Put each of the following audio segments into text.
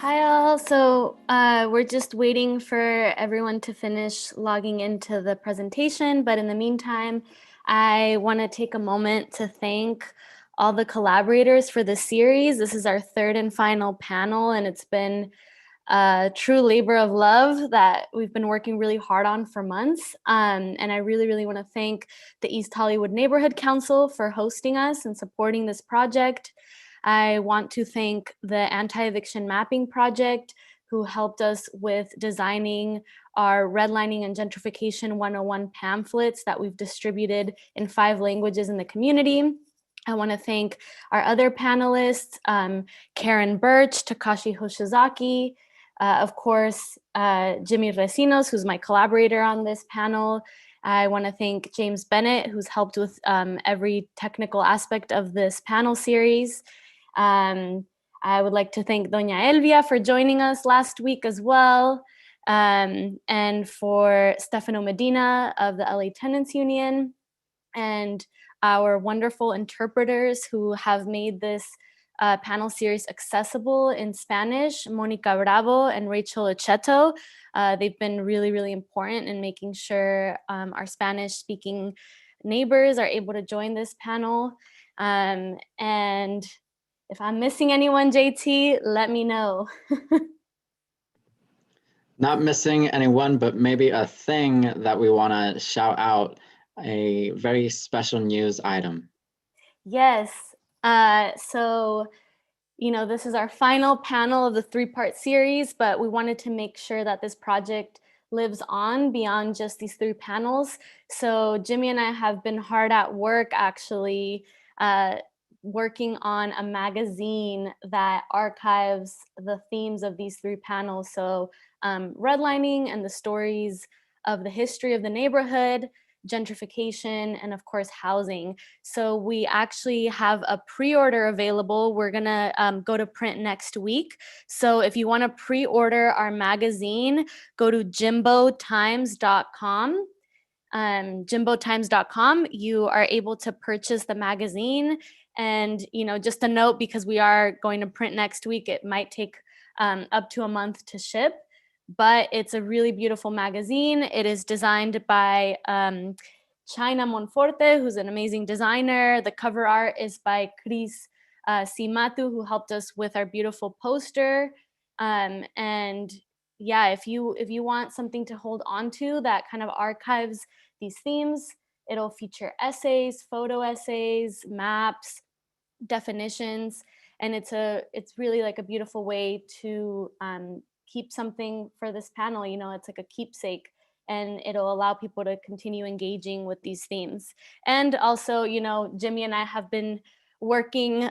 Hi all. So we're just waiting for everyone to finish logging into the presentation. But in the meantime, I want to take a moment to thank all the collaborators for this series. This is our third and final panel, and it's been a true labor of love that we've been working really hard on for months. And I really, really want to thank the East Hollywood Neighborhood Council for hosting us and supporting this project. I want to thank the Anti-Eviction Mapping Project, who helped us with designing our redlining and gentrification 101 pamphlets that we've distributed in 5 languages in the community. I want to thank our other panelists, Karen Birch, Takashi Hoshizaki, of course, Jimmy Recinos, who's my collaborator on this panel. I want to thank James Bennett, who's helped with every technical aspect of this panel series. I would like to thank Doña Elvia for joining us last week as well, and for Stefano Medina of the LA Tenants Union, and our wonderful interpreters who have made this panel series accessible in Spanish, Monica Bravo and Rachel Ocheto. They've been really, really important in making sure our Spanish-speaking neighbors are able to join this panel. And if I'm missing anyone, JT, let me know. Not missing anyone, but maybe a thing that we want to shout out, a very special news item. Yes. So, this is our final panel of the 3-part series, but we wanted to make sure that this project lives on beyond just these 3 panels. So Jimmy and I have been hard at work actually working on a magazine that archives the themes of these 3 panels. So redlining and the stories of the history of the neighborhood, gentrification, and of course housing. So we actually have a pre-order available. We're gonna go to print next week. So if you want to pre-order our magazine, go to jimbotimes.com. jimbotimes.com. You are able to purchase the magazine. And just a note, because we are going to print next week, it might take up to a month to ship. But it's a really beautiful magazine. It is designed by China Monforte, who's an amazing designer. The cover art is by Chris Simatu, who helped us with our beautiful poster. And yeah, if you want something to hold on to that kind of archives these themes, it'll feature essays, photo essays, maps, definitions, and it's really like a beautiful way to keep something for this panel. It's like a keepsake, and it'll allow people to continue engaging with these themes. And also, Jimmy and I have been working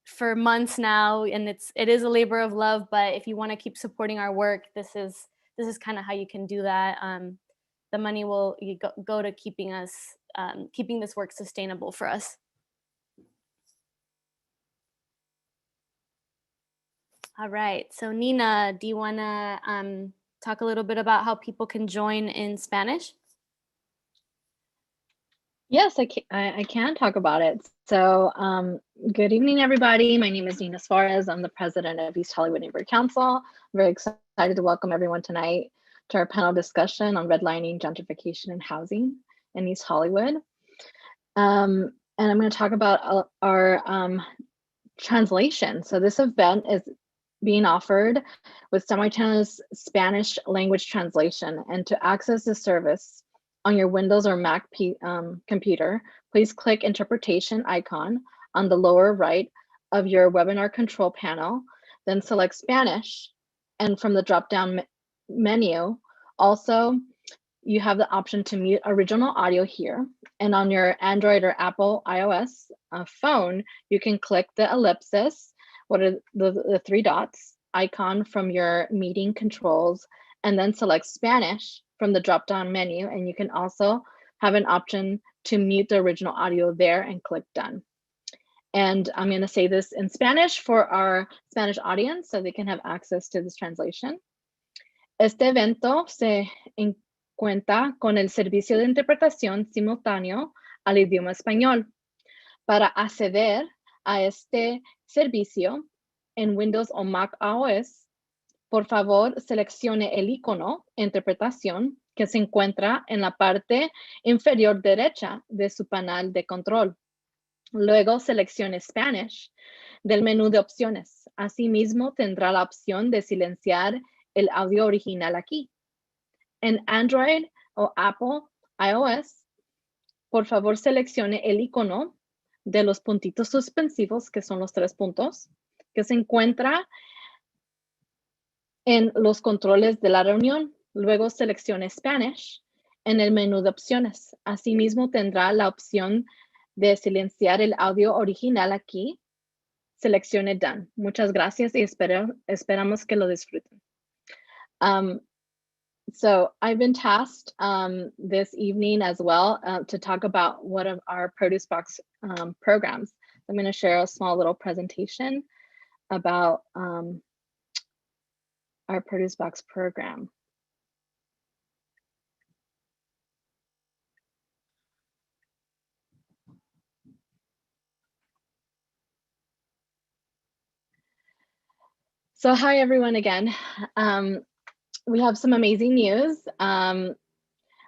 for months now, and it is a labor of love, but if you want to keep supporting our work, this is kind of how you can do that. The money will go to keeping this work sustainable for us. All right, so Nina, do you want to talk a little bit about how people can join in Spanish? Yes, I can talk about it. So good evening, everybody. My name is Nina Suarez. I'm the president of East Hollywood Neighborhood Council. I'm very excited to welcome everyone tonight to our panel discussion on redlining, gentrification, and housing in East Hollywood. And I'm going to talk about our translation. So this event is being offered with simultaneous Spanish language translation. And to access this service on your Windows or Mac computer, please click interpretation icon on the lower right of your webinar control panel, then select Spanish. And from the drop-down menu, also, you have the option to mute original audio here. And on your Android or Apple iOS phone, you can click the ellipsis, what are the 3 dots icon from your meeting controls, and then select Spanish from the drop-down menu. And you can also have an option to mute the original audio there and click done. And I'm going to say this in Spanish for our Spanish audience so they can have access to this translation. Este evento se cuenta con el servicio de interpretación simultáneo al idioma español. Para acceder a este servicio, en Windows o Mac OS, por favor, seleccione el icono Interpretación que se encuentra en la parte inferior derecha de su panel de control. Luego seleccione Spanish del menú de opciones. Asimismo, tendrá la opción de silenciar el audio original aquí. En Android o Apple iOS, por favor, seleccione el icono de los puntitos suspensivos, que son los 3 puntos, que se encuentra en los controles de la reunión. Luego seleccione Spanish en el menú de opciones. Asimismo, tendrá la opción de silenciar el audio original aquí. Seleccione Done. Muchas gracias y esperamos que lo disfruten. So I've been tasked this evening as well to talk about one of our Produce Box programs. I'm going to share a small little presentation about our Produce Box program. So hi everyone again. We have some amazing news.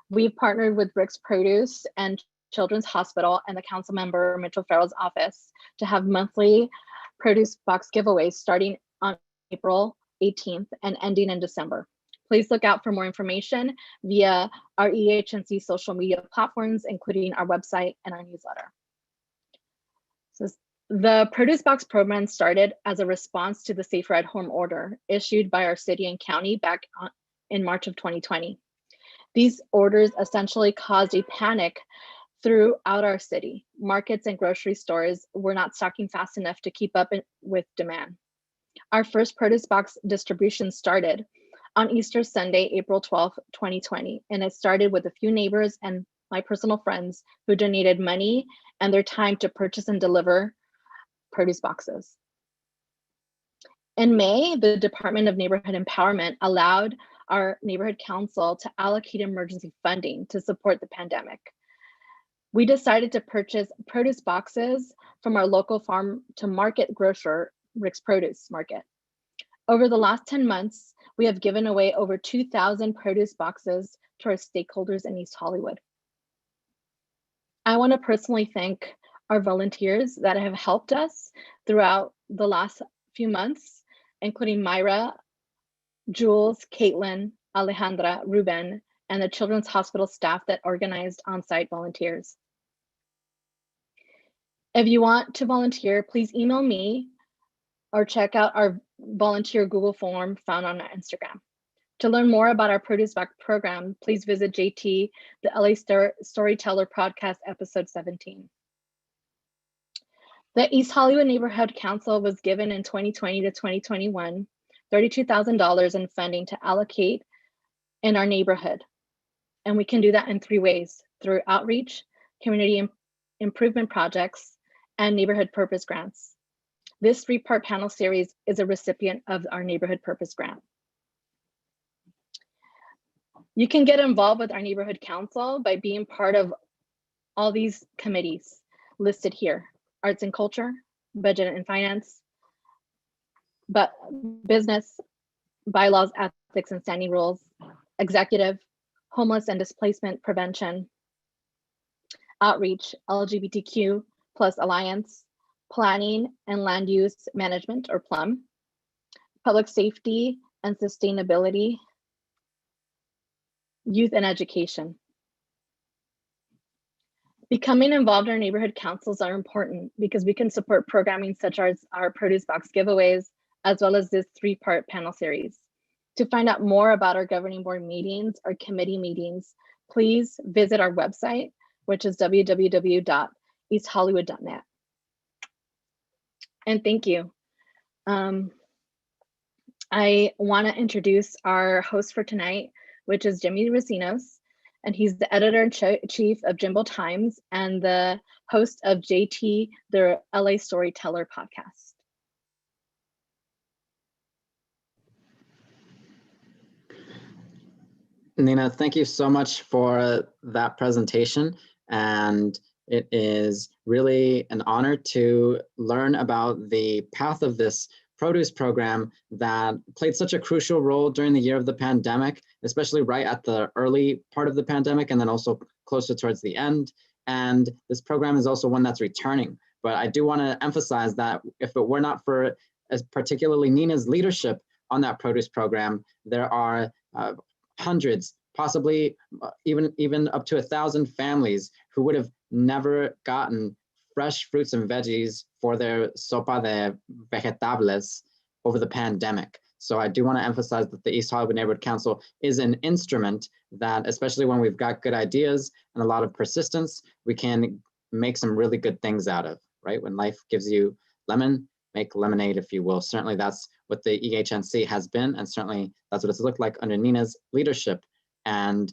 We've partnered with Rick's Produce and Children's Hospital and the council member Mitchell Farrell's office to have monthly Produce Box giveaways starting on April 18th and ending in December. Please look out for more information via our EHNC social media platforms, including our website and our newsletter. So the Produce Box program started as a response to the Safer at Home order issued by our city and county back in March of 2020. These orders essentially caused a panic throughout our city. Markets and grocery stores were not stocking fast enough to keep up with demand. Our first Produce Box distribution started on Easter Sunday, April 12th, 2020, and it started with a few neighbors and my personal friends who donated money and their time to purchase and deliver produce boxes. In May, the Department of Neighborhood Empowerment allowed our neighborhood council to allocate emergency funding to support the pandemic. We decided to purchase produce boxes from our local farm to market grocer, Rick's Produce Market. Over the last 10 months, we have given away over 2,000 produce boxes to our stakeholders in East Hollywood. I want to personally thank our volunteers that have helped us throughout the last few months, including Myra, Jules, Caitlin, Alejandra, Ruben, and the Children's Hospital staff that organized on-site volunteers. If you want to volunteer, please email me or check out our volunteer Google form found on our Instagram. To learn more about our Produce Box program, please visit JT, the LA Storyteller podcast, episode 17. The East Hollywood Neighborhood Council was given in 2020 to 2021 $32,000 in funding to allocate in our neighborhood. And we can do that in 3 ways: through outreach, community improvement projects, and neighborhood purpose grants. This 3-part panel series is a recipient of our neighborhood purpose grant. You can get involved with our neighborhood council by being part of all these committees listed here: arts and culture, budget and finance, but business, bylaws, ethics and standing rules, executive, homeless and displacement prevention, outreach, LGBTQ plus alliance, planning and land use management or PLUM, public safety and sustainability, youth and education. Becoming involved in our neighborhood councils are important because we can support programming such as our Produce Box giveaways, as well as this 3-part panel series. To find out more about our governing board meetings or committee meetings, please visit our website, which is www.easthollywood.net. And thank you. I want to introduce our host for tonight, which is Jimmy Racinos, and he's the editor-in-chief of Jimbo Times and the host of JT, the LA Storyteller podcast. Nina, thank you so much for that presentation. And it is really an honor to learn about the path of this produce program that played such a crucial role during the year of the pandemic, especially right at the early part of the pandemic and then also closer towards the end. And this program is also one that's returning. But I do want to emphasize that if it were not for particularly Nina's leadership on that produce program, there are hundreds, possibly even up to 1,000 families who would have never gotten fresh fruits and veggies for their sopa de vegetables over the pandemic. So I do want to emphasize that the East Hollywood Neighborhood Council is an instrument that, especially when we've got good ideas and a lot of persistence, we can make some really good things out of, right? When life gives you lemon, make lemonade, if you will. Certainly that's what the EHNC has been, and certainly that's what it's looked like under Nina's leadership and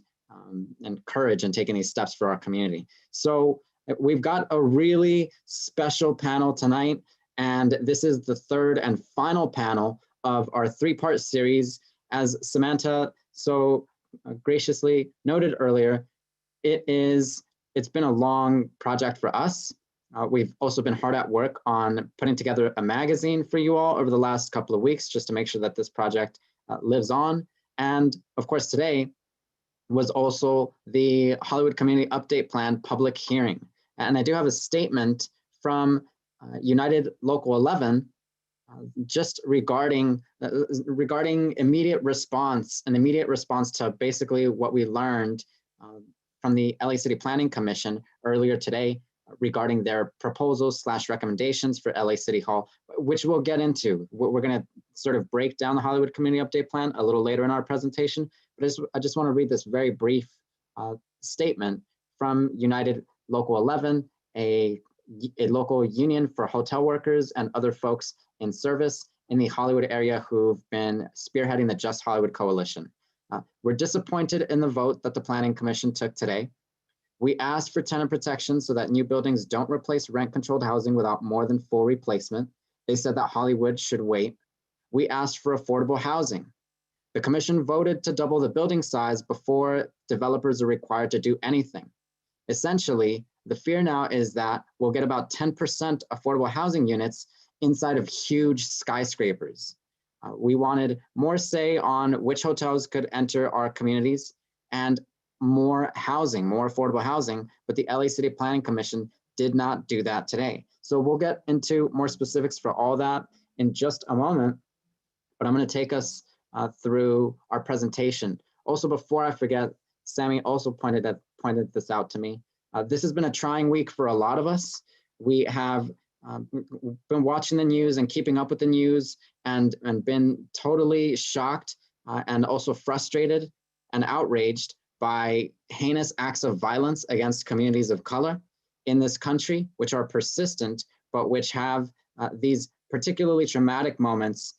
courage in taking these steps for our community. So we've got a really special panel tonight, and this is the third and final panel of our three-part series. As Samantha so graciously noted earlier, it's been a long project for us. We've also been hard at work on putting together a magazine for you all over the last couple of weeks, just to make sure that this project lives on. And of course, today was also the Hollywood Community Update Plan public hearing. And I do have a statement from United Local 11 just regarding immediate response to basically what we learned from the LA City Planning Commission earlier today regarding their proposals / recommendations for LA City Hall, which we'll get into. We're going to sort of break down the Hollywood Community Update Plan a little later in our presentation, but I just want to read this very brief statement from United Local 11, a local union for hotel workers and other folks in service in the Hollywood area who've been spearheading the Just Hollywood Coalition. We're disappointed in the vote that the Planning Commission took today. We asked for tenant protection so that new buildings don't replace rent-controlled housing without more than full replacement. They said that Hollywood should wait. We asked for affordable housing. The commission voted to double the building size before developers are required to do anything. Essentially, the fear now is that we'll get about 10% affordable housing units inside of huge skyscrapers. We wanted more say on which hotels could enter our communities and more housing, more affordable housing, but the LA City Planning Commission did not do that today. So we'll get into more specifics for all that in just a moment, but I'm going to take us through our presentation. Also, before I forget, Sammy also pointed this out to me. This has been a trying week for a lot of us. We have been watching the news and keeping up with the news and been totally shocked and also frustrated and outraged by heinous acts of violence against communities of color in this country, which are persistent, but which have these particularly traumatic moments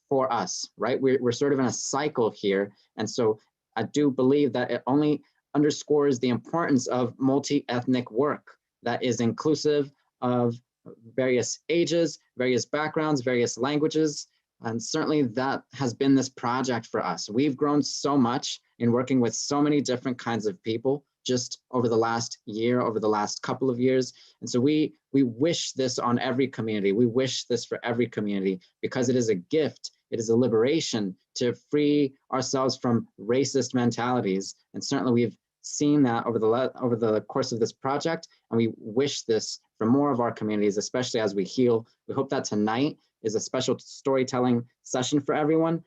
for us, right? We're sort of in a cycle here. And so I do believe that it only underscores the importance of multi-ethnic work that is inclusive of various ages, various backgrounds, various languages. And certainly that has been this project for us. We've grown so much in working with so many different kinds of people just over the last year, over the last couple of years. And so we wish this on every community. We wish this for every community because it is a gift. It is a liberation to free ourselves from racist mentalities. And certainly we've seen that over the course of this project. And we wish this for more of our communities, especially as we heal. We hope that tonight is a special storytelling session for everyone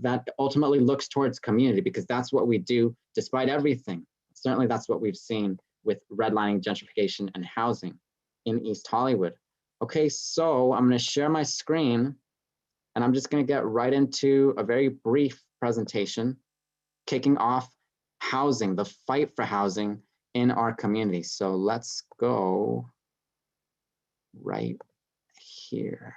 that ultimately looks towards community, because that's what we do despite everything. Certainly that's what we've seen with redlining, gentrification, and housing in East Hollywood. Okay, so I'm going to share my screen and I'm just going to get right into a very brief presentation, kicking off housing, the fight for housing in our community. So let's go right here.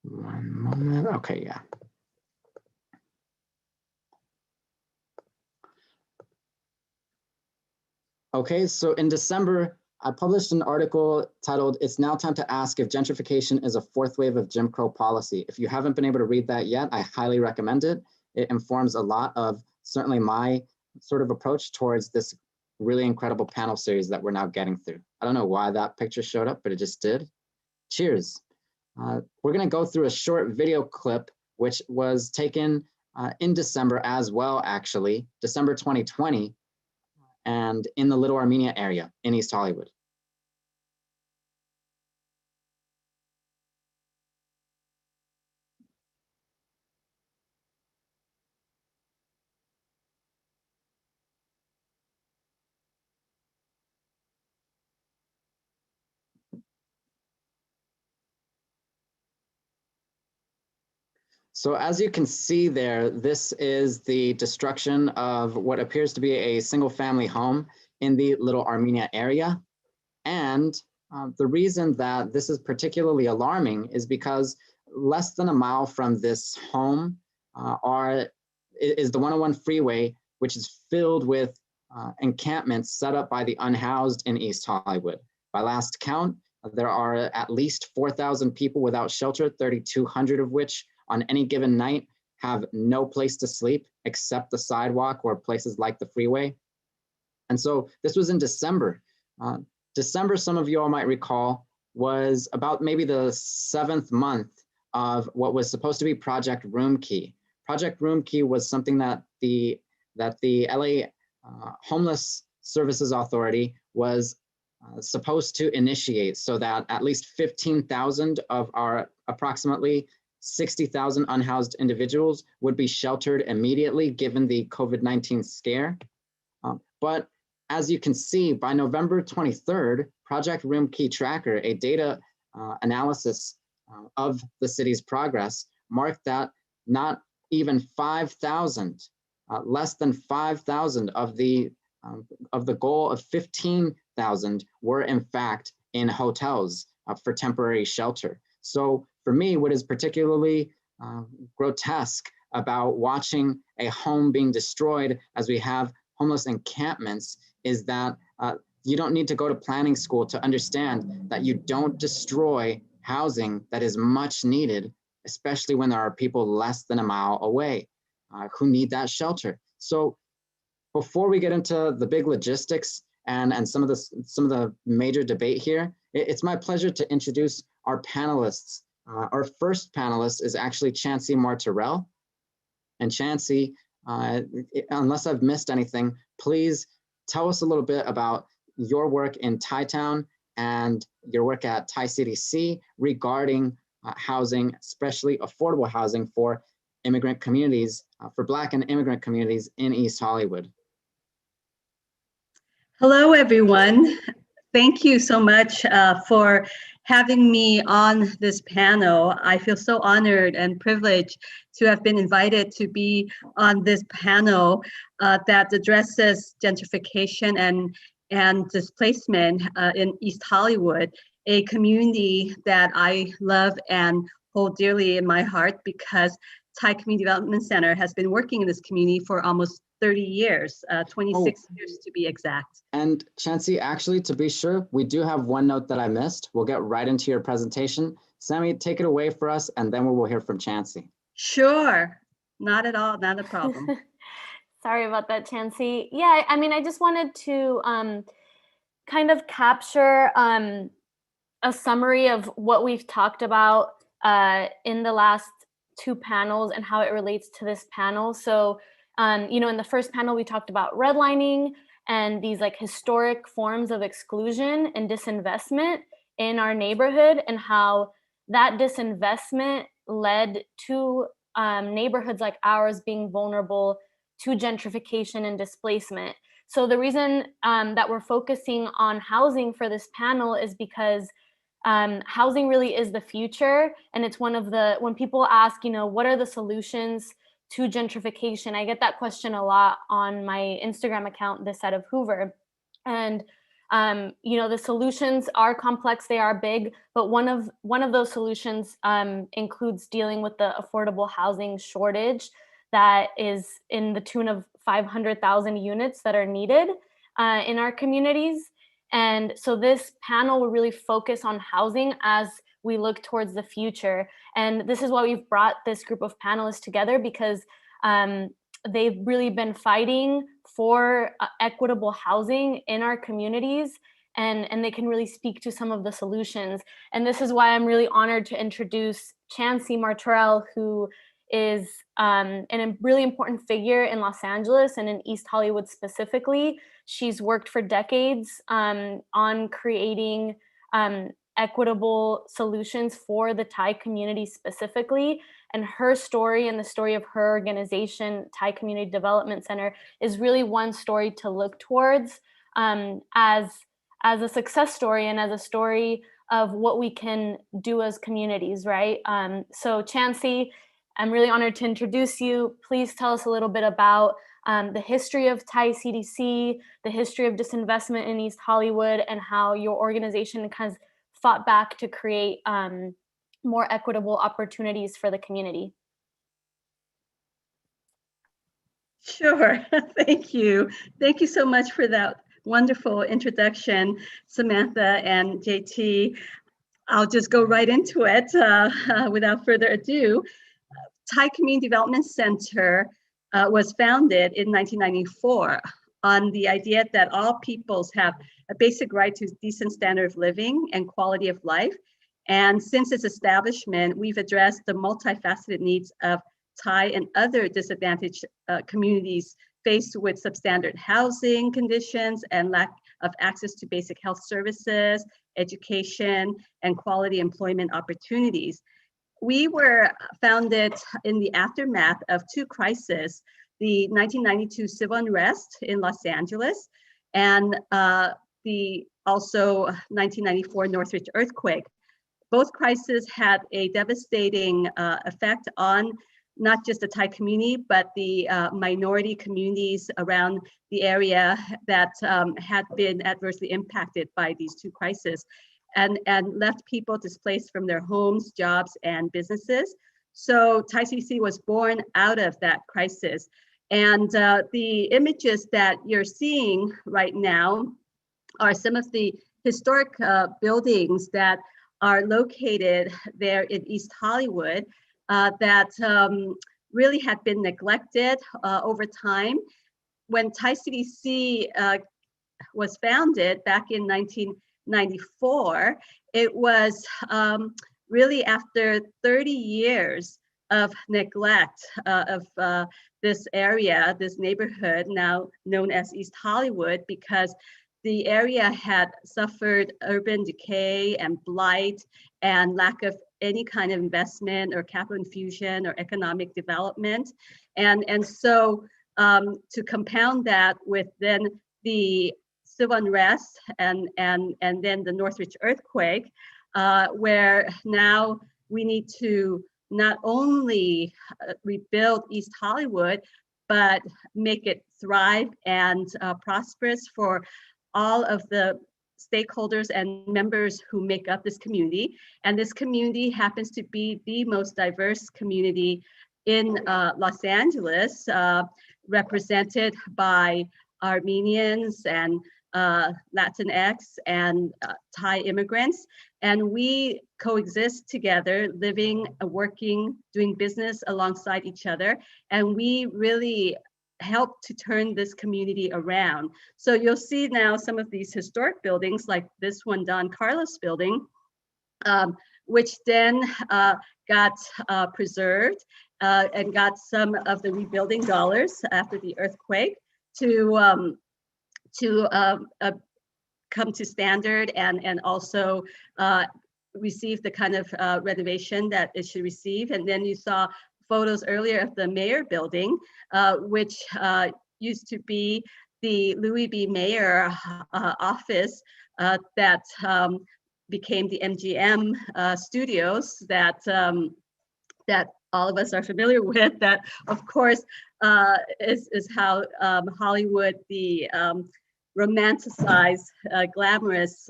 One moment. Okay, yeah. Okay, so in December, I published an article titled, "It's Now Time to Ask If Gentrification is a Fourth Wave of Jim Crow Policy." If you haven't been able to read that yet, I highly recommend it. It informs a lot of certainly my sort of approach towards this really incredible panel series that we're now getting through. I don't know why that picture showed up, but it just did. Cheers. We're going to go through a short video clip, which was taken in December as well, actually, December 2020, and in the Little Armenia area in East Hollywood. So as you can see there, this is the destruction of what appears to be a single family home in the Little Armenia area. And the reason that this is particularly alarming is because less than a mile from this home is the 101 freeway, which is filled with encampments set up by the unhoused in East Hollywood. By last count, there are at least 4,000 people without shelter, 3,200 of which on any given night have no place to sleep except the sidewalk or places like the freeway. And so this was in December. December, some of you all might recall, was about maybe the 7th month of what was supposed to be Project Room Key. Project Room Key was something that the LA Homeless Services Authority was supposed to initiate so that at least 15,000 of our approximately 60,000 unhoused individuals would be sheltered immediately given the COVID-19 scare. But as you can see, by November 23rd, Project Room Key Tracker, a data analysis of the city's progress, marked that not even 5,000, less than 5,000 of the goal of 15,000 were in fact in hotels for temporary shelter. So for me, what is particularly grotesque about watching a home being destroyed as we have homeless encampments is that you don't need to go to planning school to understand that you don't destroy housing that is much needed, especially when there are people less than a mile away who need that shelter. So before we get into the big logistics and some of the major debate here, it's my pleasure to introduce our panelists. Our first panelist is actually Chancee Martorell. And Chancee, unless I've missed anything, please tell us a little bit about your work in Thai-Town and your work at Thai CDC regarding housing, especially affordable housing for immigrant communities, for Black and immigrant communities in East Hollywood. Hello, everyone. Thank you so much for having me on this panel. I feel so honored and privileged to have been invited to be on this panel that addresses gentrification and displacement in East Hollywood, a community that I love and hold dearly in my heart because Thai Community Development Center has been working in this community for almost 30 years, 26 years to be exact. And Chancee, actually, to be sure, we do have one note that I missed. We'll get right into your presentation. Sammy, take it away for us, and then we will hear from Chancee. Sure, not at all, not a problem. Sorry about that, Chancee. Yeah, I mean, I just wanted to kind of capture a summary of what we've talked about in the last two panels and how it relates to this panel. So, you know, in the first panel, we talked about redlining and these like historic forms of exclusion and disinvestment in our neighborhood and how that disinvestment led to neighborhoods like ours being vulnerable to gentrification and displacement. So the reason that we're focusing on housing for this panel is because housing really is the future. And it's one of the, when people ask, you know, what are the solutions to gentrification? I get that question a lot on my Instagram account, This Side of Hoover. And, you know, the solutions are complex, they are big, but one of those solutions includes dealing with the affordable housing shortage that is in the tune of 500,000 units that are needed in our communities. And so this panel will really focus on housing as we look towards the future. And this is why we've brought this group of panelists together, because they've really been fighting for equitable housing in our communities, and they can really speak to some of the solutions. And this is why I'm really honored to introduce Chancee Martorell, who is a really important figure in Los Angeles and in East Hollywood specifically. She's worked for decades on creating equitable solutions for the Thai community specifically. And her story and the story of her organization, Thai Community Development Center, is really one story to look towards as a success story and as a story of what we can do as communities, right? So Chancee, I'm really honored to introduce you. Please tell us a little bit about the history of Thai CDC, the history of disinvestment in East Hollywood, and how your organization has fought back to create more equitable opportunities for the community. Sure. Thank you. Thank you so much for that wonderful introduction, Samantha and JT. I'll just go right into it without further ado. Thai Community Development Center was founded in 1994 on the idea that all peoples have a basic right to decent standard of living and quality of life. And since its establishment, we've addressed the multifaceted needs of Thai and other disadvantaged communities faced with substandard housing conditions and lack of access to basic health services, education, and quality employment opportunities. We were founded in the aftermath of two crises, the 1992 civil unrest in Los Angeles and the also 1994 Northridge earthquake. Both crises had a devastating effect on not just the Thai community, but the minority communities around the area that had been adversely impacted by these two crises, and left people displaced from their homes, jobs, and businesses. So Thai CDC was born out of that crisis. And the images that you're seeing right now are some of the historic buildings that are located there in East Hollywood that really had been neglected over time. When Thai CDC was founded back in 1994, it was really after 30 years of neglect of this area, this neighborhood now known as East Hollywood, because the area had suffered urban decay and blight and lack of any kind of investment or capital infusion or economic development. And so to compound that with then the civil unrest and then the Northridge earthquake, where now we need to not only rebuild East Hollywood, but make it thrive and prosperous for all of the stakeholders and members who make up this community. And this community happens to be the most diverse community in Los Angeles, represented by Armenians and Latinx and Thai immigrants. And we coexist together, living, working, doing business alongside each other. And we really help to turn this community around. So you'll see now some of these historic buildings like this one, Don Carlos building, which then got preserved and got some of the rebuilding dollars after the earthquake to come to standard and also receive the kind of renovation that it should receive. And then you saw photos earlier of the Mayor building, which used to be the Louis B. Mayer office that became the MGM studios that that all of us are familiar with. That, of course, is how Hollywood, the romanticized, glamorous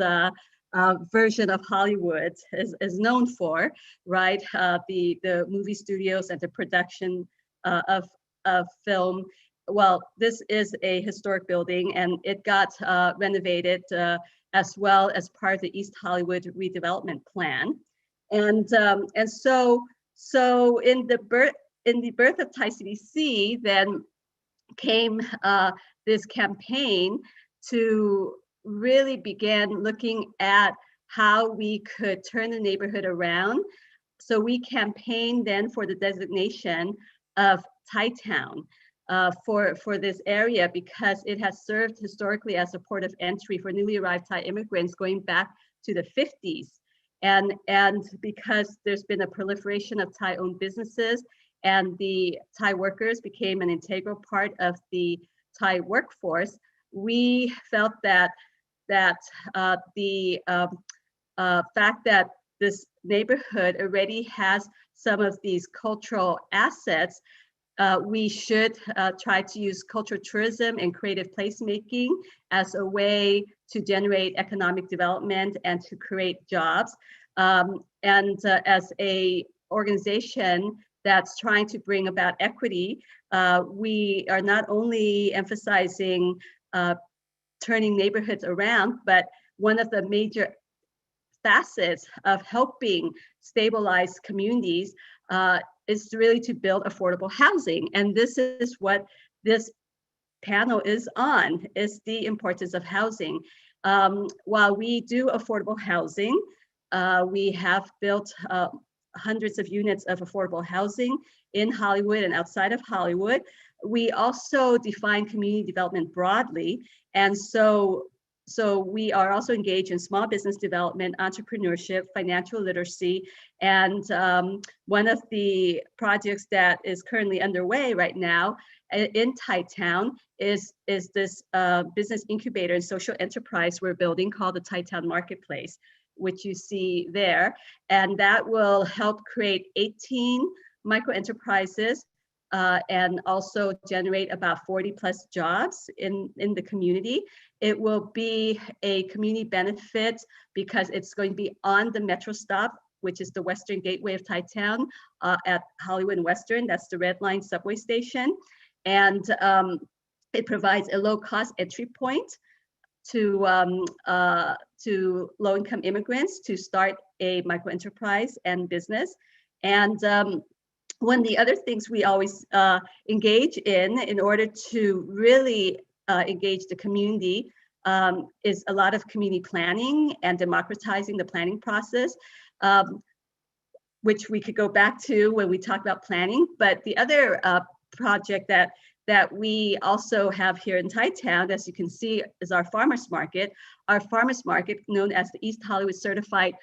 version of Hollywood is known for, right? The movie studios and the production of film. Well, this is a historic building, and it got renovated as well as part of the East Hollywood redevelopment plan. And so in the birth of Thai CDC, then came this campaign to really begin looking at how we could turn the neighborhood around. So we campaigned then for the designation of Thai Town for this area, because it has served historically as a port of entry for newly arrived Thai immigrants going back to the 50s. And because there's been a proliferation of Thai-owned businesses, and the Thai workers became an integral part of the Thai workforce, we felt that the fact that this neighborhood already has some of these cultural assets, we should try to use cultural tourism and creative placemaking as a way to generate economic development and to create jobs. As a organization that's trying to bring about equity, we are not only emphasizing turning neighborhoods around, but one of the major facets of helping stabilize communities is really to build affordable housing. And this is what this panel is on, is the importance of housing. While we do affordable housing, we have built hundreds of units of affordable housing in Hollywood and outside of Hollywood. We also define community development broadly. And so we are also engaged in small business development, entrepreneurship, financial literacy. And one of the projects that is currently underway right now in Thai Town is this business incubator and social enterprise we're building called the Thai Town Marketplace, which you see there. And that will help create 18 micro enterprises and also generate about 40 plus jobs in the community. It will be a community benefit because it's going to be on the Metro stop, which is the Western Gateway of Thai Town at Hollywood and Western. That's the Red Line subway station. And it provides a low-cost entry point to low-income immigrants to start a micro enterprise and business. And one of the other things we always engage in order to really engage the community is a lot of community planning and democratizing the planning process, which we could go back to when we talk about planning. But the other project that we also have here in Thai Town, as you can see, is our farmers market. Our farmers market, known as the East Hollywood Certified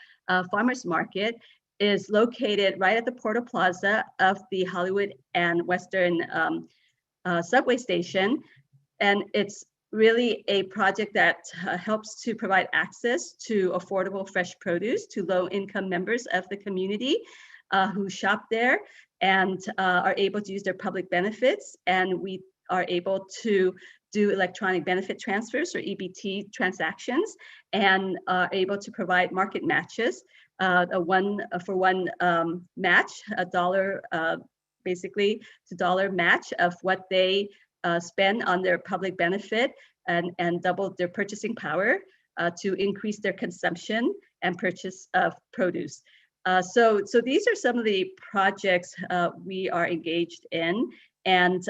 Farmers Market, is located right at the Portal Plaza of the Hollywood and Western subway station. And it's really a project that helps to provide access to affordable fresh produce to low-income members of the community who shop there and are able to use their public benefits. And we are able to do electronic benefit transfers or EBT transactions, and are able to provide market matches, a one-for-one match, $1 basically to dollar match of what they spend on their public benefit, and double their purchasing power to increase their consumption and purchase of produce. So these are some of the projects we are engaged in. And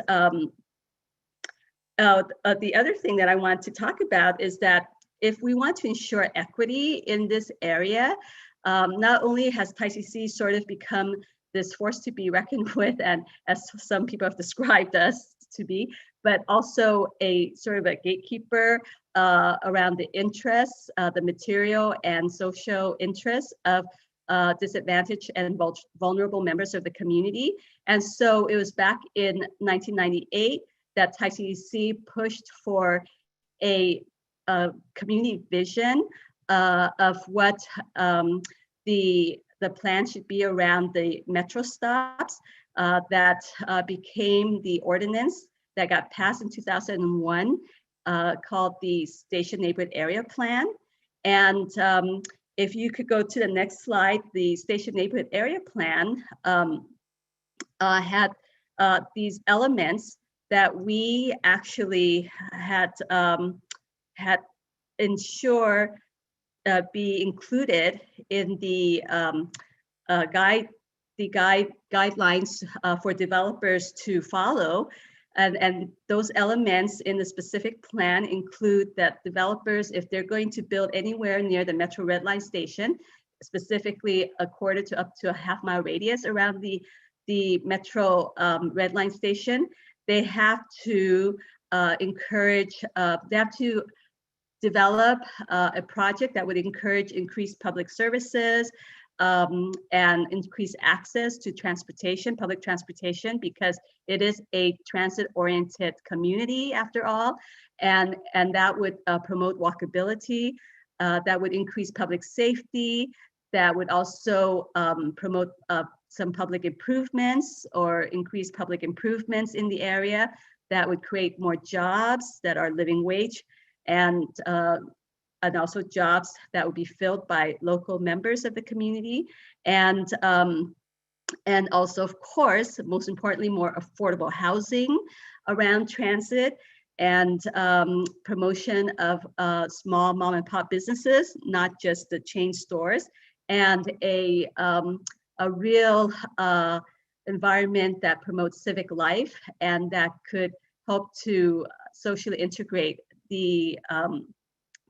the other thing that I want to talk about is that if we want to ensure equity in this area, not only has Thai CC sort of become this force to be reckoned with, and as some people have described us to be, but also a sort of a gatekeeper around the interests, the material and social interests of disadvantaged and vulnerable members of the community. And so it was back in 1998 that Thai CC pushed for a community vision of what the plan should be around the metro stops that became the ordinance that got passed in 2001 called the Station Neighborhood Area Plan. And if you could go to the next slide, the Station Neighborhood Area Plan had these elements that we actually had ensure be included in the guidelines for developers to follow. And those elements in the specific plan include that developers, if they're going to build anywhere near the Metro Red Line station, specifically a quarter to up to a half-mile radius around the Metro Red Line station, they have to encourage, they have to develop a project that would encourage increased public services and increase access to transportation, public transportation, because it is a transit-oriented community after all, and that would promote walkability, that would increase public safety, that would also promote some public improvements or increase public improvements in the area, that would create more jobs that are living wage, and also jobs that would be filled by local members of the community, and also, of course, most importantly, more affordable housing around transit, and promotion of small mom and pop businesses, not just the chain stores, and a real environment that promotes civic life and that could help to socially integrate the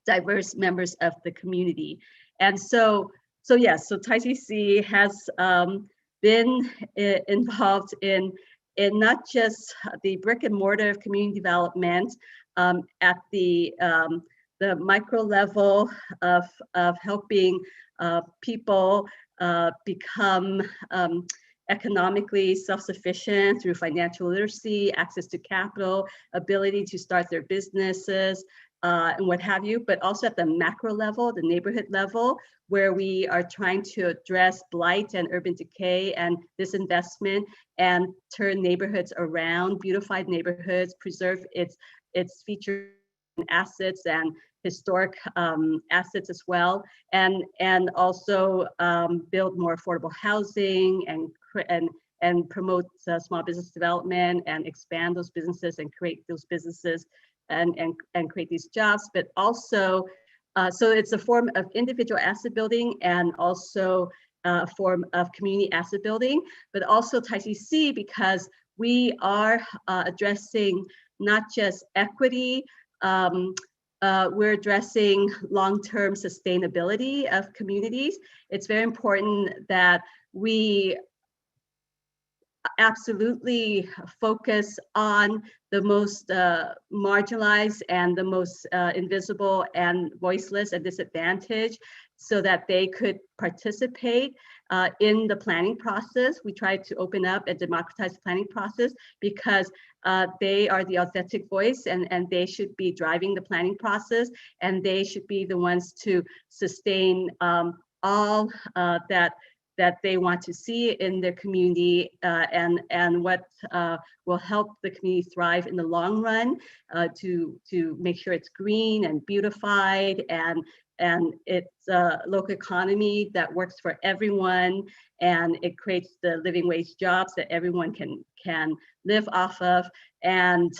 diverse members of the community. And so yes, so TICC has been involved in not just the brick and mortar of community development at the micro level of helping people become economically self-sufficient through financial literacy, access to capital, ability to start their businesses, and what have you, but also at the macro level, the neighborhood level, where we are trying to address blight and urban decay and disinvestment and turn neighborhoods around, beautified neighborhoods, preserve its features and assets and historic assets as well, and also build more affordable housing and promote small business development and expand those businesses and create those businesses and create these jobs, but also, so it's a form of individual asset building and also a form of community asset building, but also TICC, because we are addressing not just equity, we're addressing long-term sustainability of communities. It's very important that we absolutely focus on the most marginalized and the most invisible and voiceless and disadvantaged, so that they could participate in the planning process. We try to open up and democratize the planning process because they are the authentic voice, and they should be driving the planning process, and they should be the ones to sustain all that they want to see in their community, and what will help the community thrive in the long run, to make sure it's green and beautified, and it's a local economy that works for everyone, and it creates the living wage jobs that everyone can live off of, and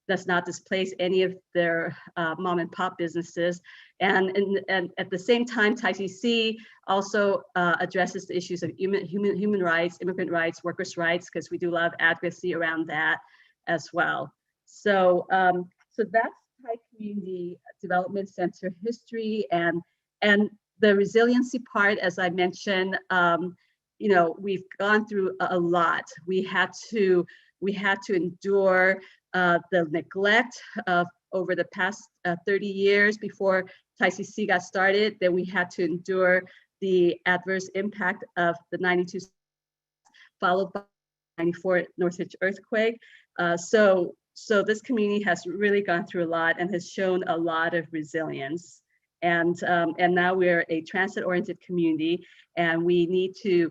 does not displace any of their mom and pop businesses. And at the same time, TICC also addresses the issues of human rights, immigrant rights, workers' rights, because we do a lot of advocacy around that as well. So so that's Thai Community Development Center history, and the resiliency part, as I mentioned, you know, we've gone through a lot. We had to endure the neglect of over the past 30 years before TICC got started. Then we had to endure the adverse impact of the 92, followed by the 94 Northridge earthquake. So this community has really gone through a lot and has shown a lot of resilience. And now we're a transit-oriented community, and we need to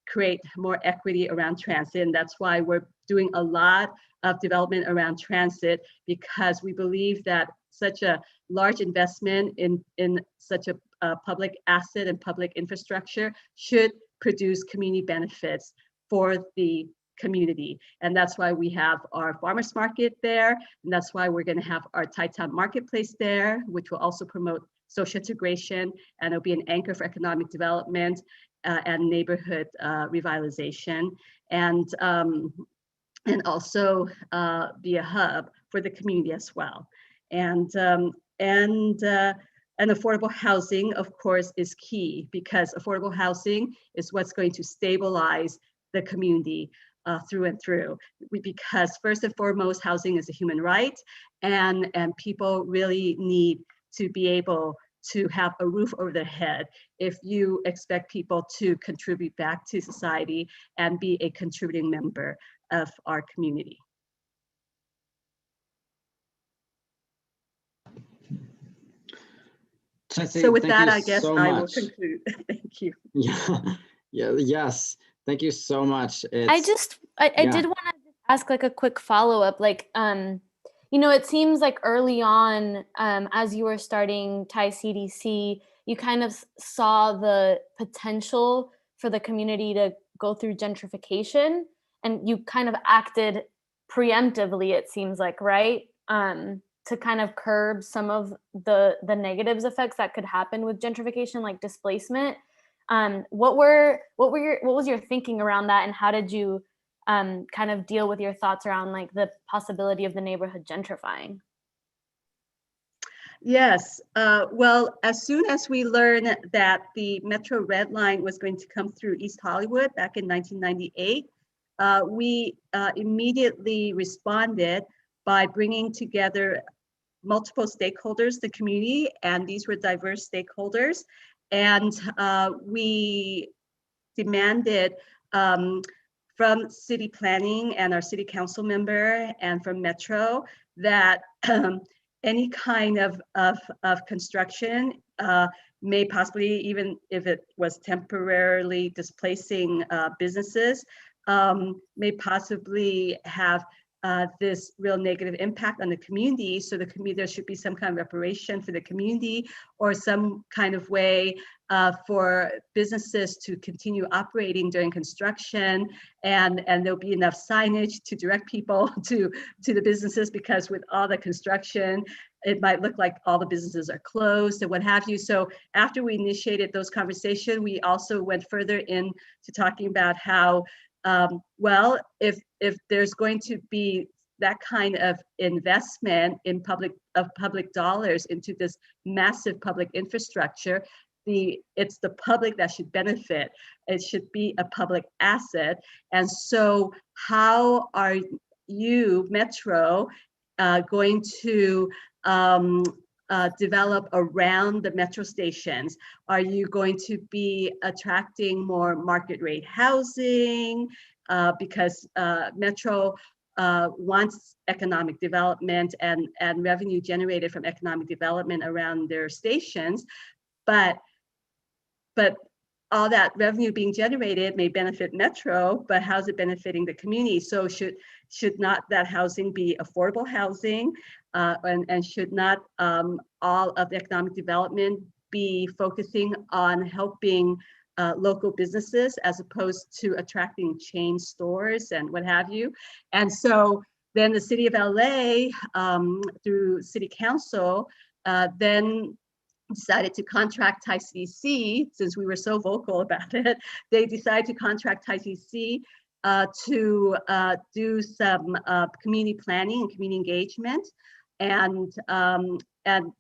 create more equity around transit. And that's why we're doing a lot of development around transit, because we believe that such a large investment in such a public asset and public infrastructure should produce community benefits for the community. And that's why we have our farmers market there. And that's why we're going to have our Thai Town marketplace there, which will also promote social integration, and it'll be an anchor for economic development and neighborhood revitalization. And and also be a hub for the community as well. And affordable housing, of course, is key, because affordable housing is what's going to stabilize the community through and through. Because first and foremost, housing is a human right, and people really need to be able to have a roof over their head if you expect people to contribute back to society and be a contributing member of our community. Chancee, So with thank that, you I guess so I will much. conclude. Thank you. Yeah, yes. Thank you so much. I did want to ask like a quick follow-up, like, you know, it seems like early on, as you were starting Thai CDC, you kind of saw the potential for the community to go through gentrification, and you kind of acted preemptively, it seems like, right? To kind of curb some of the negatives effects that could happen with gentrification, like displacement. What was your thinking around that, and how did you kind of deal with your thoughts around like the possibility of the neighborhood gentrifying? Yes, well, as soon as we learned that the Metro Red Line was going to come through East Hollywood back in 1998, we immediately responded by bringing together multiple stakeholders, the community, and these were diverse stakeholders. And we demanded from city planning and our city council member and from Metro that any kind of construction may possibly, even if it was temporarily displacing businesses, may possibly have this real negative impact on the community. So the community, there should be some kind of reparation for the community, or some kind of way for businesses to continue operating during construction, and there'll be enough signage to direct people to the businesses, because with all the construction, it might look like all the businesses are closed and what have you. So after we initiated those conversations, we also went further into talking about how, well, if there's going to be that kind of investment in public dollars into this massive public infrastructure, it's the public that should benefit. It should be a public asset. And so how are you, Metro, going to develop around the metro stations? Are you going to be attracting more market rate housing? Because Metro wants economic development and revenue generated from economic development around their stations, but all that revenue being generated may benefit Metro, but how's it benefiting the community? So should not that housing be affordable housing, and should not all of the economic development be focusing on helping local businesses as opposed to attracting chain stores and what have you? And so then the city of LA, through city council, then decided to contract Thai CDC, since we were so vocal about it. They decided to contract Thai CDC to do some community planning and community engagement, and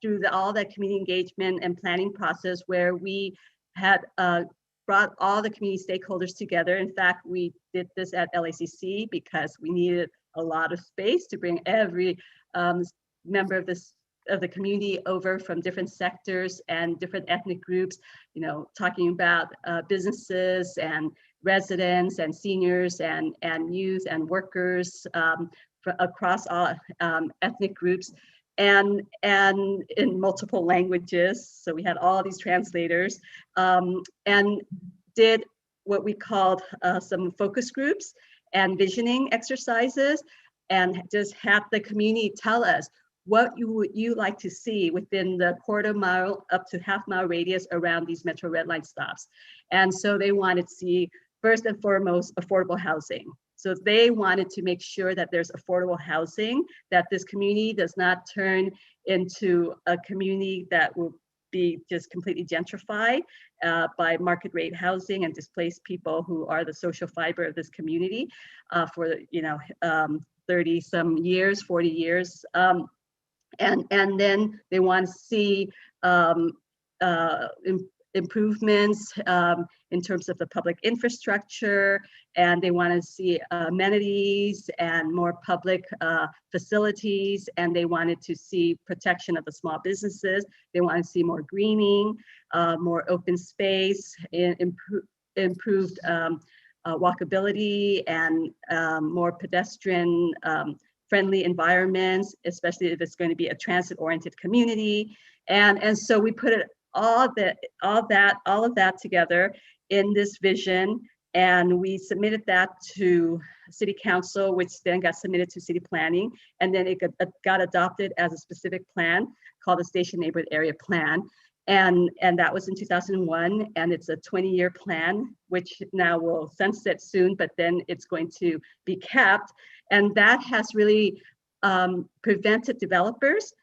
through all that community engagement and planning process, where we had brought all the community stakeholders together. In fact, we did this at LACC because we needed a lot of space to bring every member of the community over from different sectors and different ethnic groups, you know, talking about businesses and residents and seniors and youth and workers across all ethnic groups, and in multiple languages. So we had all these translators, and did what we called some focus groups and visioning exercises, and just had the community tell us what would you like to see within the quarter-mile up to half-mile radius around these Metro Red Line stops. And so they wanted to see, first and foremost, affordable housing. So they wanted to make sure that there's affordable housing, that this community does not turn into a community that will be just completely gentrified by market rate housing and displaced people who are the social fiber of this community for 30 some years, 40 years. And then they want to see improvements in terms of the public infrastructure, and they want to see amenities and more public facilities, and they wanted to see protection of the small businesses. They want to see more greening, more open space, improved walkability, and more pedestrian friendly environments, especially if it's going to be a transit-oriented community. And so we put it all of that together in this vision, and we submitted that to City Council, which then got submitted to City Planning, and then it got adopted as a specific plan called the Station Neighborhood Area Plan. And that was in 2001, and it's a 20-year plan, which now will sunset soon, but then it's going to be capped. And that has really prevented developers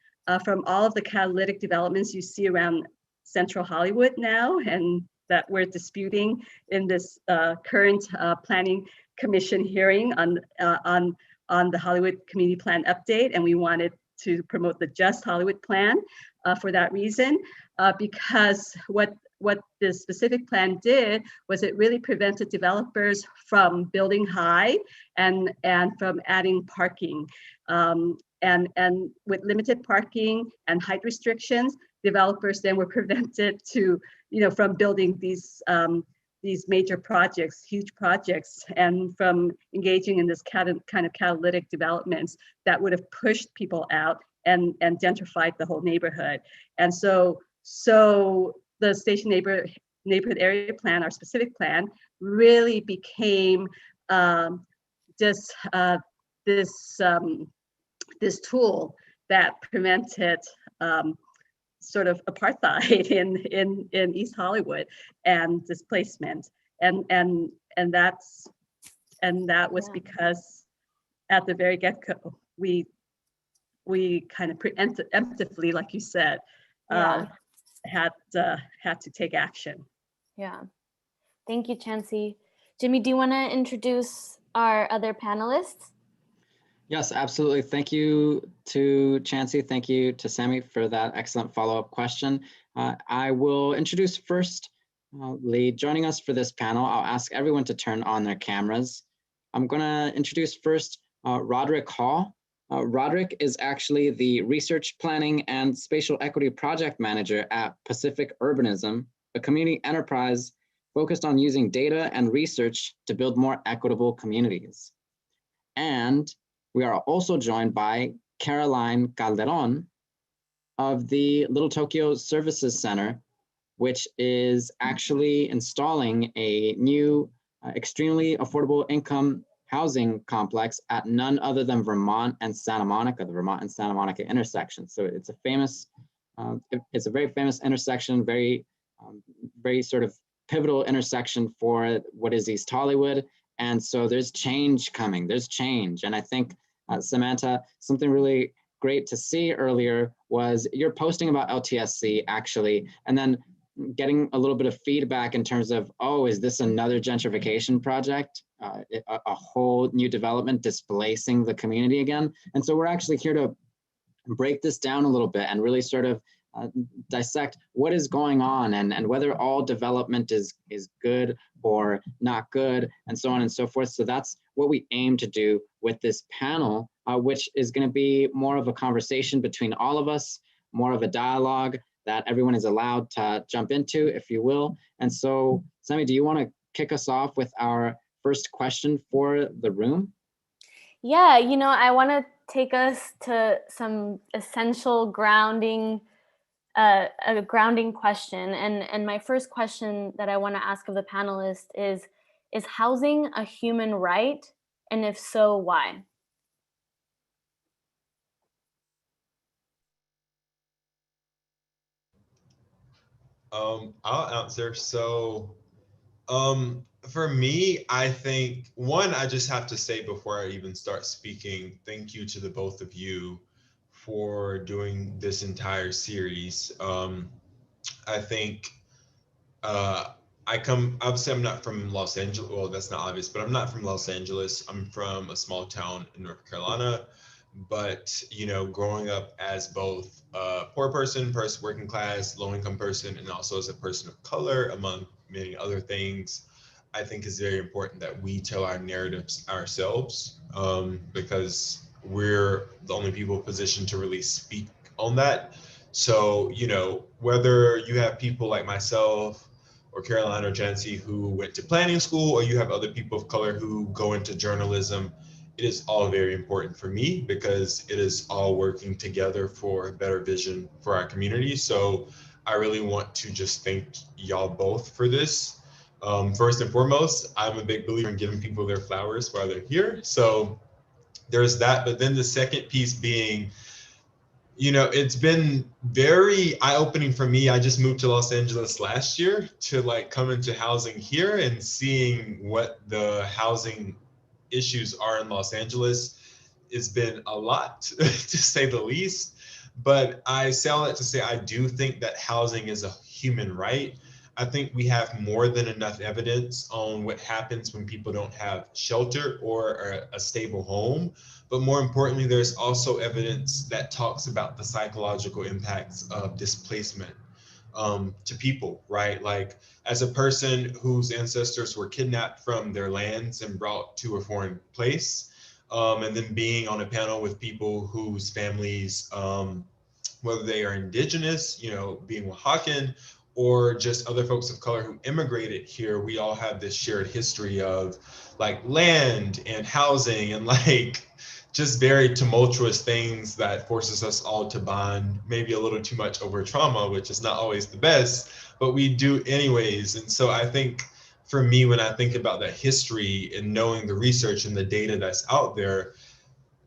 from all of the catalytic developments you see around Central Hollywood now, and that we're disputing in this current Planning Commission hearing on the Hollywood Community Plan update. And we wanted to promote the Just Hollywood Plan for that reason, because what the specific plan did was it really prevented developers from building high and from adding parking. And with limited parking and height restrictions, developers then were prevented from building these major projects, huge projects, and from engaging in this kind of catalytic developments that would have pushed people out and gentrified the whole neighborhood. And so the Station Neighborhood Area Plan, our specific plan, really became this tool that prevented sort of apartheid in East Hollywood and displacement, and that was because at the very get-go we kind of preemptively, like you said, had to take action. Yeah, thank you, Chancey. Jimmy, do you want to introduce our other panelists? Yes, absolutely. Thank you to Chancey. Thank you to Sammy for that excellent follow-up question. I will introduce first Lee. Joining us for this panel, I'll ask everyone to turn on their cameras. I'm going to introduce first Roderick Hall. Roderick is actually the Research Planning and Spatial Equity Project Manager at Pacific Urbanism, a community enterprise focused on using data and research to build more equitable communities. And we are also joined by Caroline Calderon of the Little Tokyo Services Center, which is actually installing a new extremely affordable income housing complex at none other than Vermont and Santa Monica, the Vermont and Santa Monica intersection. So it's a famous, it's a very famous intersection, very sort of pivotal intersection for what is East Hollywood. And so there's change coming, there's change. And I think, Samantha, something really great to see earlier was you're posting about LTSC actually, and then getting a little bit of feedback in terms of, oh, is this another gentrification project? A whole new development displacing the community again? And so we're actually here to break this down a little bit and really sort of dissect what is going on and whether all development is good or not good, and so on and so forth. So that's what we aim to do with this panel, which is going to be more of a conversation between all of us, more of a dialogue that everyone is allowed to jump into, if you will. And so, Sammy, do you want to kick us off with our first question for the room? Yeah, I want to take us to some essential grounding, a grounding question. And my first question that I want to ask of the panelists is housing a human right? And if so, why? I'll answer. So, for me, I think, one, I just have to say before I even start speaking, thank you to the both of you for doing this entire series. I think obviously I'm not from Los Angeles. Well, that's not obvious, but I'm not from Los Angeles. I'm from a small town in North Carolina. But, you know, growing up as both a poor person, working class, low income person, and also as a person of color, among many other things, I think is very important that we tell our narratives ourselves, because we're the only people positioned to really speak on that. So, you know, whether you have people like myself or Caroline or Chancee who went to planning school, or you have other people of color who go into journalism, it is all very important for me because it is all working together for a better vision for our community. So I really want to just thank y'all both for this. First and foremost, I'm a big believer in giving people their flowers while they're here. So there's that. But then the second piece being, you know, it's been very eye-opening for me. I just moved to Los Angeles last year to like come into housing here and seeing what the housing issues are in Los Angeles. It's been a lot to say the least, but I say all that to say I do think that housing is a human right. I think we have more than enough evidence on what happens when people don't have shelter or a stable home. But more importantly, there's also evidence that talks about the psychological impacts of displacement to people, right? Like as a person whose ancestors were kidnapped from their lands and brought to a foreign place, and then being on a panel with people whose families, whether they are indigenous, you know, being Oaxacan, or just other folks of color who immigrated here, we all have this shared history of like land and housing and like just very tumultuous things that forces us all to bond, maybe a little too much over trauma, which is not always the best, but we do anyways. And so I think for me, when I think about that history and knowing the research and the data that's out there,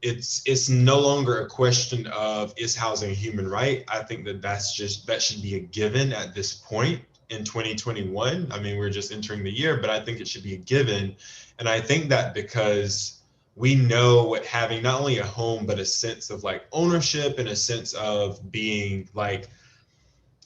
it's no longer a question of is housing a human right. I think that should be a given at this point in 2021. I mean, we're just entering the year, but I think it should be a given. And I think that because we know what having not only a home, but a sense of like ownership and a sense of being like,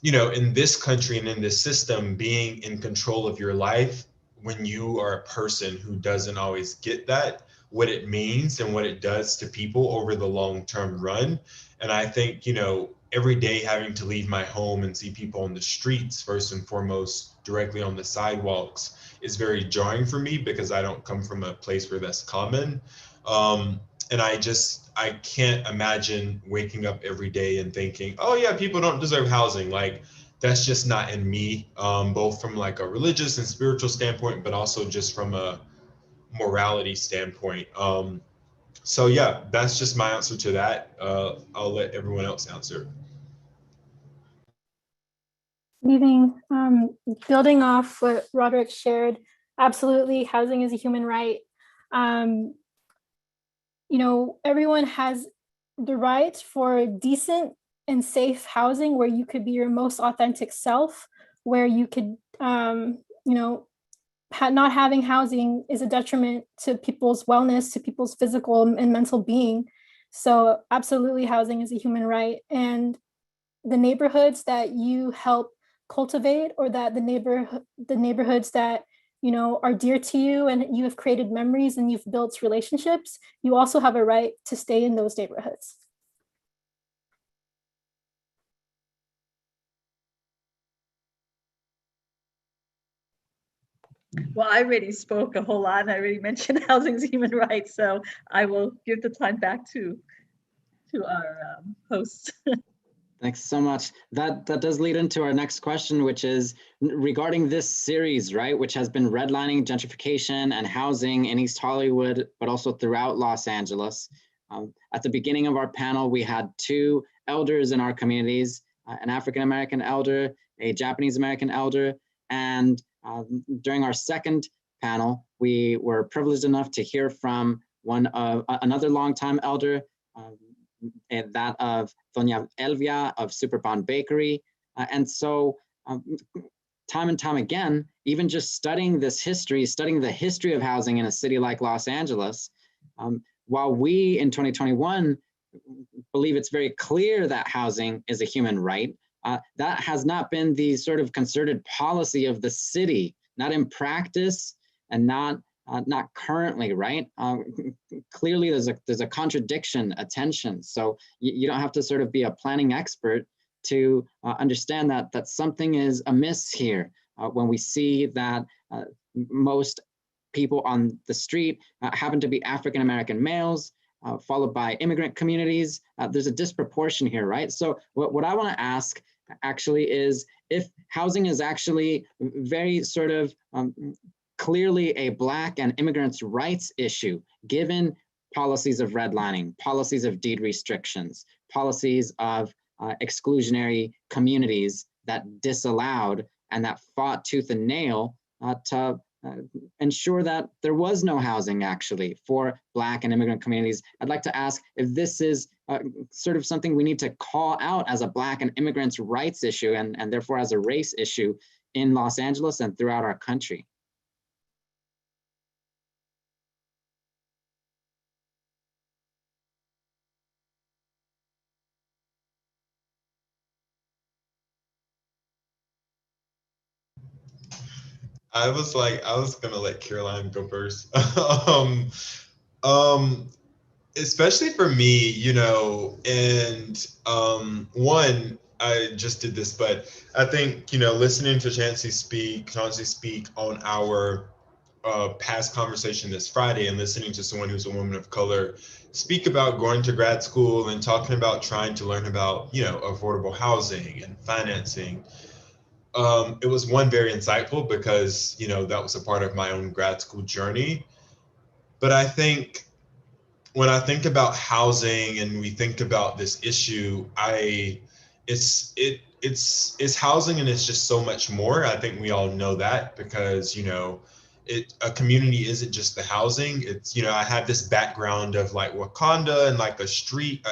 you know, in this country and in this system, being in control of your life when you are a person who doesn't always get that, what it means and what it does to people over the long-term run. And I think, you know, every day having to leave my home and see people on the streets, first and foremost, directly on the sidewalks, is very jarring for me because I don't come from a place where that's common. And I can't imagine waking up every day and thinking, oh yeah, people don't deserve housing. Like that's just not in me, both from like a religious and spiritual standpoint, but also just from a morality standpoint. So yeah, that's just my answer to that. I'll let everyone else answer. Good evening. Building off what Roderick shared, absolutely, housing is a human right. You know, everyone has the right for decent and safe housing where you could be your most authentic self, where you could, you know, not having housing is a detriment to people's wellness, to people's physical and mental being. So absolutely, housing is a human right. And the neighborhoods that you help cultivate, or that the neighborhoods that, you know, are dear to you and you have created memories and you've built relationships, you also have a right to stay in those neighborhoods. Well, I already spoke a whole lot and I already mentioned housing is human rights, so I will give the time back to our hosts. Thanks so much. That does lead into our next question, which is regarding this series, right, which has been redlining gentrification and housing in East Hollywood, but also throughout Los Angeles. At the beginning of our panel, we had two elders in our communities, an African-American elder, a Japanese-American elder, and during our second panel, we were privileged enough to hear from another longtime elder, and that of Doña Elvia of Superbond Bakery. And so time and time again, even just studying this history, studying the history of housing in a city like Los Angeles, while we in 2021 believe it's very clear that housing is a human right, That has not been the sort of concerted policy of the city, not in practice and not currently, right? Clearly, there's a contradiction, a tension. So you don't have to sort of be a planning expert to understand that something is amiss here. When we see that most people on the street happen to be African American males, followed by immigrant communities, there's a disproportion here, right? So what I want to ask actually is, if housing is actually very sort of clearly a Black and immigrants' rights issue, given policies of redlining, policies of deed restrictions, policies of exclusionary communities that disallowed and that fought tooth and nail to ensure that there was no housing actually for Black and immigrant communities. I'd like to ask if this is sort of something we need to call out as a Black and immigrants' rights issue, and therefore as a race issue in Los Angeles and throughout our country. I was gonna let Caroline go first. Um, Especially for me, you know, and one, I just did this, but I think, you know, listening to Chancey speak on our past conversation this Friday, and listening to someone who's a woman of color speak about going to grad school and talking about trying to learn about, you know, affordable housing and financing. It was one, very insightful because, you know, that was a part of my own grad school journey. But I think when I think about housing and we think about this issue, it's housing, and it's just so much more. I think we all know that because, you know, a community isn't just the housing. It's, you know, I have this background of like Wakanda and like an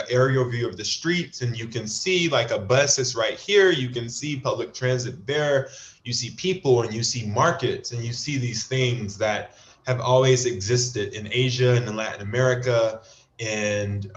aerial view of the streets, and you can see like a bus is right here. You can see public transit there. You see people and you see markets and you see these things that have always existed in Asia and in Latin America. And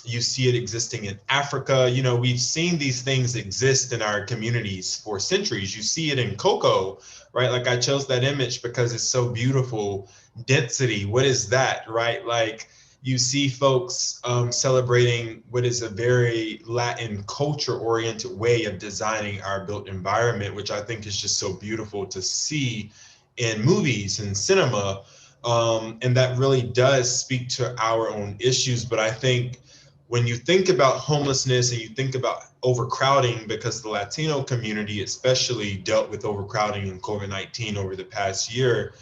you see it existing in Africa. You know, we've seen these things exist in our communities for centuries. You see it in cocoa, right? Like, I chose that image because it's so beautiful. Density, what is that, right? Like, you see folks celebrating what is a very Latin culture oriented way of designing our built environment, which I think is just so beautiful to see in movies and cinema. And that really does speak to our own issues. But I think when you think about homelessness and you think about overcrowding, because the Latino community especially dealt with overcrowding in COVID-19 over the past year,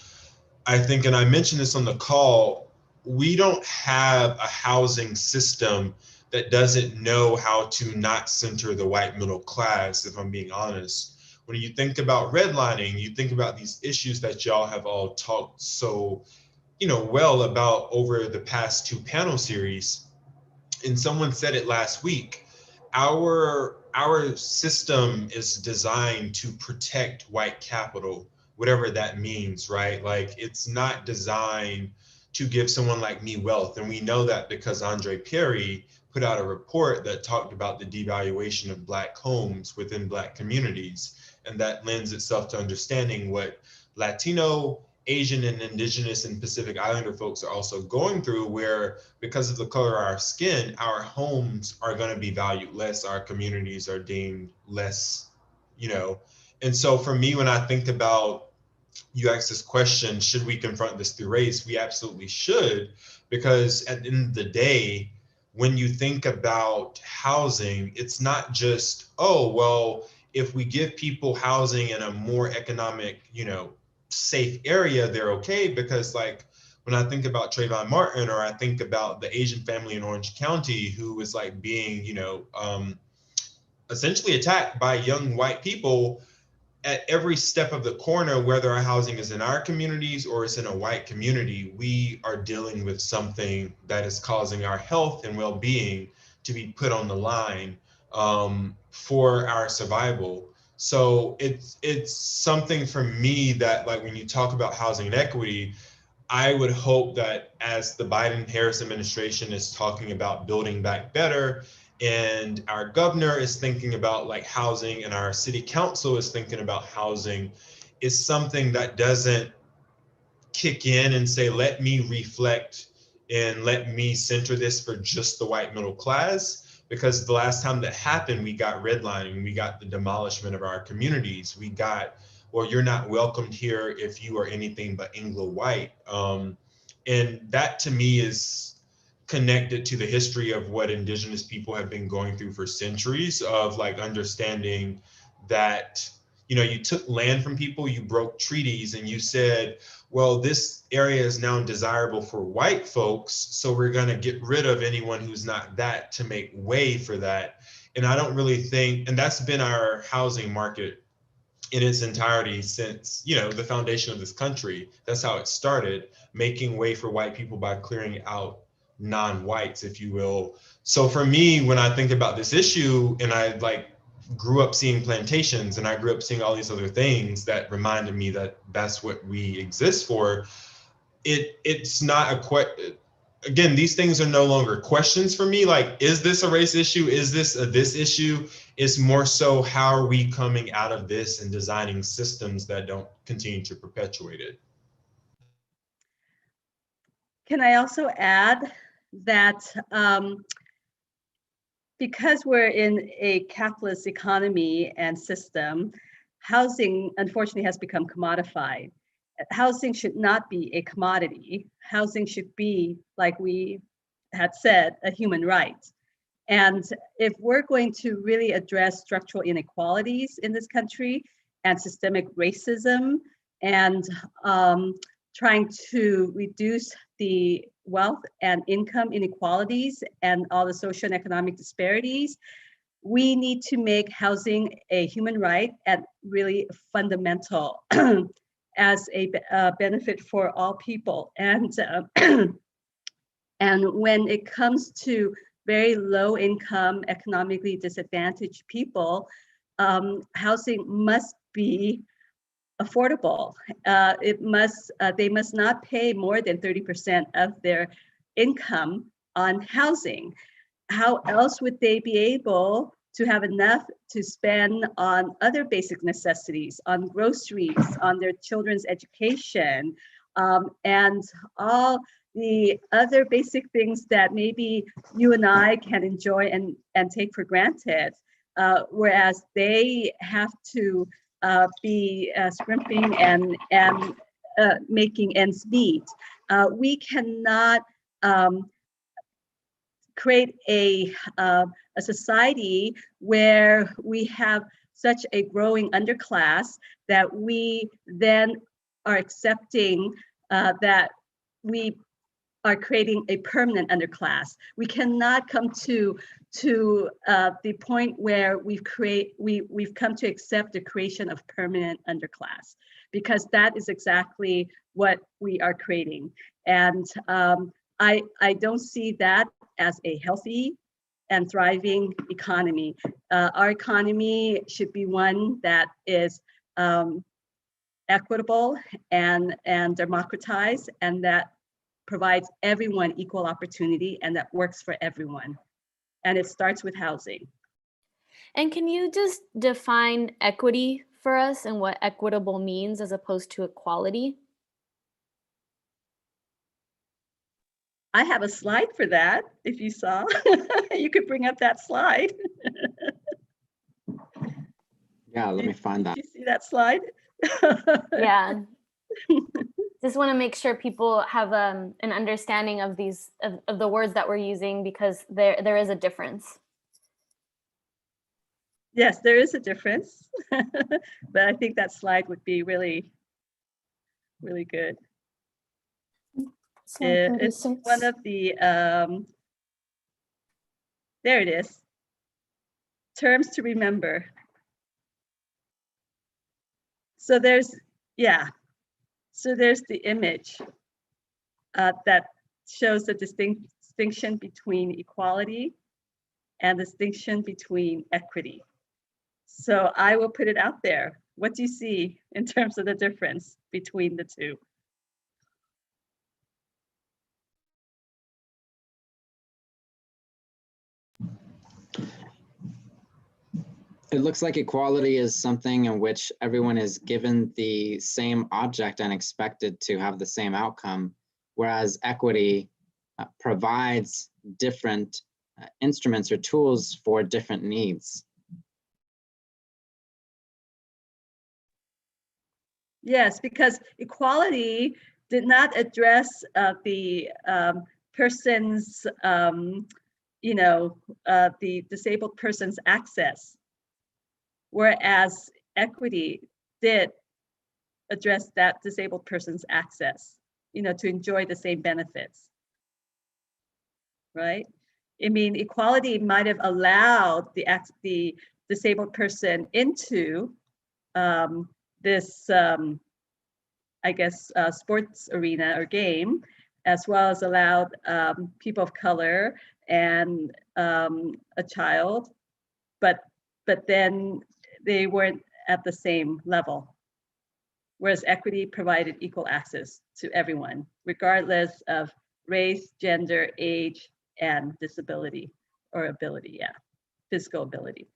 I think, and I mentioned this on the call, we don't have a housing system that doesn't know how to not center the white middle class, if I'm being honest. When you think about redlining, you think about these issues that y'all have all talked so, you know, well about over the past two panel series. And someone said it last week, our system is designed to protect white capital, whatever that means, right? Like, it's not designed to give someone like me wealth. And we know that because Andre Perry put out a report that talked about the devaluation of Black homes within Black communities. And that lends itself to understanding what Latino, Asian, and Indigenous and Pacific Islander folks are also going through, where because of the color of our skin, our homes are going to be valued less, our communities are deemed less, you know. And so for me, when I think about, you asked this question, should we confront this through race? We absolutely should, because at the end of the day, when you think about housing, it's not just, oh, well, if we give people housing in a more economic, you know, safe area, they're okay. Because like, when I think about Trayvon Martin, or I think about the Asian family in Orange County who was like being, you know, essentially attacked by young white people, at every step of the corner, whether our housing is in our communities or it's in a white community, we are dealing with something that is causing our health and well-being to be put on the line for our survival. So it's something for me that, like, when you talk about housing inequity, I would hope that as the Biden-Harris administration is talking about building back better, and our governor is thinking about like housing, and our city council is thinking about housing, is something that doesn't kick in and say, let me reflect and let me center this for just the white middle class. Because the last time that happened, we got redlining, we got the demolishment of our communities, we got, well, you're not welcomed here if you are anything but Anglo-white. And that to me is connected to the history of what indigenous people have been going through for centuries, of like understanding that, you know, you took land from people, you broke treaties, and you said, well, this area is now desirable for white folks, so we're going to get rid of anyone who's not that to make way for that. And I don't really think, and that's been our housing market in its entirety since, you know, the foundation of this country. That's how it started, making way for white people by clearing out non-whites, if you will. So for me, when I think about this issue, and I like grew up seeing plantations, and I grew up seeing all these other things that reminded me that that's what we exist for, it's not a again, these things are no longer questions for me. Like, is this a race issue? Is this a this issue? It's more so, how are we coming out of this and designing systems that don't continue to perpetuate it? Can I also add that because we're in a capitalist economy and system, housing unfortunately has become commodified. Housing should not be a commodity. Housing should be, like we had said, a human right. And if we're going to really address structural inequalities in this country and systemic racism, and trying to reduce the wealth and income inequalities and all the social and economic disparities, we need to make housing a human right and really fundamental as a benefit for all people. And and when it comes to very low income, economically disadvantaged people, housing must be affordable. They must not pay more than 30% of their income on housing. How else would they be able to have enough to spend on other basic necessities, on groceries, on their children's education, and all the other basic things that maybe you and I can enjoy and take for granted, whereas they have to be scrimping and making ends meet. We cannot create a society where we have such a growing underclass that we then are accepting that we are creating a permanent underclass. We cannot come to the point where we've come to accept the creation of permanent underclass, because that is exactly what we are creating. And I don't see that as a healthy and thriving economy. Our economy should be one that is equitable and democratized, and that provides everyone equal opportunity, and that works for everyone. And it starts with housing. And can you just define equity for us and what equitable means as opposed to equality? I have a slide for that, if you saw. You could bring up that slide. Yeah, let me find that. Did you see that slide? Yeah. Just want to make sure people have an understanding of these of the words that we're using, because there is a difference. Yes, there is a difference, but I think that slide would be really, really good. It's one of the, there it is. Terms to remember. So there's, yeah. So there's the image that shows the distinction between equality and distinction between equity. So I will put it out there. What do you see in terms of the difference between the two? It looks like equality is something in which everyone is given the same object and expected to have the same outcome, whereas equity provides different instruments or tools for different needs. Yes, because equality did not address the person's, the disabled person's access, whereas equity did address that disabled person's access, to enjoy the same benefits, right? I mean, equality might have allowed the disabled person into this, I guess, sports arena or game, as well as allowed people of color and a child, but then they weren't at the same level. Whereas equity provided equal access to everyone, regardless of race, gender, age, and disability or ability, yeah, physical ability.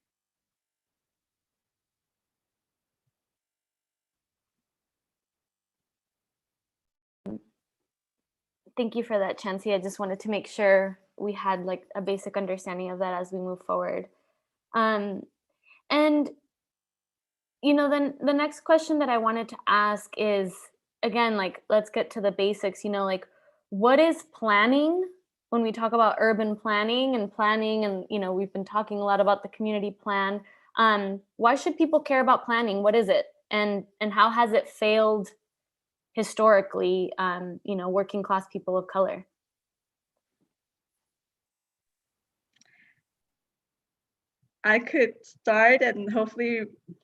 Thank you for that, Chancey. I just wanted to make sure we had like a basic understanding of that as we move forward. And then the next question that I wanted to ask is, again, like, let's get to the basics, like, what is planning? When we talk about urban planning, and, we've been talking a lot about the community plan. Why should people care about planning? What is it? And how has it failed historically, working class people of color? I could start, and hopefully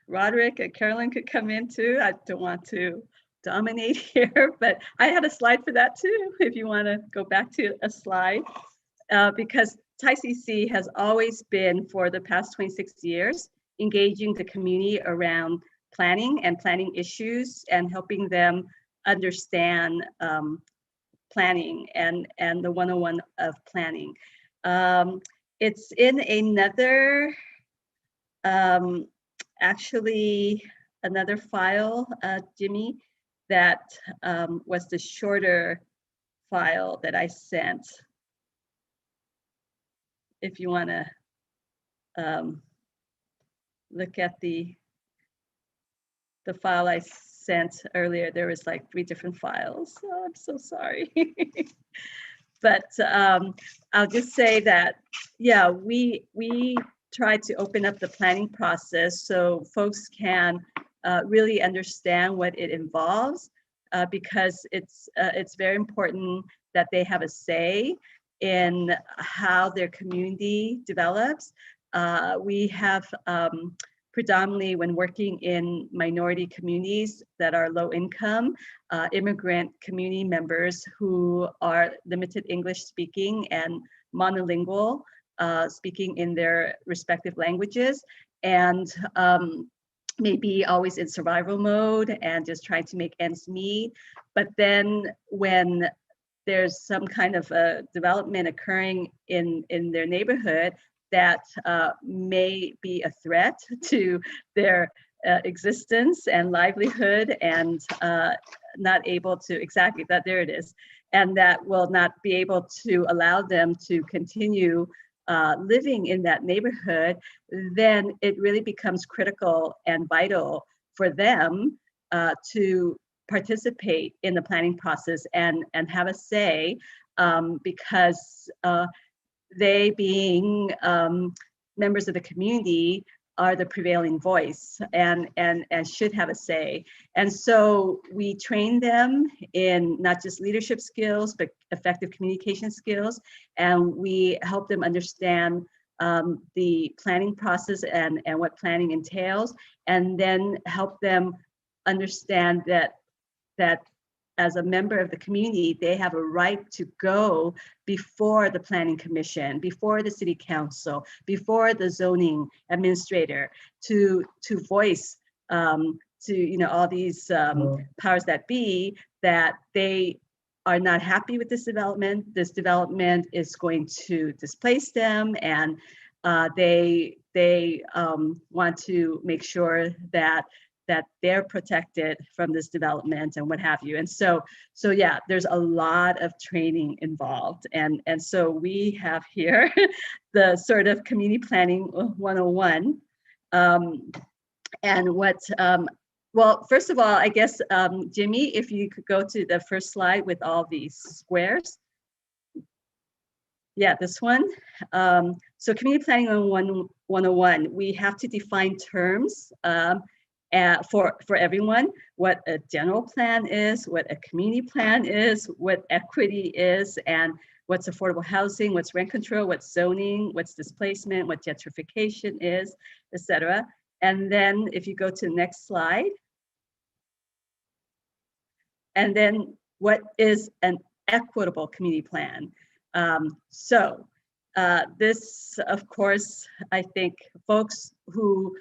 Roderick and Carolyn could come in too. I don't want to dominate here, but I had a slide for that too, if you want to go back to a slide, because TICC has always been, for the past 26 years, engaging the community around planning and planning issues and helping them understand planning and the 101 of planning. It's in another, actually another file, Jimmy, that was the shorter file that I sent. If you want to look at the file I sent earlier, there was like 3 different files. Oh, I'm so sorry. But I'll just say that, yeah, we try to open up the planning process so folks can really understand what it involves, because it's very important that they have a say in how their community develops. We have predominantly, when working in minority communities that are low income, immigrant community members who are limited English speaking and monolingual, speaking in their respective languages, and maybe always in survival mode and just trying to make ends meet. But then when there's some kind of a development occurring in their neighborhood that may be a threat to their existence and livelihood, and not able to, exactly that, there it is, and that will not be able to allow them to continue living in that neighborhood, then it really becomes critical and vital for them to participate in the planning process and have a say, because they, being members of the community, are the prevailing voice and should have a say. And so we train them in not just leadership skills, but effective communication skills. And we help them understand the planning process and what planning entails, and then help them understand that as a member of the community, they have a right to go before the planning commission, before the city council, before the zoning administrator, to voice to all these powers that be, that they are not happy with this development. This development is going to displace them, and they they want to make sure that they're protected from this development and what have you. And so yeah, there's a lot of training involved. And so we have here the sort of community planning 101. And what, well, first of all, I guess, Jimmy, if you could go to the first slide with all these squares. Yeah, this one. So community planning 101, we have to define terms for everyone, what a general plan is, what a community plan is, what equity is, and what's affordable housing, what's rent control, what's zoning, what's displacement, what gentrification is, etc. And then if you go to the next slide, and then what is an equitable community plan? This, of course, I think folks who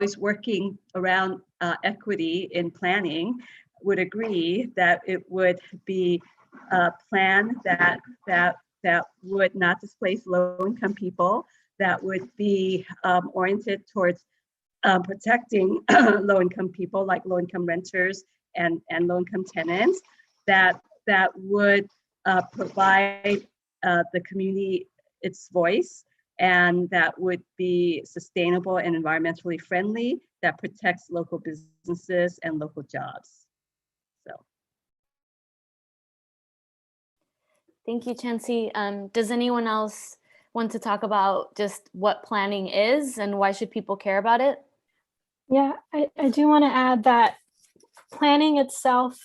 is working around equity in planning would agree that it would be a plan that would not displace low-income people, that would be oriented towards protecting low-income people like low-income renters and low-income tenants, that would provide the community its voice, and that would be sustainable and environmentally friendly, that protects local businesses and local jobs. So. Thank you, Chancey. Does anyone else want to talk about just what planning is and why should people care about it? Yeah, I do want to add that planning itself,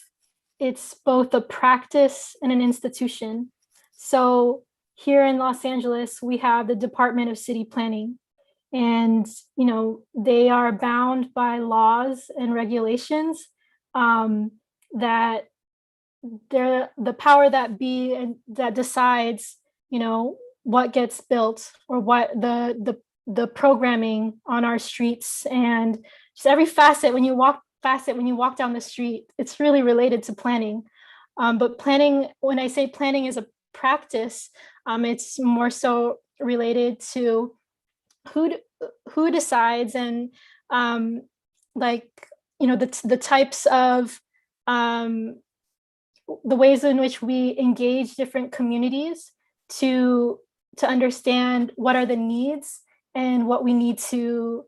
it's both a practice and an institution. So here in Los Angeles, we have the Department of City Planning, and they are bound by laws and regulations that they're the power that be and that decides what gets built or what the programming on our streets, and just every facet when you walk down the street, it's really related to planning. But planning, when I say planning is a practice, it's more so related to who decides, and the types of the ways in which we engage different communities to understand what are the needs and what we need to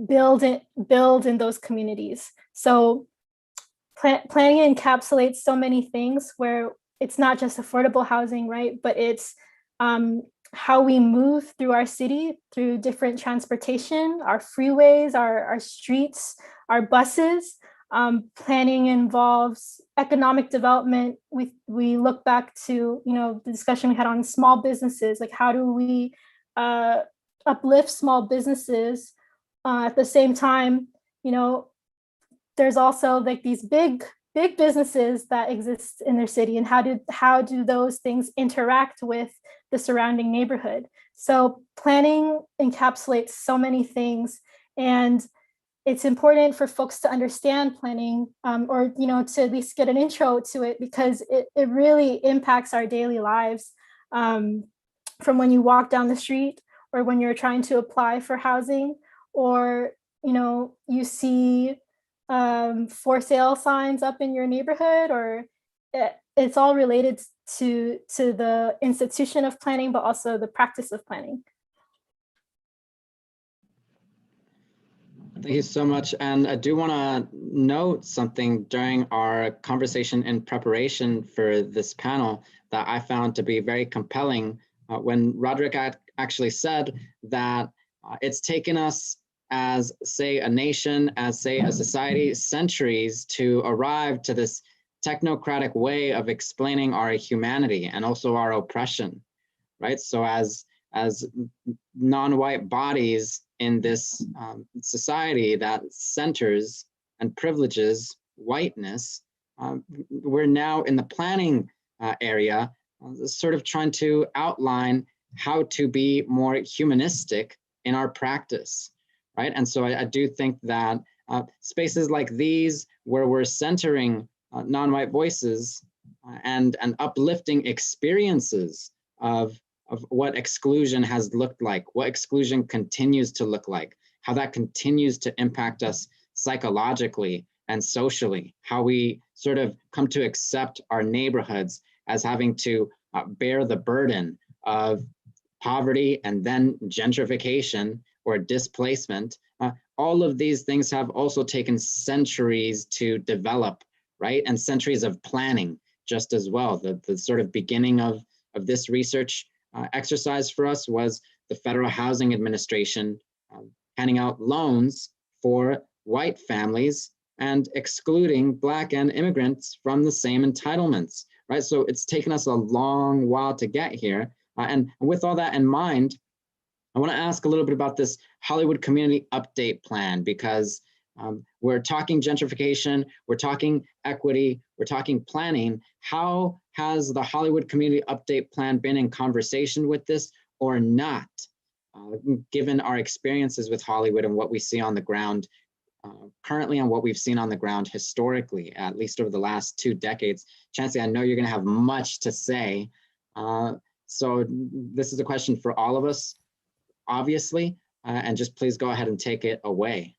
build in those communities. So planning encapsulates so many things, where it's not just affordable housing, right? But it's how we move through our city, through different transportation, our freeways, our streets, our buses. Planning involves economic development. We look back to the discussion we had on small businesses, like how do we uplift small businesses at the same time. There's also like these big businesses that exist in their city, and how do those things interact with the surrounding neighborhood. So planning encapsulates so many things, and it's important for folks to understand planning, or to at least get an intro to it, because it really impacts our daily lives, from when you walk down the street, or when you're trying to apply for housing, or you see for sale signs up in your neighborhood, or it's all related to the institution of planning, but also the practice of planning. Thank you so much. And I do want to note something during our conversation in preparation for this panel that I found to be very compelling, when Roderick actually said that it's taken us as, say, a nation, as, say, a society, centuries to arrive to this technocratic way of explaining our humanity and also our oppression, right? So as non-white bodies in this society that centers and privileges whiteness, we're now in the planning area, sort of trying to outline how to be more humanistic in our practice, right? And so I do think that spaces like these, where we're centering non-white voices and uplifting experiences of of what exclusion has looked like, what exclusion continues to look like, how that continues to impact us psychologically and socially, how we sort of come to accept our neighborhoods as having to bear the burden of poverty and then gentrification or displacement. All of these things have also taken centuries to develop, right? And centuries of planning just as well. The sort of beginning of this research exercise for us was the Federal Housing Administration handing out loans for white families and excluding Black and immigrants from the same entitlements, right? So it's taken us a long while to get here. And with all that in mind, I want to ask a little bit about this Hollywood Community Update Plan, because we're talking gentrification, we're talking equity, we're talking planning. How has the Hollywood Community Update Plan been in conversation with this or not, given our experiences with Hollywood and what we see on the ground currently and what we've seen on the ground historically, at least over the last 2 decades? Chancey, I know you're going to have much to say. So this is a question for all of us, obviously, and just please go ahead and take it away.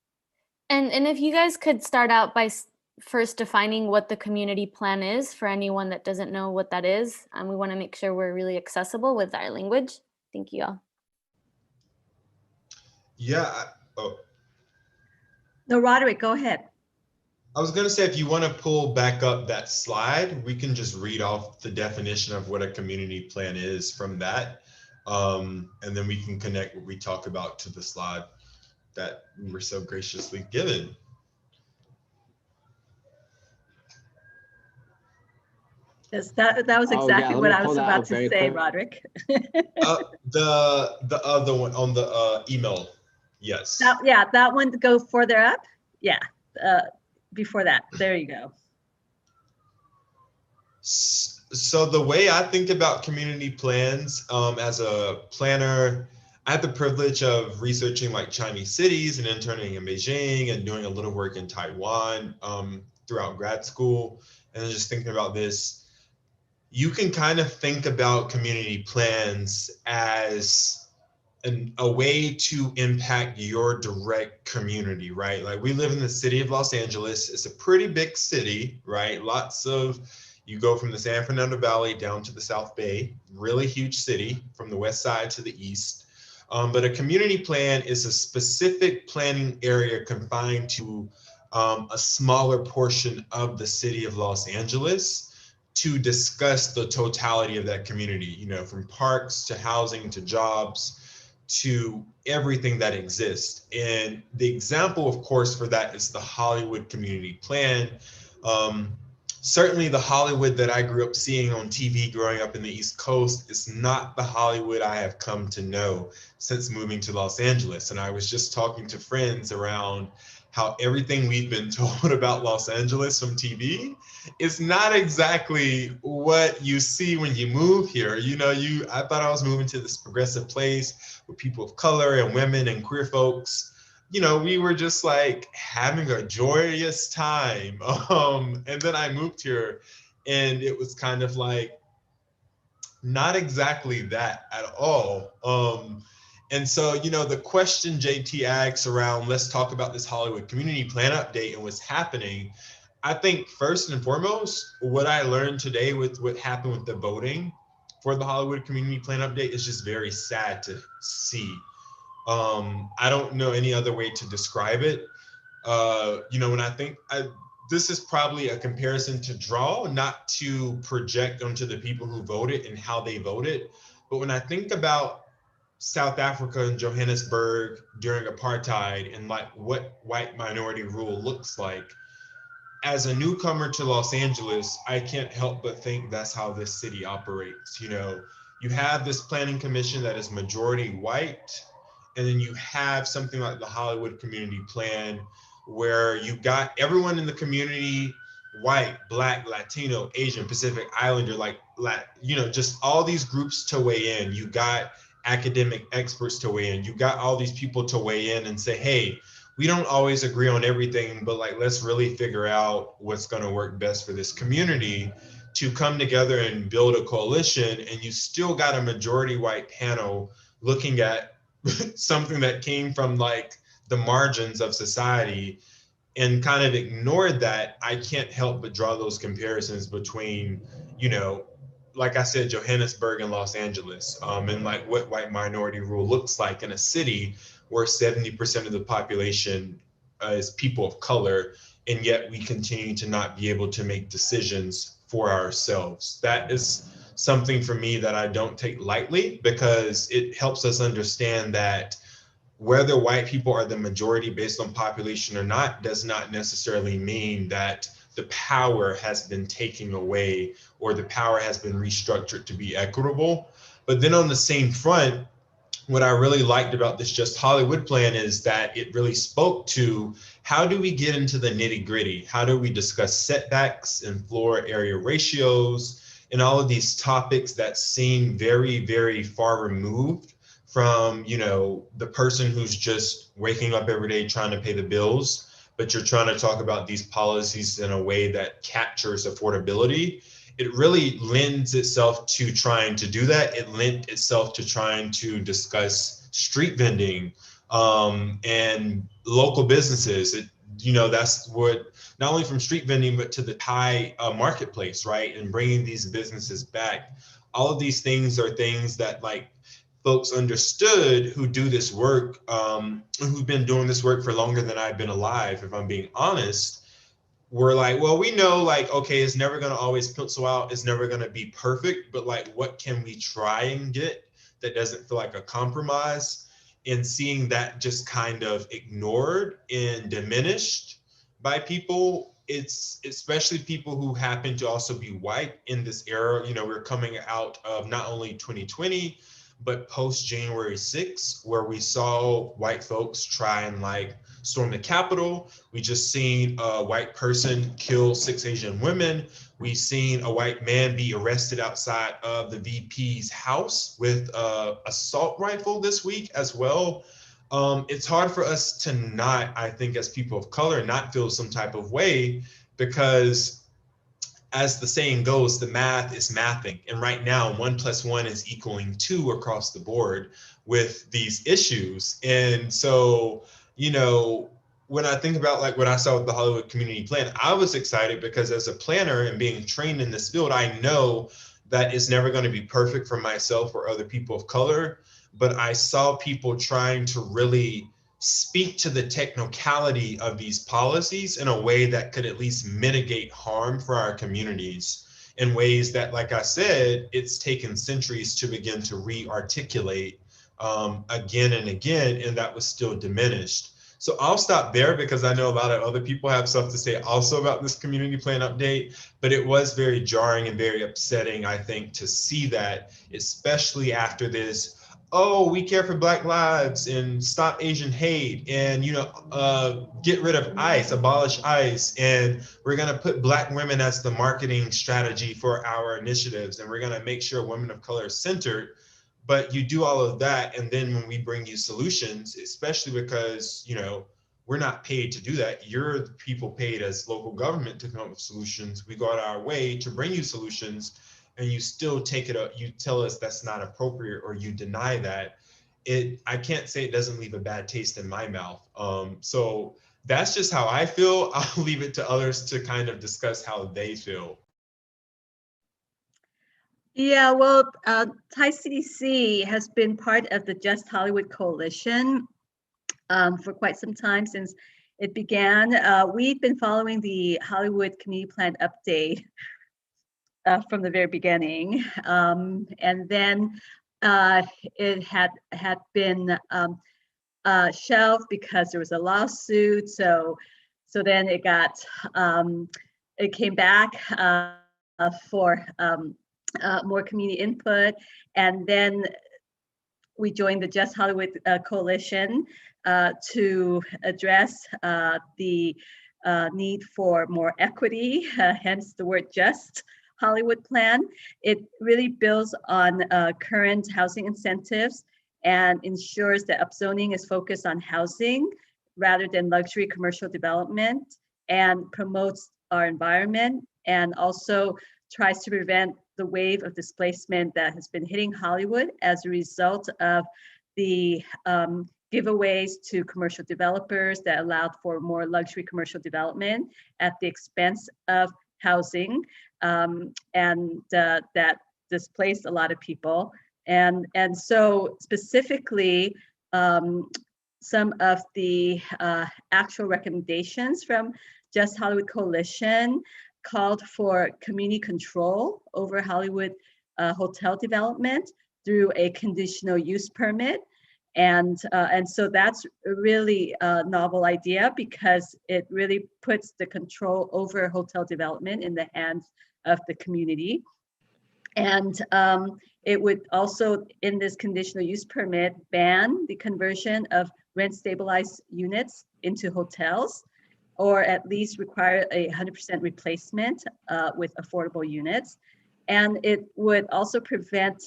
And if you guys could start out by first defining what the community plan is for anyone that doesn't know what that is. We want to make sure we're really accessible with our language. Thank you all. Yeah. No, Roderick, go ahead. I was going to say, if you want to pull back up that slide, we can just read off the definition of what a community plan is from that. And then we can connect what we talk about to the slide that we were so graciously given. Yes, that was exactly what I was about to say, Roderick. The other one on the email, yes. That one, go further up. Yeah, before that, there you go. So the way I think about community plans, as a planner, I had the privilege of researching like Chinese cities and interning in Beijing and doing a little work in Taiwan throughout grad school. And then just thinking about this, you can kind of think about community plans as a way to impact your direct community, right? Like, we live in the city of Los Angeles. It's a pretty big city, right? You go from the San Fernando Valley down to the South Bay, really huge city from the west side to the east. But a community plan is a specific planning area confined to a smaller portion of the city of Los Angeles to discuss the totality of that community, you know, from parks to housing to jobs to everything that exists. And the example, of course, for that is the Hollywood Community Plan. Certainly the Hollywood that I grew up seeing on TV growing up in the East Coast is not the Hollywood I have come to know since moving to Los Angeles. And I was just talking to friends around how everything we've been told about Los Angeles from TV is not exactly what you see when you move here. You know, I thought I was moving to this progressive place with people of color and women and queer folks. You know, we were just like having a joyous time. And then I moved here and it was kind of like not exactly that at all. And so, you know, the question JT asks around, let's talk about this Hollywood Community Plan update and what's happening. I think first and foremost, what I learned today with what happened with the voting for the Hollywood Community Plan update is just very sad to see. I don't know any other way to describe it. You know, when this is probably a comparison to draw, not to project onto the people who voted and how they voted. But when I think about South Africa and Johannesburg during apartheid and like what white minority rule looks like, as a newcomer to Los Angeles, I can't help but think that's how this city operates. You know, you have this planning commission that is majority white, and then you have something like the Hollywood Community Plan, where you got everyone in the community, white, Black, Latino, Asian, Pacific Islander, you know, just all these groups to weigh in. You got academic experts to weigh in. You got all these people to weigh in and say, hey, we don't always agree on everything, but like, let's really figure out what's going to work best for this community to come together and build a coalition, and you still got a majority white panel looking at something that came from like the margins of society and kind of ignored that, I can't help but draw those comparisons between, you know, like I said, Johannesburg and Los Angeles, and like what white minority rule looks like in a city where 70% of the population is people of color, and yet we continue to not be able to make decisions for ourselves. That is something for me that I don't take lightly, because it helps us understand that whether white people are the majority based on population or not does not necessarily mean that the power has been taken away or the power has been restructured to be equitable. But then on the same front, what I really liked about this Just Hollywood plan is that it really spoke to how do we get into the nitty gritty? How do we discuss setbacks and floor area ratios and all of these topics that seem very, very far removed from, you know, the person who's just waking up every day trying to pay the bills, but you're trying to talk about these policies in a way that captures affordability. It really lends itself to trying to do that. It lent itself to trying to discuss street vending and local businesses. You know, that's what, not only from street vending, but to the Thai marketplace, right? And bringing these businesses back. All of these things are things that like folks understood who do this work, who've been doing this work for longer than I've been alive, if I'm being honest. We're like, well, we know like, okay, it's never going to always pencil out. It's never going to be perfect, but like, what can we try and get that doesn't feel like a compromise? And seeing that just kind of ignored and diminished by people, it's especially people who happen to also be white in this era. You know, we're coming out of not only 2020, but post January 6th, where we saw white folks try and like storm the Capitol. We just seen a white person kill 6 Asian women. We seen a white man be arrested outside of the VP's house with a assault rifle this week as well. It's hard for us to not, I think, as people of color, not feel some type of way, because as the saying goes, the math is mathing. And right now, 1 + 1 is equaling 2 across the board with these issues. And so, you know, when I think about like what I saw with the Hollywood Community Plan, I was excited because as a planner and being trained in this field, I know that it's never going to be perfect for myself or other people of color. But I saw people trying to really speak to the technicality of these policies in a way that could at least mitigate harm for our communities in ways that, like I said, it's taken centuries to begin to re-articulate again and again, and that was still diminished. So I'll stop there because I know a lot of other people have stuff to say also about this community plan update, but it was very jarring and very upsetting, I think, to see that, especially after this, oh, we care for Black lives and stop Asian hate and, you know, get rid of ICE, abolish ICE. And we're going to put Black women as the marketing strategy for our initiatives. And we're going to make sure women of color are centered. But you do all of that. And then when we bring you solutions, especially because, you know, we're not paid to do that. You're the people paid as local government to come up with solutions. We go out our way to bring you solutions, and you still take it up, you tell us that's not appropriate or you deny that, I can't say it doesn't leave a bad taste in my mouth. So that's just how I feel. I'll leave it to others to kind of discuss how they feel. Yeah, well, Thai CDC has been part of the Just Hollywood Coalition for quite some time since it began. We've been following the Hollywood Community Plan update from the very beginning, and then it had been shelved because there was a lawsuit. So then it got it came back for more community input, and then we joined the Just Hollywood Coalition to address the need for more equity, hence the word just Hollywood plan. It really builds on current housing incentives and ensures that upzoning is focused on housing rather than luxury commercial development, and promotes our environment and also tries to prevent the wave of displacement that has been hitting Hollywood as a result of the giveaways to commercial developers that allowed for more luxury commercial development at the expense of housing, and that displaced a lot of people. And so specifically, some of the actual recommendations from Just Hollywood Coalition called for community control over Hollywood hotel development through a conditional use permit. And so that's a really novel idea, because it really puts the control over hotel development in the hands of the community. And it would also, in this conditional use permit, ban the conversion of rent stabilized units into hotels, or at least require a 100% replacement with affordable units. And it would also prevent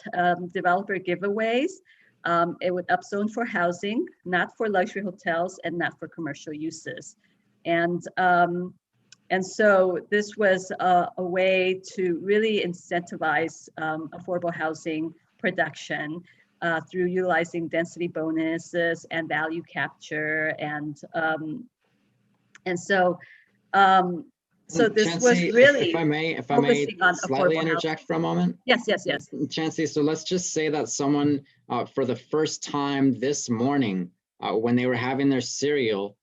developer giveaways. It would upzone for housing, not for luxury hotels and not for commercial uses. And so this was a way to really incentivize affordable housing production through utilizing density bonuses and value capture. So this Chancee, was really, if I may slightly interject for a moment. Yes. Chancee, so let's just say that someone for the first time this morning, when they were having their cereal,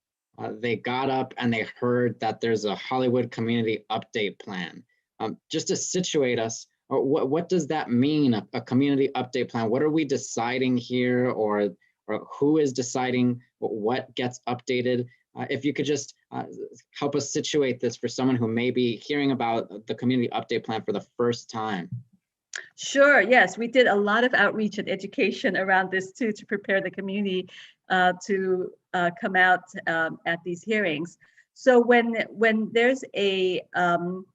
they got up and they heard that there's a Hollywood community update plan. Just to situate us, what does that mean, a community update plan? What are we deciding here, or who is deciding what gets updated? If you could just help us situate this for someone who may be hearing about the community update plan for the first time. Sure, yes, we did a lot of outreach and education around this too, to prepare the community to come out at these hearings. So when there's a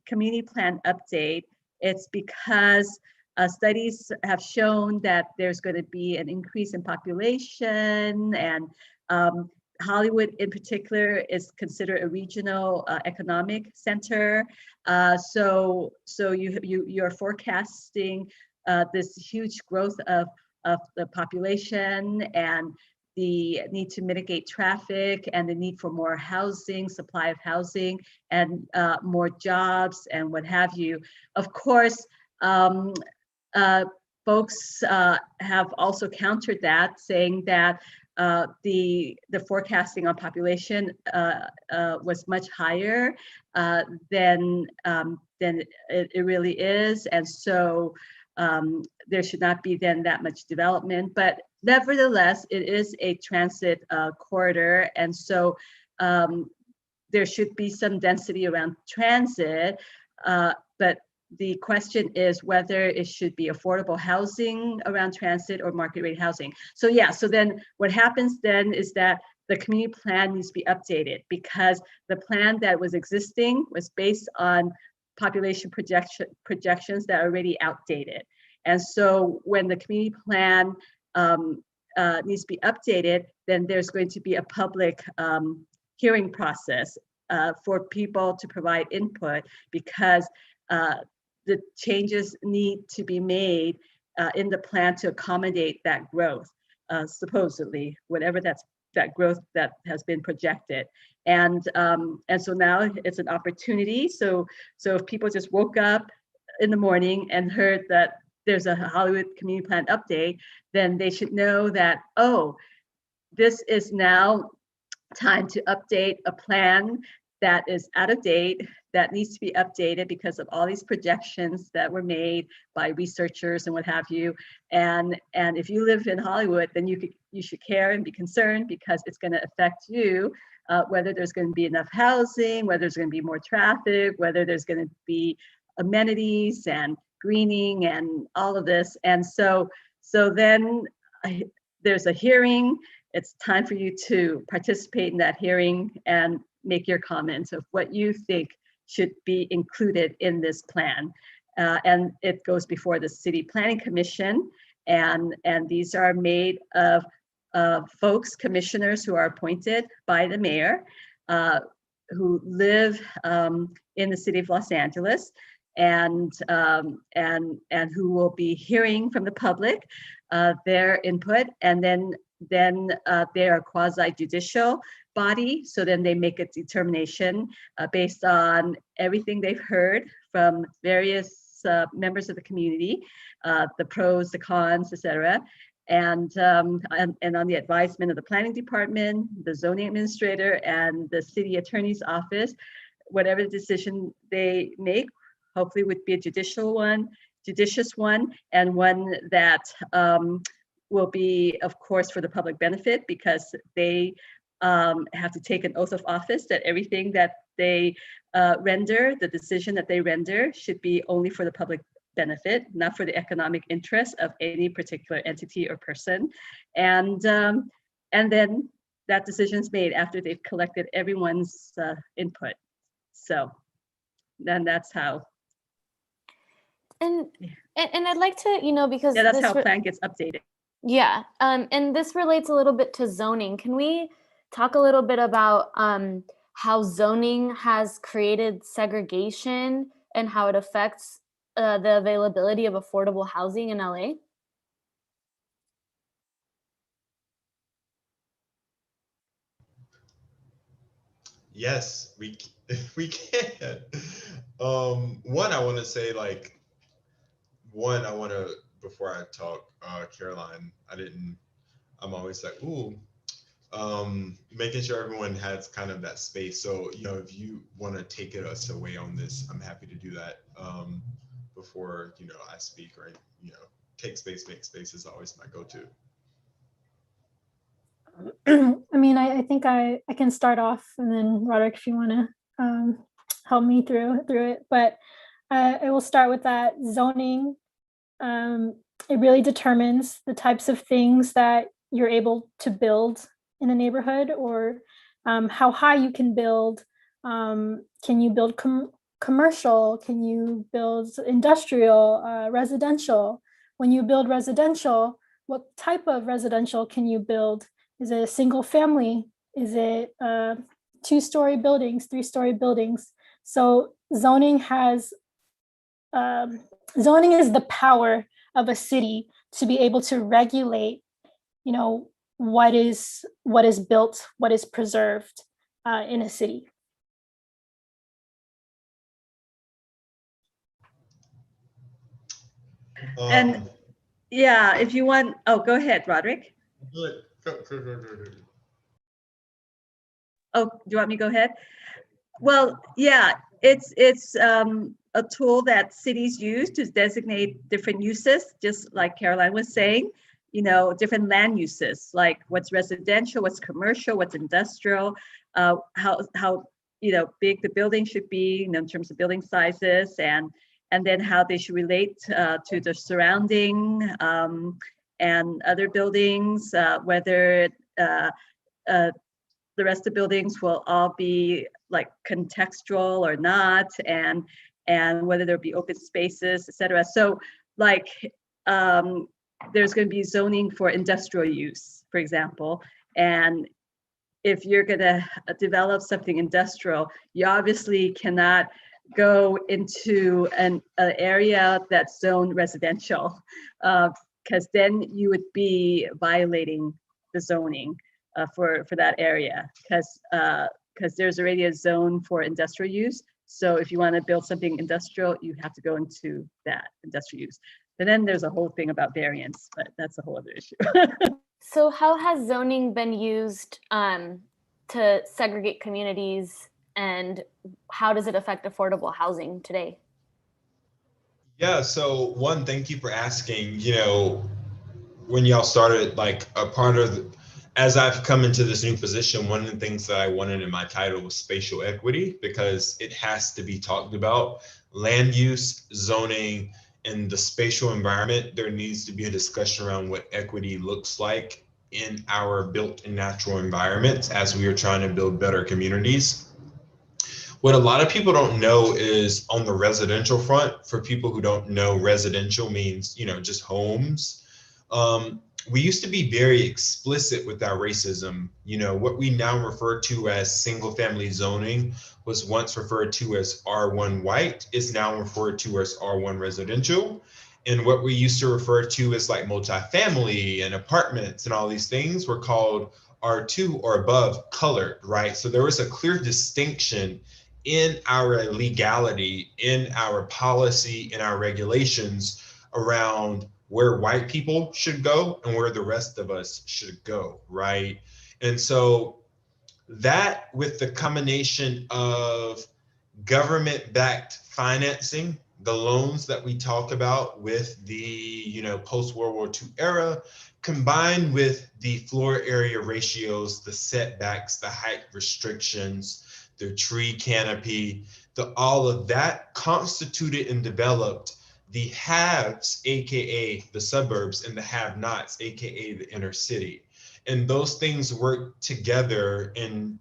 community plan update, it's because studies have shown that there's going to be an increase in population, and Hollywood in particular is considered a regional economic center. So you're forecasting this huge growth of the population, and the need to mitigate traffic, and the need for more housing, supply of housing, and more jobs, and what have you. Of course, folks have also countered that, saying that the forecasting on population was much higher than it really is, and so there should not be then that much development. But nevertheless, it is a transit corridor, and so there should be some density around transit, but the question is whether it should be affordable housing around transit or market rate housing. So then what happens then is that the community plan needs to be updated, because the plan that was existing was based on population projections that are already outdated. And so when the community plan needs to be updated, then there's going to be a public hearing process for people to provide input, because the changes need to be made in the plan to accommodate that growth, supposedly, whatever that growth that has been projected. And so now it's an opportunity. So if people just woke up in the morning and heard that there's a Hollywood community plan update, then they should know that, oh, this is now time to update a plan that is out of date, that needs to be updated because of all these projections that were made by researchers and what have you. And if you live in Hollywood, then you should care and be concerned, because it's going to affect you, whether there's going to be enough housing, whether there's going to be more traffic, whether there's going to be amenities and greening and all of this. And so then there's a hearing. It's time for you to participate in that hearing and make your comments of what you think should be included in this plan. And it goes before the City Planning Commission. And these are made of folks, commissioners who are appointed by the mayor, who live in the city of Los Angeles. and who will be hearing from the public their input, and then they are a quasi-judicial body. So then they make a determination based on everything they've heard from various members of the community, the pros, the cons, etc. And on the advisement of the planning department, the zoning administrator, and the city attorney's office, whatever decision they make, hopefully would be a judicious one, and one that will be, of course, for the public benefit, because they have to take an oath of office that everything that they render, the decision that they render, should be only for the public benefit, not for the economic interest of any particular entity or person. And then that decision is made after they've collected everyone's input. So then that's how. And I'd like to, because that's how plan gets updated. Yeah, and this relates a little bit to zoning. Can we talk a little bit about how zoning has created segregation and how it affects the availability of affordable housing in LA? Yes, we can. One, I want to say, before I talk, Caroline, I'm always like, ooh, making sure everyone has kind of that space. So, if you want to take us away on this, I'm happy to do that before, I speak, or, take space, make space is always my go-to. I mean, I think I can start off, and then Roderick, if you want to help me through it. But I will start with that zoning. It really determines the types of things that you're able to build in a neighborhood, or how high you can build. Can you build commercial? Can you build industrial, residential? When you build residential, what type of residential can you build? Is it a single family? Is it 2-story buildings, 3-story buildings? So zoning is the power of a city to be able to regulate, what is built, what is preserved in a city. And yeah, if you want, go ahead, Roderick. Go. Oh, do you want me to go ahead? Well, yeah, it's a tool that cities use to designate different uses, just like Caroline was saying, different land uses, like what's residential, what's commercial, what's industrial, how big the building should be in terms of building sizes, and then how they should relate to the surrounding and other buildings, whether the rest of the buildings will all be like contextual or not, and whether there'll be open spaces, etc. So there's going to be zoning for industrial use, for example, and if you're going to develop something industrial, you obviously cannot go into an area that's zoned residential, because then you would be violating the zoning for that area, because there's already a zone for industrial use. So if you want to build something industrial, you have to go into that industrial use. But then there's a whole thing about variance, but that's a whole other issue. So how has zoning been used to segregate communities, and how does it affect affordable housing today? Yeah, so one, thank you for asking. When y'all started, as I've come into this new position, one of the things that I wanted in my title was spatial equity, because it has to be talked about. Land use, zoning, and the spatial environment, there needs to be a discussion around what equity looks like in our built and natural environments as we are trying to build better communities. What a lot of people don't know is on the residential front, for people who don't know, residential means, just homes. we used to be very explicit with our racism. You know, what we now refer to as single family zoning was once referred to as R1 white, is now referred to as R1 residential. And what we used to refer to as like multifamily and apartments and all these things were called R2 or above colored, right? So there was a clear distinction in our legality, in our policy, in our regulations around where white people should go and where the rest of us should go, right? And so that, with the combination of government-backed financing, the loans that we talk about with the, you know, post-World War II era, combined with the floor area ratios, the setbacks, the height restrictions, the tree canopy, all of that constituted and developed the haves, AKA the suburbs, and the have-nots, AKA the inner city. And those things work together in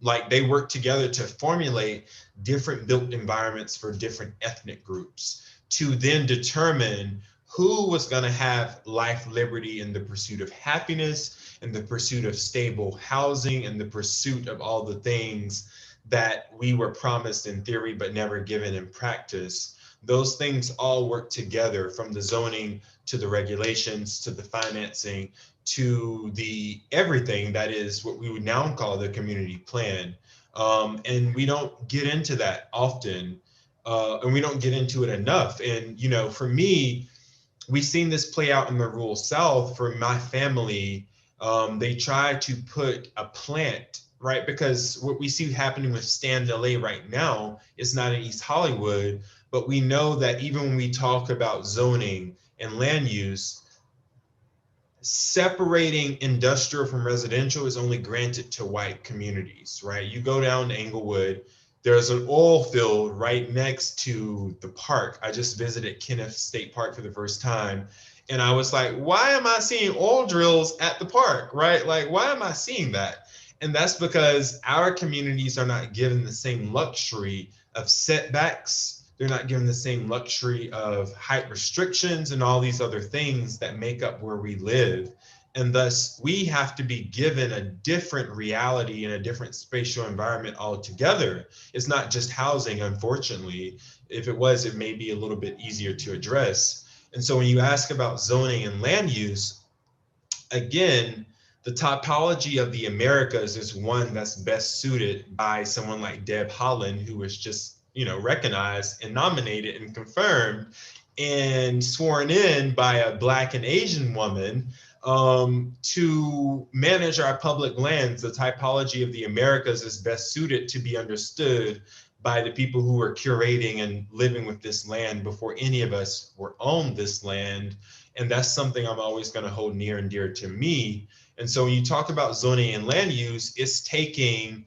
like they work together to formulate different built environments for different ethnic groups to then determine who was going to have life, liberty, and the pursuit of happiness, and the pursuit of stable housing, and the pursuit of all the things that we were promised in theory but never given in practice. Those things all work together, from the zoning to the regulations to the financing to the everything that is what we would now call the community plan. And we don't get into that often, and we don't get into it enough. And, you know, for me, we've seen this play out in the rural South. For my family, they try to put a plant, right? Because what we see happening with Stand LA right now is not in East Hollywood, but we know that even when we talk about zoning and land use, separating industrial from residential is only granted to white communities, right? You go down to Englewood, there's an oil field right next to the park. I just visited Kenneth State Park for the first time, and I was like, why am I seeing oil drills at the park, right? Like, why am I seeing that? And that's because our communities are not given the same luxury of setbacks. They're not given the same luxury of height restrictions and all these other things that make up where we live. And thus, we have to be given a different reality and a different spatial environment altogether. It's not just housing, unfortunately. If it was, it may be a little bit easier to address. And so when you ask about zoning and land use, again, the topology of the Americas is one that's best suited by someone like Deb Haaland, who was just, you know, recognized and nominated and confirmed and sworn in by a Black and Asian woman, to manage our public lands. The typology of the Americas is best suited to be understood by the people who are curating and living with this land before any of us were on this land. And that's something I'm always going to hold near and dear to me. And so when you talk about zoning and land use, it's taking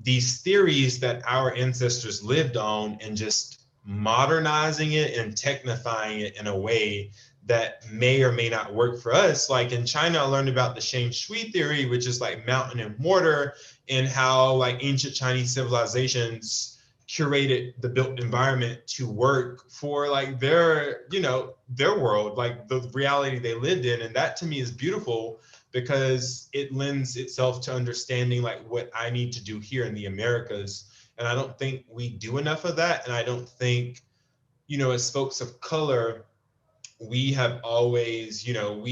these theories that our ancestors lived on and just modernizing it and technifying it in a way that may or may not work for us. Like in China, I learned about the Shang Shui theory, which is like mountain and mortar, and how like ancient Chinese civilizations curated the built environment to work for like their, you know, their world, like the reality they lived in. And that to me is beautiful, because it lends itself to understanding like what I need to do here in the Americas. And I don't think we do enough of that. And I don't think, you know, as folks of color, we have always, you know,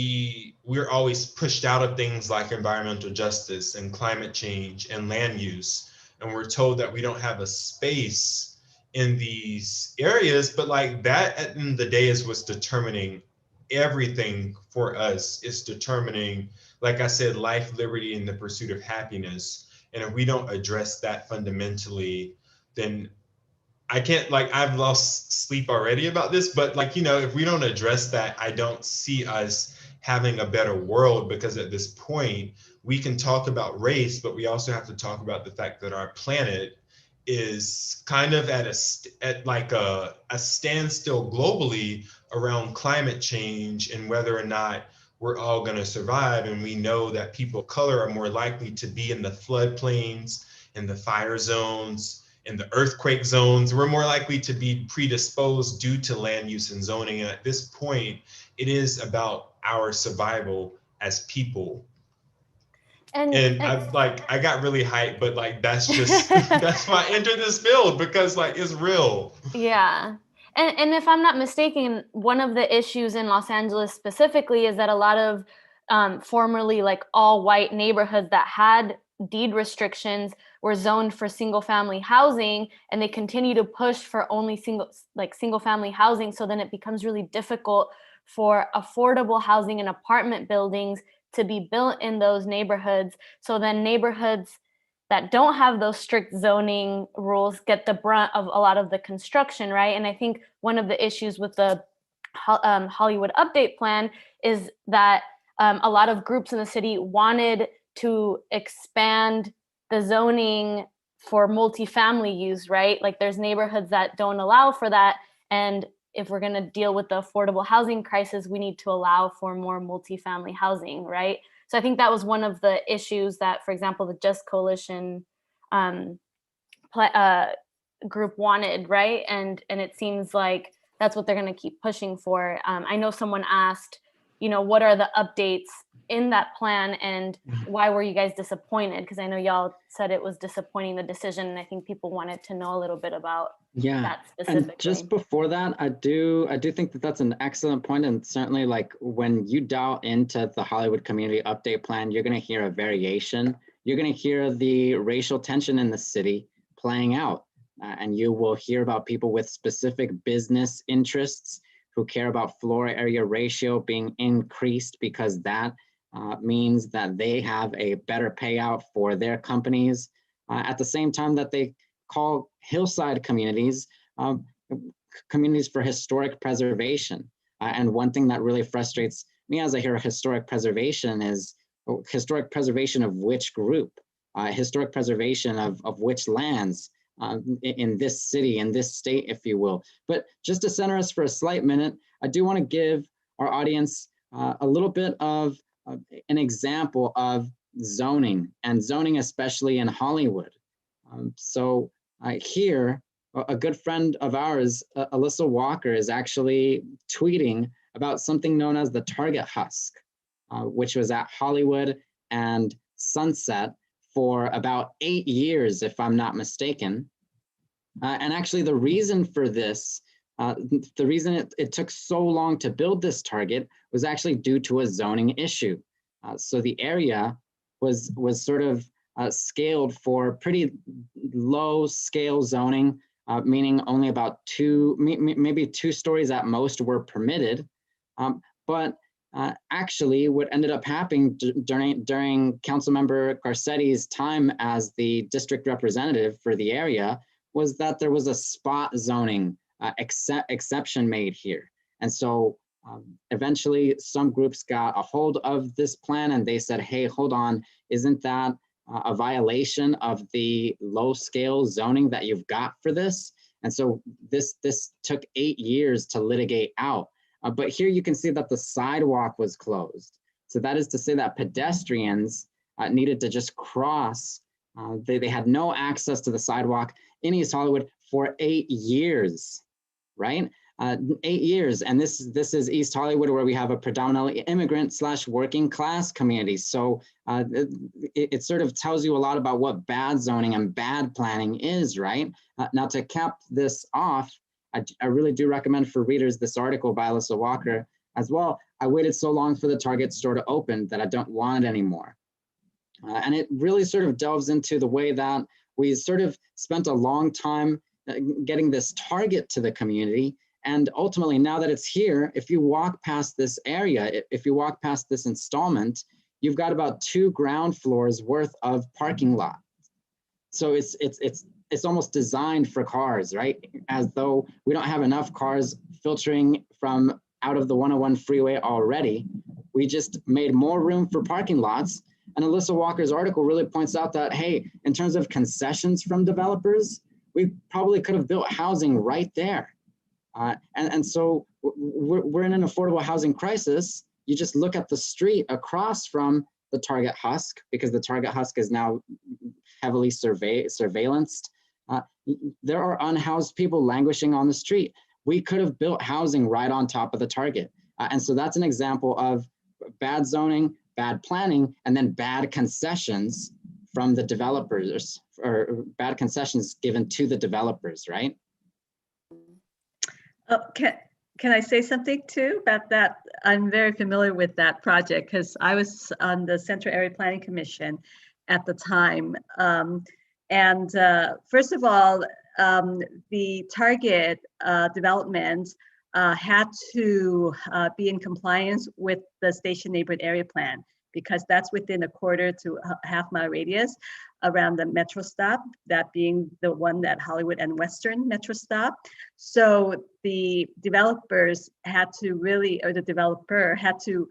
we're always pushed out of things like environmental justice and climate change and land use. And we're told that we don't have a space in these areas, but like that at the end of the day is what's determining everything for us. It's determining, like I said, life, liberty, and the pursuit of happiness. And if we don't address that fundamentally, then I can't, like, I've lost sleep already about this, but like, you know, if we don't address that, I don't see us having a better world, because at this point we can talk about race, but we also have to talk about the fact that our planet is kind of at a standstill globally around climate change and whether or not we're all going to survive. And we know that people of color are more likely to be in the floodplains and the fire zones in the earthquake zones. We're more likely to be predisposed due to land use and zoning. And at this point, it is about our survival as people. And I got really hyped, but like, that's just, that's why I entered this field, because like, it's real. Yeah. And if I'm not mistaken, one of the issues in Los Angeles specifically is that a lot of formerly like all white neighborhoods that had deed restrictions were zoned for single family housing, and they continue to push for only single family housing. So then it becomes really difficult for affordable housing and apartment buildings to be built in those neighborhoods. So then neighborhoods that don't have those strict zoning rules get the brunt of a lot of the construction, right? And I think one of the issues with the Hollywood Update Plan is that a lot of groups in the city wanted to expand the zoning for multifamily use, right? Like there's neighborhoods that don't allow for that. And if we're going to deal with the affordable housing crisis, we need to allow for more multifamily housing, right? So I think that was one of the issues that, for example, the Just Coalition group wanted, right? And it seems like that's what they're going to keep pushing for. I know someone asked, what are the updates in that plan, and why were you guys disappointed? Because I know y'all said it was disappointing, the decision, and I think people wanted to know a little bit about that specifically. And just before that, I do think that that's an excellent point, and certainly like when you dial into the Hollywood Community Update Plan, you're going to hear a variation. You're going to hear the racial tension in the city playing out, and you will hear about people with specific business interests who care about floor area ratio being increased because that means that they have a better payout for their companies. At the same time that they call hillside communities communities for historic preservation. And one thing that really frustrates me as I hear historic preservation is historic preservation of which group, historic preservation of which lands in this city, in this state, if you will. But just to center us for a slight minute, I do want to give our audience a little bit of an example of zoning, and zoning especially in Hollywood. So here, a good friend of ours, Alyssa Walker, is actually tweeting about something known as the Target Husk, which was at Hollywood and Sunset for about 8 years, if I'm not mistaken. And actually the reason for this, the reason it took so long to build this Target was actually due to a zoning issue. So the area was sort of scaled for pretty low scale zoning, meaning only about maybe 2 stories at most were permitted. But actually what ended up happening during Councilmember Garcetti's time as the district representative for the area was that there was a spot zoning exception made here. And so eventually some groups got a hold of this plan and they said, hey, hold on, isn't that a violation of the low scale zoning that you've got for this? And so this took 8 years to litigate out. But here you can see that the sidewalk was closed. So that is to say that pedestrians needed to just cross. They had no access to the sidewalk in East Hollywood for 8 years, right? 8 years, and this is East Hollywood, where we have a predominantly immigrant / working class community. So it sort of tells you a lot about what bad zoning and bad planning is, right? Now to cap this off, I really do recommend for readers this article by Alyssa Walker as well. I waited so long for the Target store to open that I don't want it anymore. And it really sort of delves into the way that we sort of spent a long time getting this Target to the community. And ultimately, now that it's here, if you walk past this area, if you walk past this installment, you've got about 2 ground floors worth of parking lot. So it's almost designed for cars, right? As though we don't have enough cars filtering from out of the 101 freeway already. We just made more room for parking lots. And Alyssa Walker's article really points out that, hey, in terms of concessions from developers, we probably could have built housing right there. And so we're in an affordable housing crisis. You just look at the street across from the Target Husk, because the Target Husk is now heavily surveillanced. There are unhoused people languishing on the street. We could have built housing right on top of the target. And so that's an example of bad zoning, bad planning, and then bad concessions from the developers, or bad concessions given to the developers, right? Can I say something too about that? I'm very familiar with that project because I was on the Central Area Planning Commission at the time. First of all, the target development had to be in compliance with the station neighborhood area plan, because that's within a quarter to half-mile radius around the metro stop, that being the one that Hollywood and Western metro stop. So the developers had to really, or the developer had to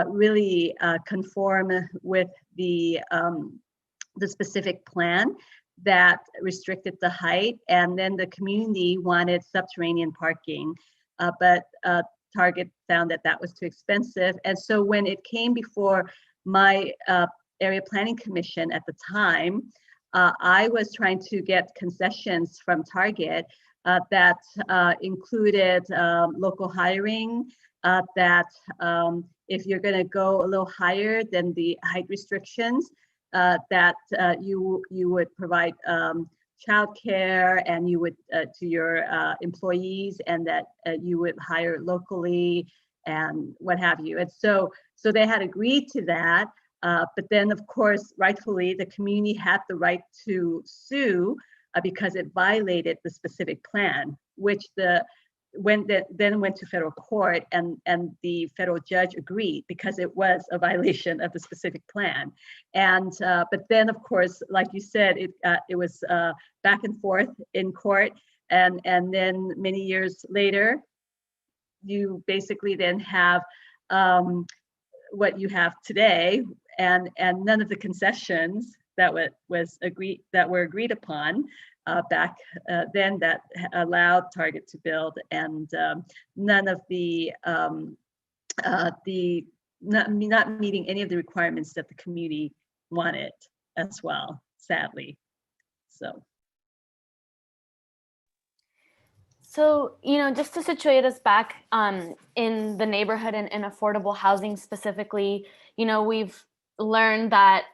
really conform with the specific plan that restricted the height. And then the community wanted subterranean parking, but Target found that that was too expensive. And so when it came before my area planning commission at the time, I was trying to get concessions from Target that included local hiring, that if you're going to go a little higher than the height restrictions, that you would provide childcare, and you would to your employees, and that you would hire locally and what have you. And so they had agreed to that. But then, of course, rightfully, the community had the right to sue because it violated the specific plan, which then went to federal court, and the federal judge agreed because it was a violation of the specific plan. And but then, of course, like you said, it was back and forth in court, and then many years later, you basically then have what you have today, and none of the concessions that were agreed upon back then that allowed Target to build, and none of the not meeting any of the requirements that the community wanted as well, sadly. So, just to situate us back in the neighborhood and in affordable housing specifically, we've learned that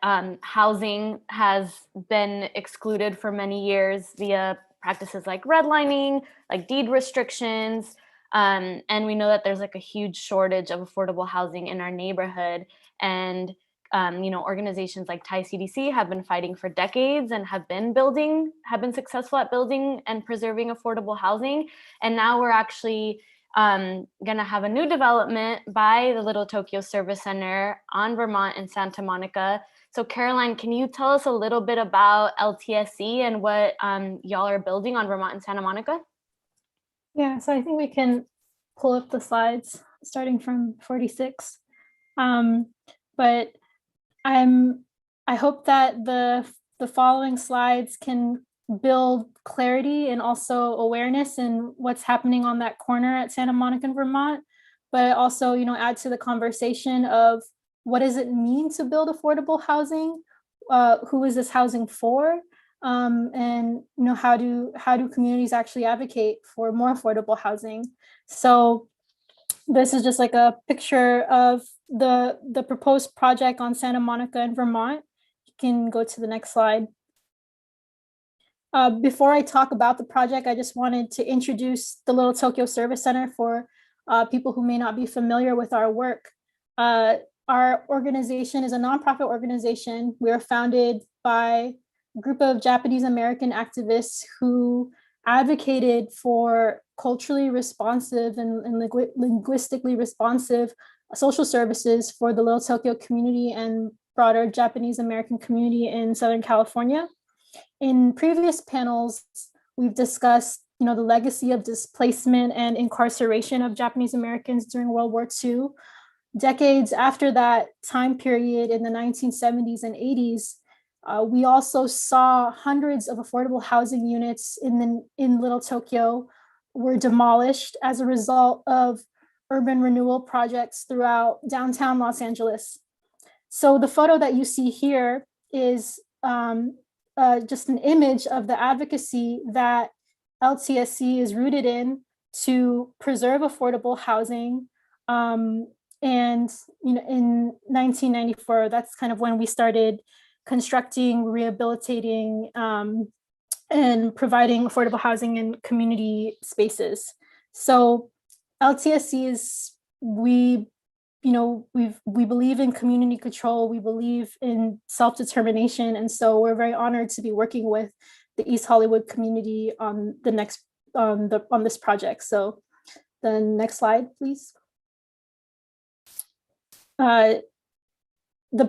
housing has been excluded for many years via practices like redlining, like deed restrictions. And we know that there's like a huge shortage of affordable housing in our neighborhood. And organizations like Thai CDC have been fighting for decades and have been successful at building and preserving affordable housing. And now we're actually going to have a new development by the Little Tokyo Service Center on Vermont and Santa Monica. So Caroline, can you tell us a little bit about LTSC and what y'all are building on Vermont and Santa Monica? Yeah, so I think we can pull up the slides starting from 46. But I hope that the following slides can build clarity and also awareness in what's happening on that corner at Santa Monica and Vermont, but also, add to the conversation of what does it mean to build affordable housing? Who is this housing for? And how do communities actually advocate for more affordable housing? So this is just like a picture of the proposed project on Santa Monica and Vermont. You can go to the next slide. Before I talk about the project, I just wanted to introduce the Little Tokyo Service Center for people who may not be familiar with our work. Our organization is a nonprofit organization. We are founded by a group of Japanese American activists who advocated for culturally responsive and linguistically responsive social services for the Little Tokyo community and broader Japanese American community in Southern California. In previous panels, we've discussed, the legacy of displacement and incarceration of Japanese Americans during World War II. Decades after that time period in the 1970s and 80s, we also saw hundreds of affordable housing units in Little Tokyo were demolished as a result of urban renewal projects throughout downtown Los Angeles. So the photo that you see here is just an image of the advocacy that LTSC is rooted in to preserve affordable housing. And in 1994, that's kind of when we started constructing, rehabilitating, and providing affordable housing in community spaces. So LTSC is, we believe in community control, we believe in self-determination, and so we're very honored to be working with the East Hollywood community on this project. So the next slide, please. The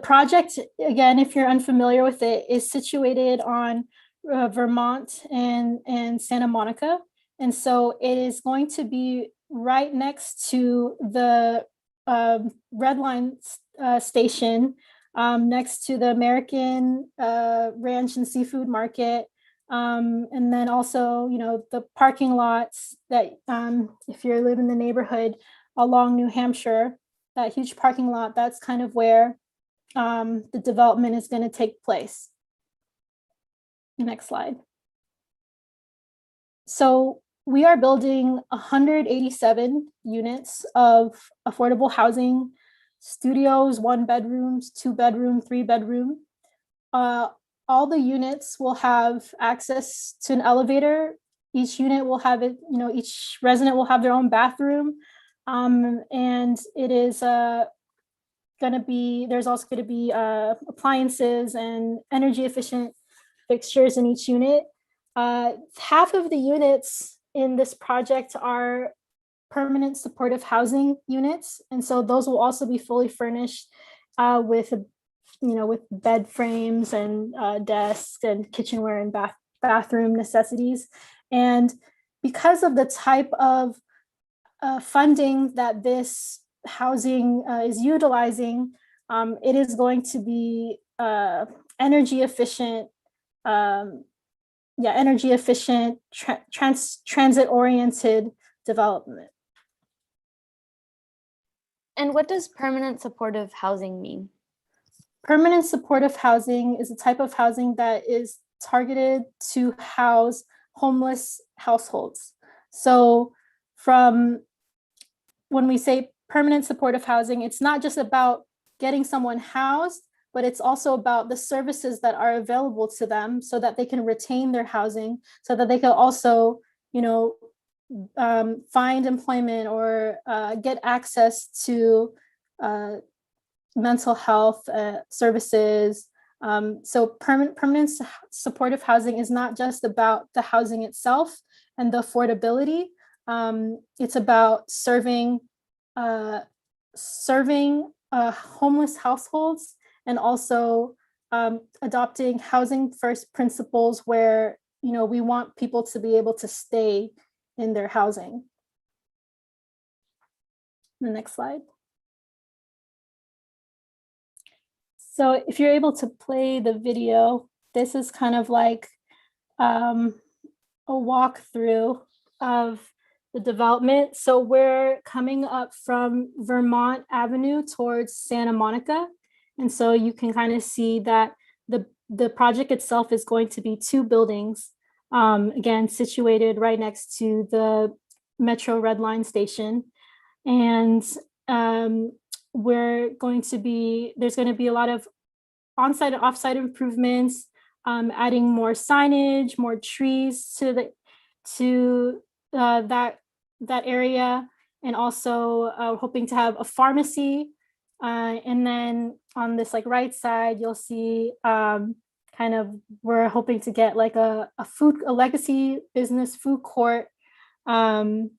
project, again, if you're unfamiliar with it, is situated on Vermont and Santa Monica. And so it is going to be right next to the Red Line station, next to the American Ranch and Seafood Market. And then also, the parking lots that, if you live in the neighborhood along New Hampshire, that huge parking lot, that's kind of where the development is going to take place. Next slide. So we are building 187 units of affordable housing, studios, 1 bedrooms, 2 bedroom, 3 bedroom. All the units will have access to an elevator. Each unit will have it, each resident will have their own bathroom. And it is there's also going to be appliances and energy efficient fixtures in each unit. Half of the units in this project are permanent supportive housing units. And so those will also be fully furnished with bed frames and desks and kitchenware and bathroom necessities. And because of the type of funding that this housing is utilizing, it is going to be energy efficient, transit-oriented development. And what does permanent supportive housing mean? Permanent supportive housing is a type of housing that is targeted to house homeless households. So when we say permanent supportive housing, it's not just about getting someone housed, but it's also about the services that are available to them so that they can retain their housing, so that they can also, find employment or get access to mental health services. So permanent supportive housing is not just about the housing itself and the affordability. It's about serving homeless households, and also adopting housing first principles where, we want people to be able to stay in their housing. The next slide. So if you're able to play the video, this is kind of like a walkthrough of the development. So we're coming up from Vermont Avenue towards Santa Monica. And so you can kind of see that the project itself is going to be 2 buildings, again, situated right next to the Metro Red Line station. And there's going to be a lot of on-site and off-site improvements, adding more signage, more trees to that area, and also hoping to have a pharmacy. And then on this right side, you'll see we're hoping to get like a legacy business food court. The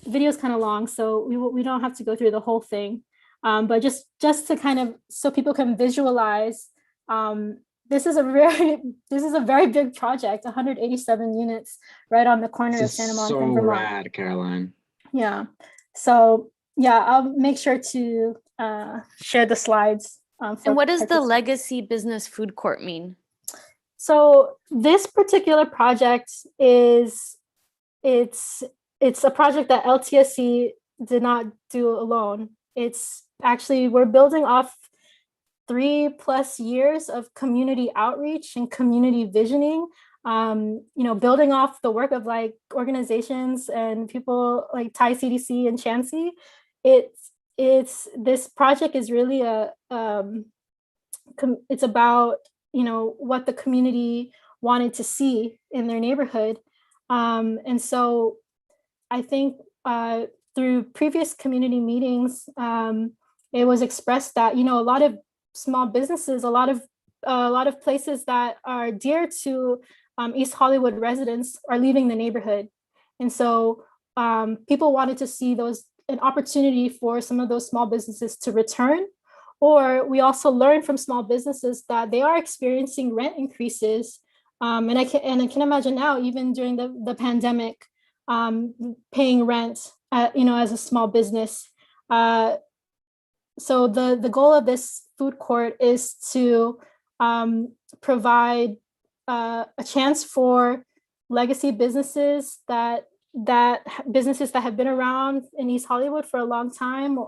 video is kind of long, so we don't have to go through the whole thing, but just to kind of, so people can visualize. This is a very big project, 187 units right on the corner of Santa Monica and Vermont. So rad, Caroline. Yeah. So yeah, I'll make sure to share the slides. And what does the legacy business food court mean? So this particular project it's a project that LTSC did not do alone. It's actually, we're building off 3+ years of community outreach and community visioning, building off the work of like organizations and people like Thai CDC and Chancee. This project is really it's about what the community wanted to see in their neighborhood, and so I think through previous community meetings, it was expressed that a lot of small businesses, a lot of places that are dear to East Hollywood residents are leaving the neighborhood, and so people wanted to see an opportunity for some of those small businesses to return. Or we also learned from small businesses that they are experiencing rent increases, and I can imagine now, even during the pandemic, paying rent, as a small business. So the goal of this food court is to provide a chance for legacy businesses that have been around in East Hollywood for a long time,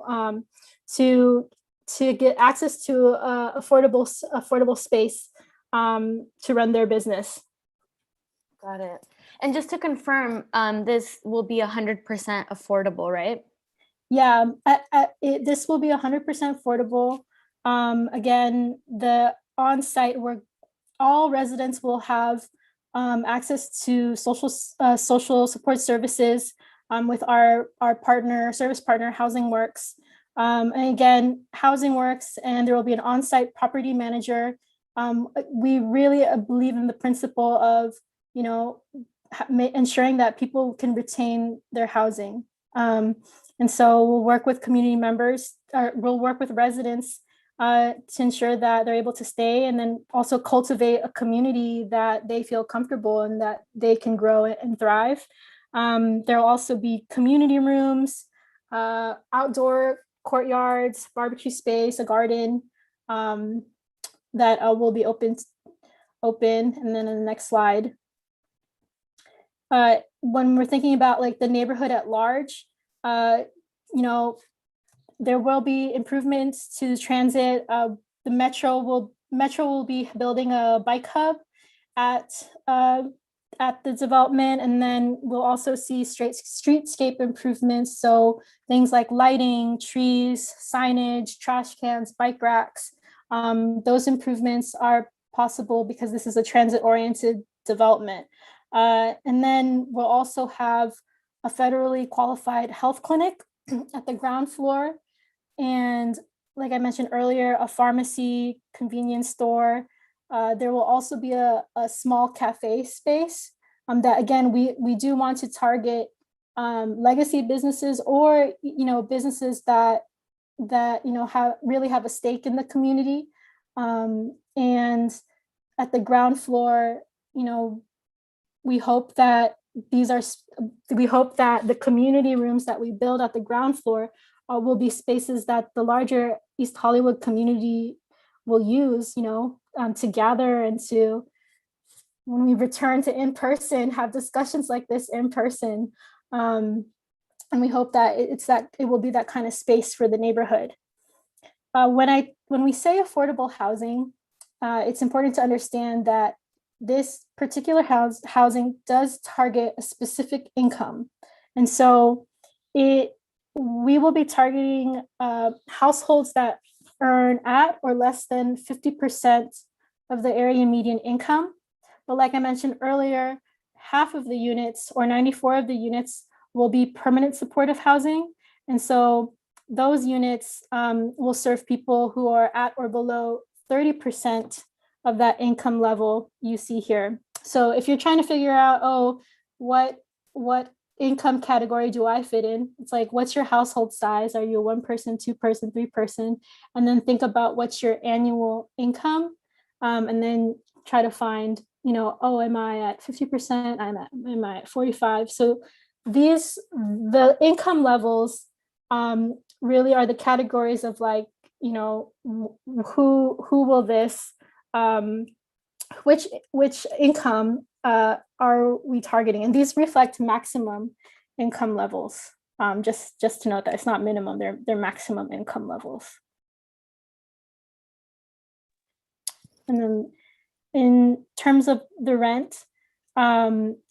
to get access to affordable space to run their business. Got it. And just to confirm, this will be 100% affordable, right? Yeah, this will be 100% affordable. Again, the on-site where all residents will have access to social support services with our service partner, Housing Works. And again, Housing Works, and there will be an on-site property manager. We really believe in the principle of, ensuring that people can retain their housing. And so we'll work with community members, or we'll work with residents to ensure that they're able to stay, and then also cultivate a community that they feel comfortable and that they can grow and thrive. There'll also be community rooms, outdoor courtyards, barbecue space, a garden that will be open. And then in the next slide, when we're thinking about like the neighborhood at large, there will be improvements to transit. The Metro will be building a bike hub at the development, and then we'll also see streetscape improvements. So things like lighting, trees, signage, trash cans, bike racks. Those improvements are possible because this is a transit-oriented development. And then we'll also have a federally qualified health clinic at the ground floor. And like I mentioned earlier, a pharmacy, convenience store. There will also be a small cafe space that, again, we do want to target legacy businesses, or businesses that really have a stake in the community. And at the ground floor, we hope that the community rooms that we build at the ground floor will be spaces that the larger East Hollywood community will use, to gather and to, when we return to in person, have discussions like this in person. And we hope that it will be that kind of space for the neighborhood. When we say affordable housing, it's important to understand that this particular housing does target a specific income. And so we will be targeting households that earn at or less than 50% of the area median income. But like I mentioned earlier, half of the units, or 94 of the units, will be permanent supportive housing. And so those units will serve people who are at or below 30% of that income level you see here. So if you're trying to figure out, what income category do I fit in? It's like, what's your household size? Are you a 1 person, 2 person, 3 person? And then think about what's your annual income, and then try to find, am I at 50%? Am I at 45? So the income levels really are the categories of like, who will this, which income are we targeting? And these reflect maximum income levels. Just to note that it's not minimum, they're maximum income levels. And then in terms of the rent,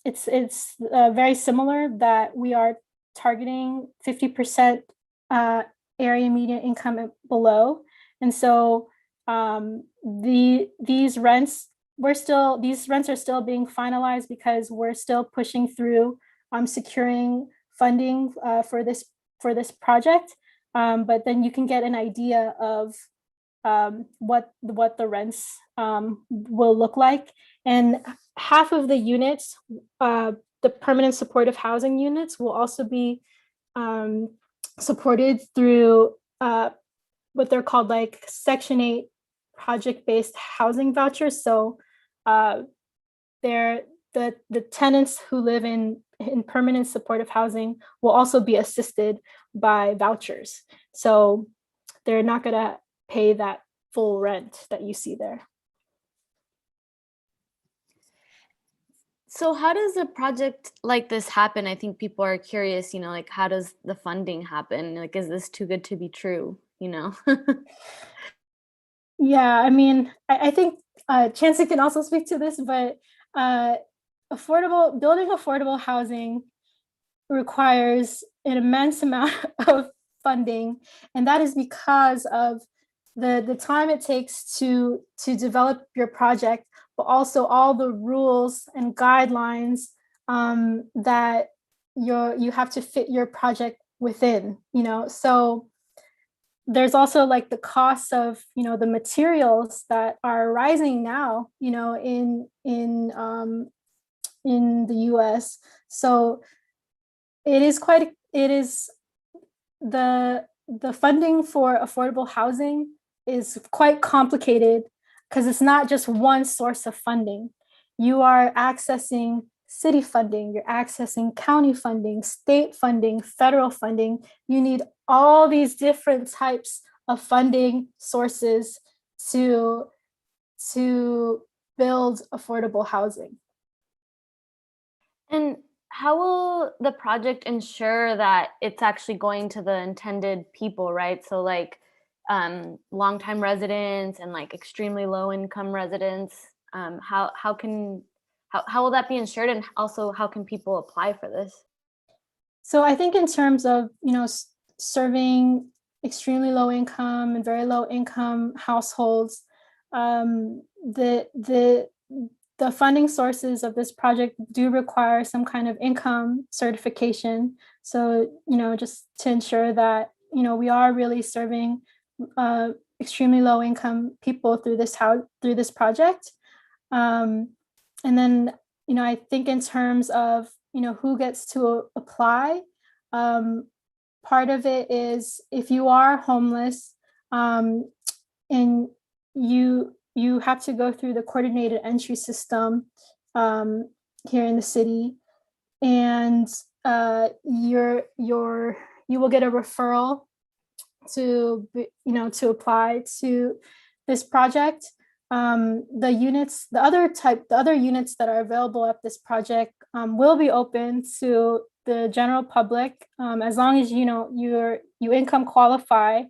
it's very similar, that we are targeting 50% area median income and below. And so these rents are still being finalized, because we're still pushing through securing funding for this project. But then you can get an idea of what the rents will look like. And half of the units, the permanent supportive housing units, will also be supported through what they're called like Section 8 project-based housing vouchers. So they're the tenants who live in permanent supportive housing will also be assisted by vouchers. So they're not going to pay that full rent that you see there. So how does a project like this happen? I think people are curious, like how does the funding happen? Like, is this too good to be true, Yeah, I mean, I think Chancey can also speak to this, but building affordable housing requires an immense amount of funding, and that is because of the time it takes to develop your project, but also all the rules and guidelines that you have to fit your project within. So there's also like the costs of the materials that are rising now in the US. So the funding for affordable housing is quite complicated, because it's not just one source of funding. You are accessing city funding, you're accessing county funding, state funding, federal funding. You need all these different types of funding sources to build affordable housing. And how will the project ensure that it's actually going to the intended people, right? So like longtime residents and like extremely low income residents, how will that be ensured? And also, how can people apply for this? So I think in terms of, serving extremely low income and very low income households, the funding sources of this project do require some kind of income certification. So, just to ensure that, we are really serving extremely low income people through this project. And then, I think in terms of, who gets to apply, part of it is if you are homeless, and you have to go through the coordinated entry system here in the city, and you will get a referral to apply to this project. The other units that are available at this project will be open to the general public, as long as you income qualify.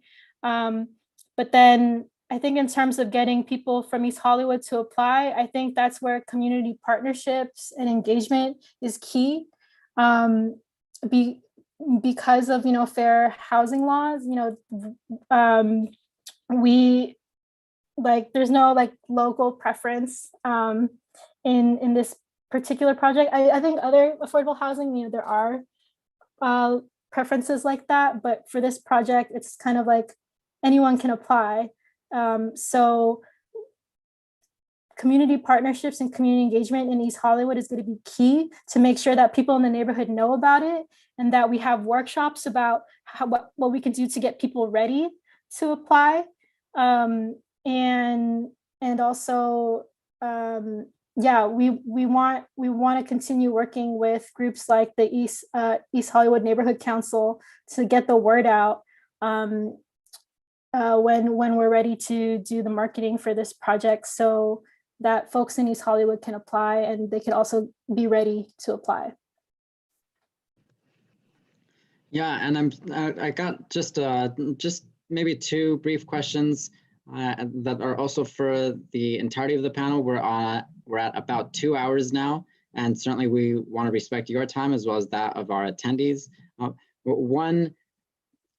But then I think in terms of getting people from East Hollywood to apply, I think that's where community partnerships and engagement is key. Because of fair housing laws, there's no local preference in this particular project. I think other affordable housing, there are preferences like that, but for this project, it's kind of like anyone can apply. So community partnerships and community engagement in East Hollywood is going to be key to make sure that people in the neighborhood know about it, and that we have workshops about what we can do to get people ready to apply. And also, we want to continue working with groups like the East Hollywood Neighborhood Council to get the word out when we're ready to do the marketing for this project, so that folks in East Hollywood can apply and they can also be ready to apply. Yeah, and I got just maybe two brief questions. that are also for the entirety of the panel. We're at about 2 hours now, and certainly we want to respect your time as well as that of our attendees. One,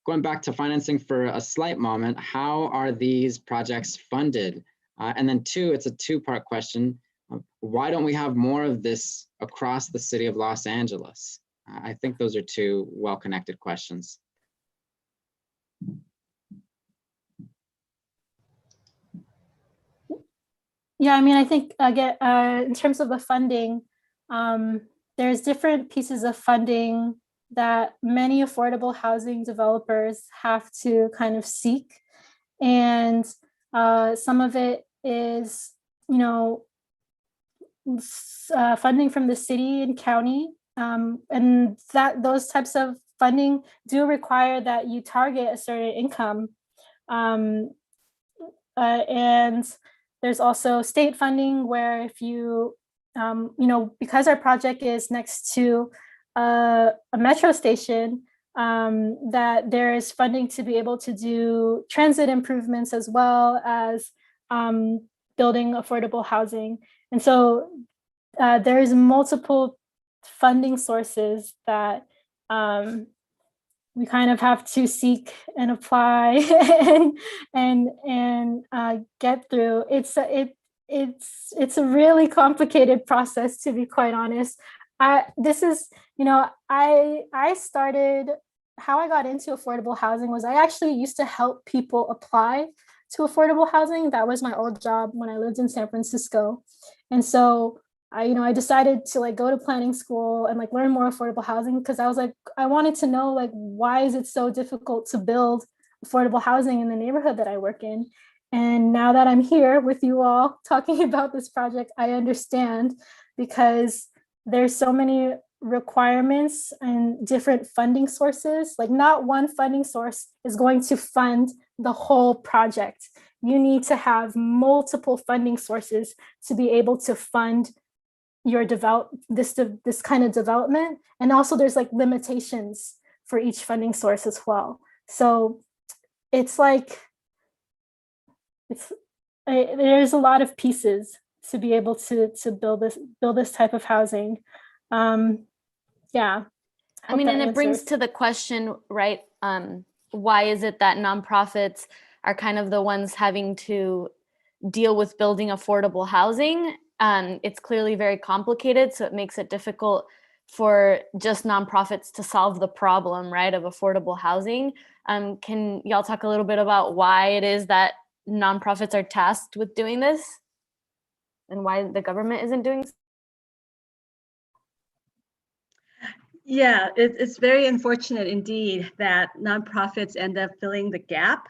going back to financing for a slight moment, how are these projects funded? And then two, it's a two-part question. Why don't we have more of this across the city of Los Angeles? I think those are two well-connected questions. Yeah, I mean, I think again, in terms of the funding, there's different pieces of funding that many affordable housing developers have to kind of seek. And some of it is, you know, funding from the city and county. And that those types of funding do require that you target a certain income. And there's also state funding where if you, you know, because our project is next to a metro station, that there is funding to be able to do transit improvements as well as building affordable housing. And so there's multiple funding sources that we kind of have to seek and apply and get through. It's a really complicated process, to be quite honest. This is, you know, I started, how I got into affordable housing was I actually used to help people apply to affordable housing. That was my old job when I lived in San Francisco. And so I decided to like go to planning school and like learn more affordable housing because I was like, I wanted to know like, why is it so difficult to build affordable housing in the neighborhood that I work in? And now that I'm here with you all talking about this project, I understand because there's so many requirements and different funding sources. Like not one funding source is going to fund the whole project. You need to have multiple funding sources to be able to fund your this kind of development. And also there's like limitations for each funding source as well. So it's like, there's a lot of pieces to be able to build this type of housing. Yeah. I mean, and it brings to the question, right? Why is it that nonprofits are kind of the ones having to deal with building affordable housing? It's clearly very complicated, so it makes it difficult for just nonprofits to solve the problem, right, of affordable housing. Can y'all talk a little bit about why it is that nonprofits are tasked with doing this and why the government isn't doing so? Yeah, it's very unfortunate indeed that nonprofits end up filling the gap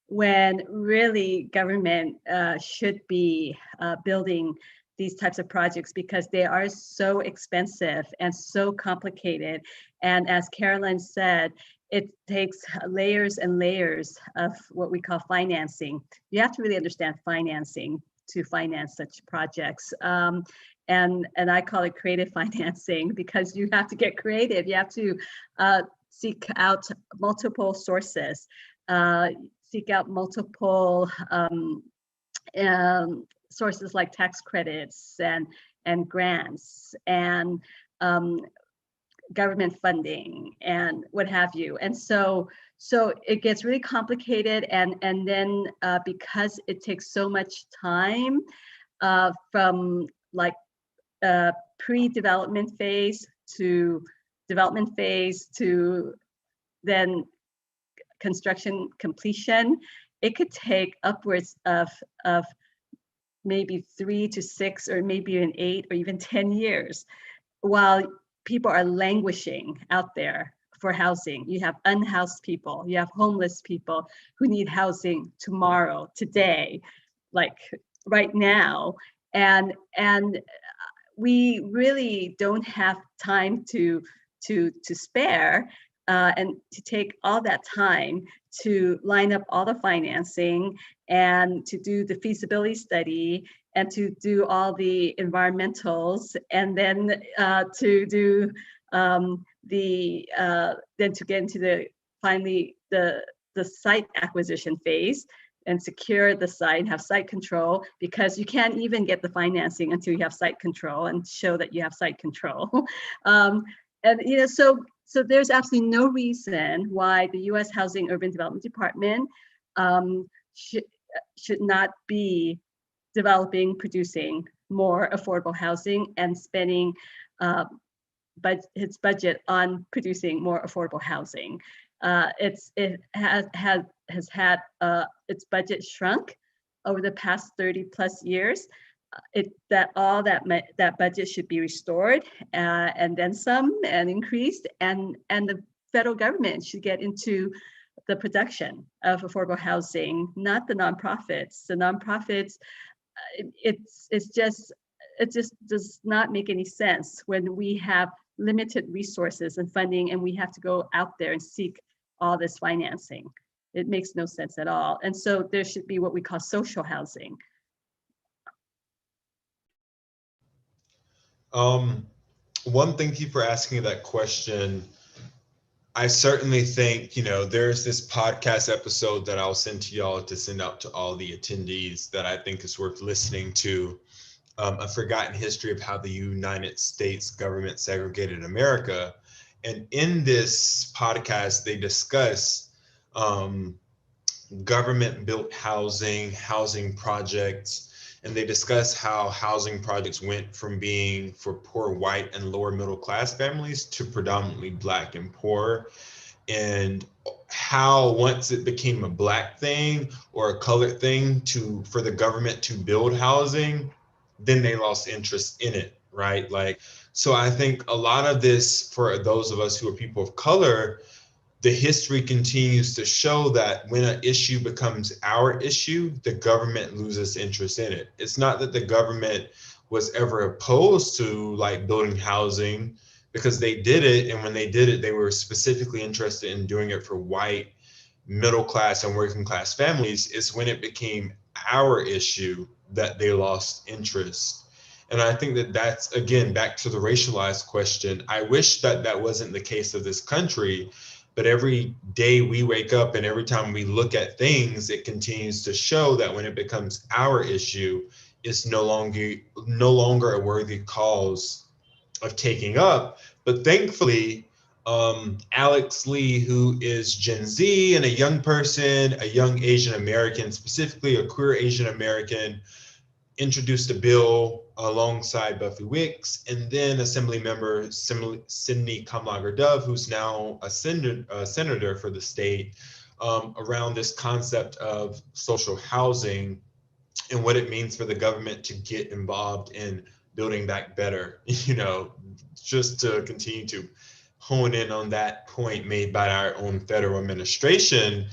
when really government should be building these types of projects because they are so expensive and so complicated. And as Carolyn said, it takes layers and layers of what we call financing. You have to really understand financing to finance such projects. And I call it creative financing because you have to get creative. You have to seek out multiple sources, seek out multiple sources like tax credits and grants and government funding and what have you. And so it gets really complicated. And then because it takes so much time from like pre-development phase to development phase to then construction completion, it could take upwards of maybe 3 to 6 or maybe even 8 or even 10 years while people are languishing out there for housing. You have unhoused people, you have homeless people who need housing tomorrow, today, like right now. And we really don't have time to spare and to take all that time to line up all the financing and to do the feasibility study and to do all the environmentals and then to do then to get into the finally the site acquisition phase and secure the site, have site control, because you can't even get the financing until you have site control and show that you have site control. And so there's absolutely no reason why the U.S. Housing Urban Development Department should not be developing, producing more affordable housing and spending its budget on producing more affordable housing. It has had its budget shrunk over the past 30 plus years. That budget should be restored and then some and increased, and the federal government should get into the production of affordable housing, not the nonprofits. The nonprofits, it just does not make any sense when we have limited resources and funding and we have to go out there and seek all this financing. It makes no sense at all. And so there should be what we call social housing. Thank you for asking that question. I certainly think, there's this podcast episode that I'll send to y'all to send out to all the attendees that I think is worth listening to. A Forgotten History of How the United States Government Segregated America. And in this podcast, they discuss government-built housing projects, and they discuss how housing projects went from being for poor white and lower middle class families to predominantly Black and poor, and how once it became a Black thing or a colored thing for the government to build housing, then they lost interest in it, right? So I think a lot of this, for those of us who are people of color, the history continues to show that when an issue becomes our issue, the government loses interest in it. It's not that the government was ever opposed to building housing, because they did it. And when they did it, they were specifically interested in doing it for white, middle class and working class families. It's when it became our issue that they lost interest. And I think that that's, again, back to the racialized question. I wish that that wasn't the case of this country, but every day we wake up and every time we look at things, it continues to show that when it becomes our issue, it's no longer a worthy cause of taking up. But thankfully, Alex Lee, who is Gen Z and a young person, a young Asian American, specifically a queer Asian American, introduced a bill alongside Buffy Wicks, and then Assembly Member Sidney Kamlager-Dove, who's now a senator for the state, around this concept of social housing and what it means for the government to get involved in building back better, just to continue to hone in on that point made by our own federal administration.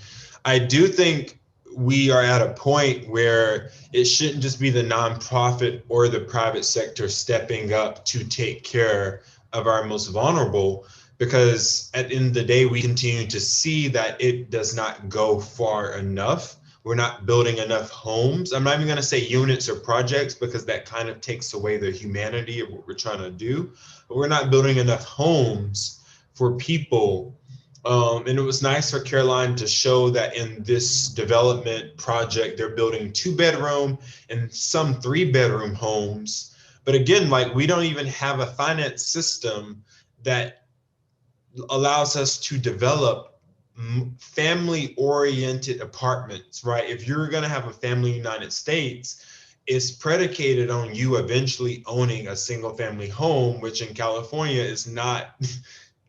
I do think we are at a point where it shouldn't just be the nonprofit or the private sector stepping up to take care of our most vulnerable, because at the end of the day, we continue to see that it does not go far enough. We're not building enough homes. I'm not even going to say units or projects, because that kind of takes away the humanity of what we're trying to do. But we're not building enough homes for people. And it was nice for Caroline to show that in this development project, they're building 2-bedroom and some 3-bedroom homes. But again, we don't even have a finance system that allows us to develop family-oriented apartments, right? If you're going to have a family in the United States, it's predicated on you eventually owning a single-family home, which in California is not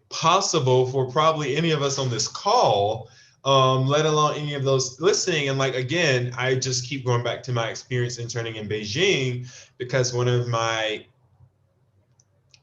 possible for probably any of us on this call, let alone any of those listening. And again, I just keep going back to my experience interning in Beijing, because one of my,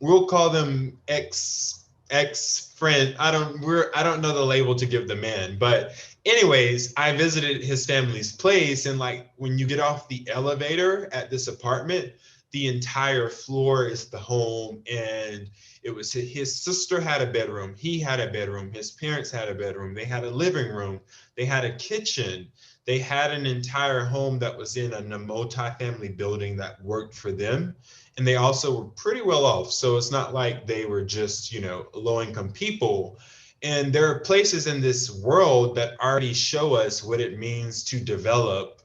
we'll call them ex-friend, I don't know the label to give the man, but anyways, I visited his family's place, and when you get off the elevator at this apartment, the entire floor is the home. And it was his sister had a bedroom, he had a bedroom, his parents had a bedroom, they had a living room, they had a kitchen, they had an entire home that was in a multi-family building that worked for them. And they also were pretty well off. So it's not like they were just, low income people. And there are places in this world that already show us what it means to develop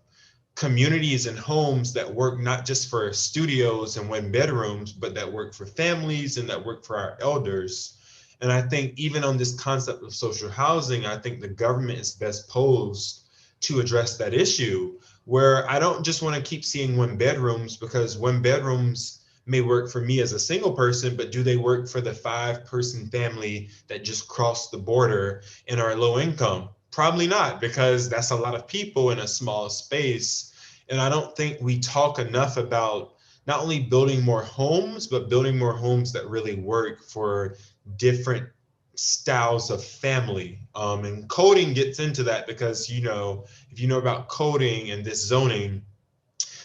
communities and homes that work not just for studios and one bedrooms, but that work for families and that work for our elders. And I think even on this concept of social housing, I think the government is best posed to address that issue, where I don't just want to keep seeing one bedrooms, because one bedrooms may work for me as a single person, but do they work for the 5-person family that just crossed the border and are low income? Probably not, because that's a lot of people in a small space. And I don't think we talk enough about not only building more homes, but building more homes that really work for different styles of family. And coding gets into that because, you know, if you know about coding and this zoning,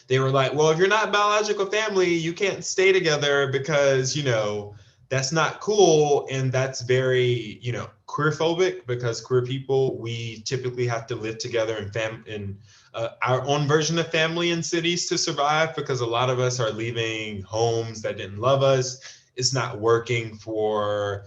they were like, well, if you're not biological family, you can't stay together because, you know, that's not cool. And that's very, you know, queer phobic, because queer people, we typically have to live together in our own version of family in cities to survive, because a lot of us are leaving homes that didn't love us. It's not working for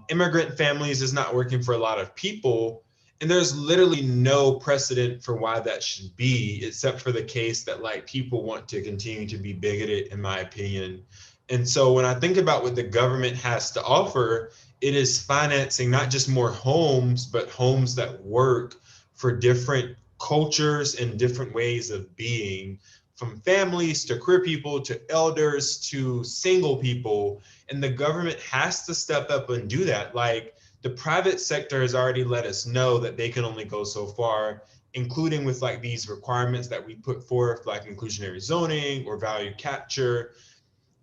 immigrant families. It's not working for a lot of people. And there's literally no precedent for why that should be, except for the case that like people want to continue to be bigoted, in my opinion. And so when I think about what the government has to offer, it is financing not just more homes, but homes that work for different cultures and different ways of being, from families to queer people to elders to single people. And the government has to step up and do that. Like, the private sector has already let us know that they can only go so far, including with like these requirements that we put forth, like inclusionary zoning or value capture.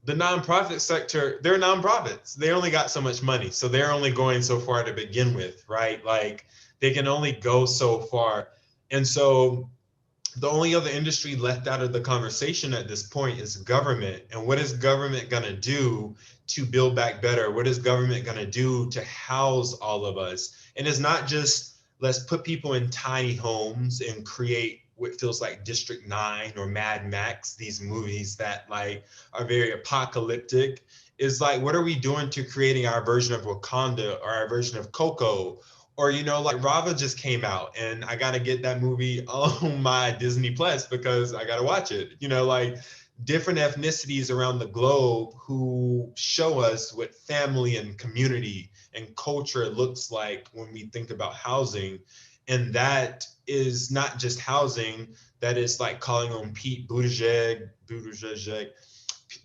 The nonprofit sector, they're nonprofits. They only got so much money. So they're only going so far to begin with, right? Like, they can only go so far. And so the only other industry left out of the conversation at this point is government. And what is government going to do to build back better? What is government going to do to house all of us? And it's not just let's put people in tiny homes and create what feels like District 9 or Mad Max, these movies that like are very apocalyptic. Is like, what are we doing to creating our version of Wakanda or our version of Coco? Or, you know, like Rava just came out and I got to get that movie on my Disney Plus because I got to watch it. You know, like different ethnicities around the globe who show us what family and community and culture looks like when we think about housing. And that is not just housing, that is like calling on Pete Buttigieg,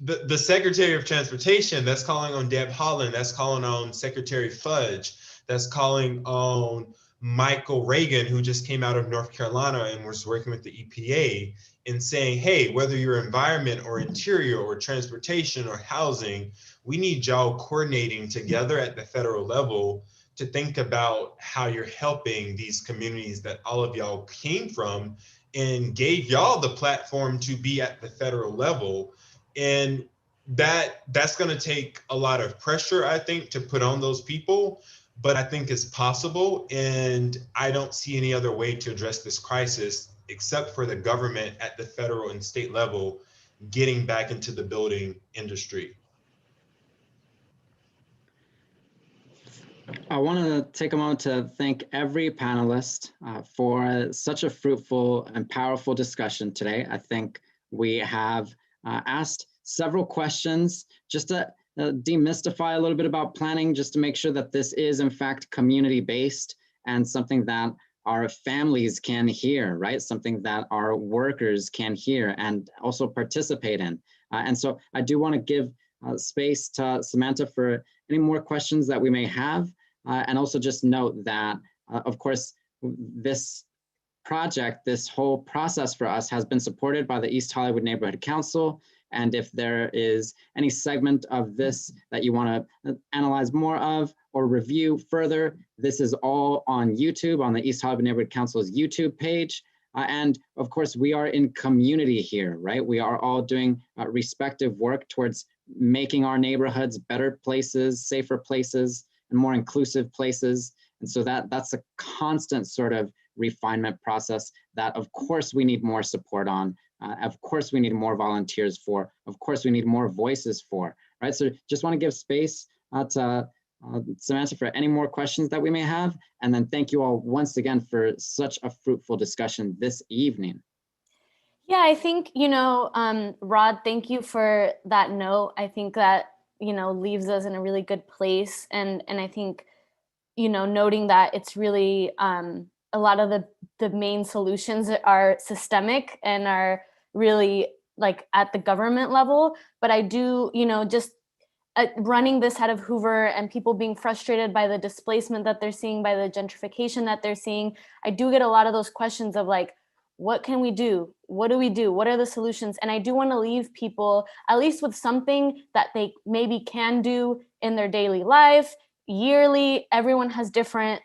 the Secretary of Transportation, that's calling on Deb Haaland, that's calling on Secretary Fudge, that's calling on Michael Reagan, who just came out of North Carolina and was working with the EPA, and saying, hey, whether you're environment or interior or transportation or housing, we need y'all coordinating together at the federal level to think about how you're helping these communities that all of y'all came from and gave y'all the platform to be at the federal level. And that's going to take a lot of pressure, I think, to put on those people, but I think it's possible. And I don't see any other way to address this crisis except for the government at the federal and state level getting back into the building industry. I want to take a moment to thank every panelist for such a fruitful and powerful discussion today. I think we have asked several questions just to demystify a little bit about planning, just to make sure that this is in fact community-based and something that our families can hear, right? Something that our workers can hear and also participate in. And so I do want to give space to Samantha for any more questions that we may have. And also just note that, of course, this project, this whole process for us has been supported by the East Hollywood Neighborhood Council. And if there is any segment of this that you want to analyze more of or review further, this is all on YouTube, on the East Hollywood Neighborhood Council's YouTube page. And of course, we are in community here, right? We are all doing respective work towards making our neighborhoods better places, safer places, and more inclusive places. And so that's a constant sort of refinement process that of course we need more support on. Of course we need more volunteers for. Of course we need more voices for, right? So just want to give space to Samantha, for any more questions that we may have, and then thank you all once again for such a fruitful discussion this evening. Yeah, I think, Rod, thank you for that note. I think that, leaves us in a really good place. And I think, noting that it's really a lot of the main solutions are systemic and are really like at the government level. But I do, just running this out of Hoover and people being frustrated by the displacement that they're seeing, by the gentrification that they're seeing, I do get a lot of those questions of like, what can we do? What do we do? What are the solutions? And I do want to leave people at least with something that they maybe can do in their daily life. Yearly, everyone has different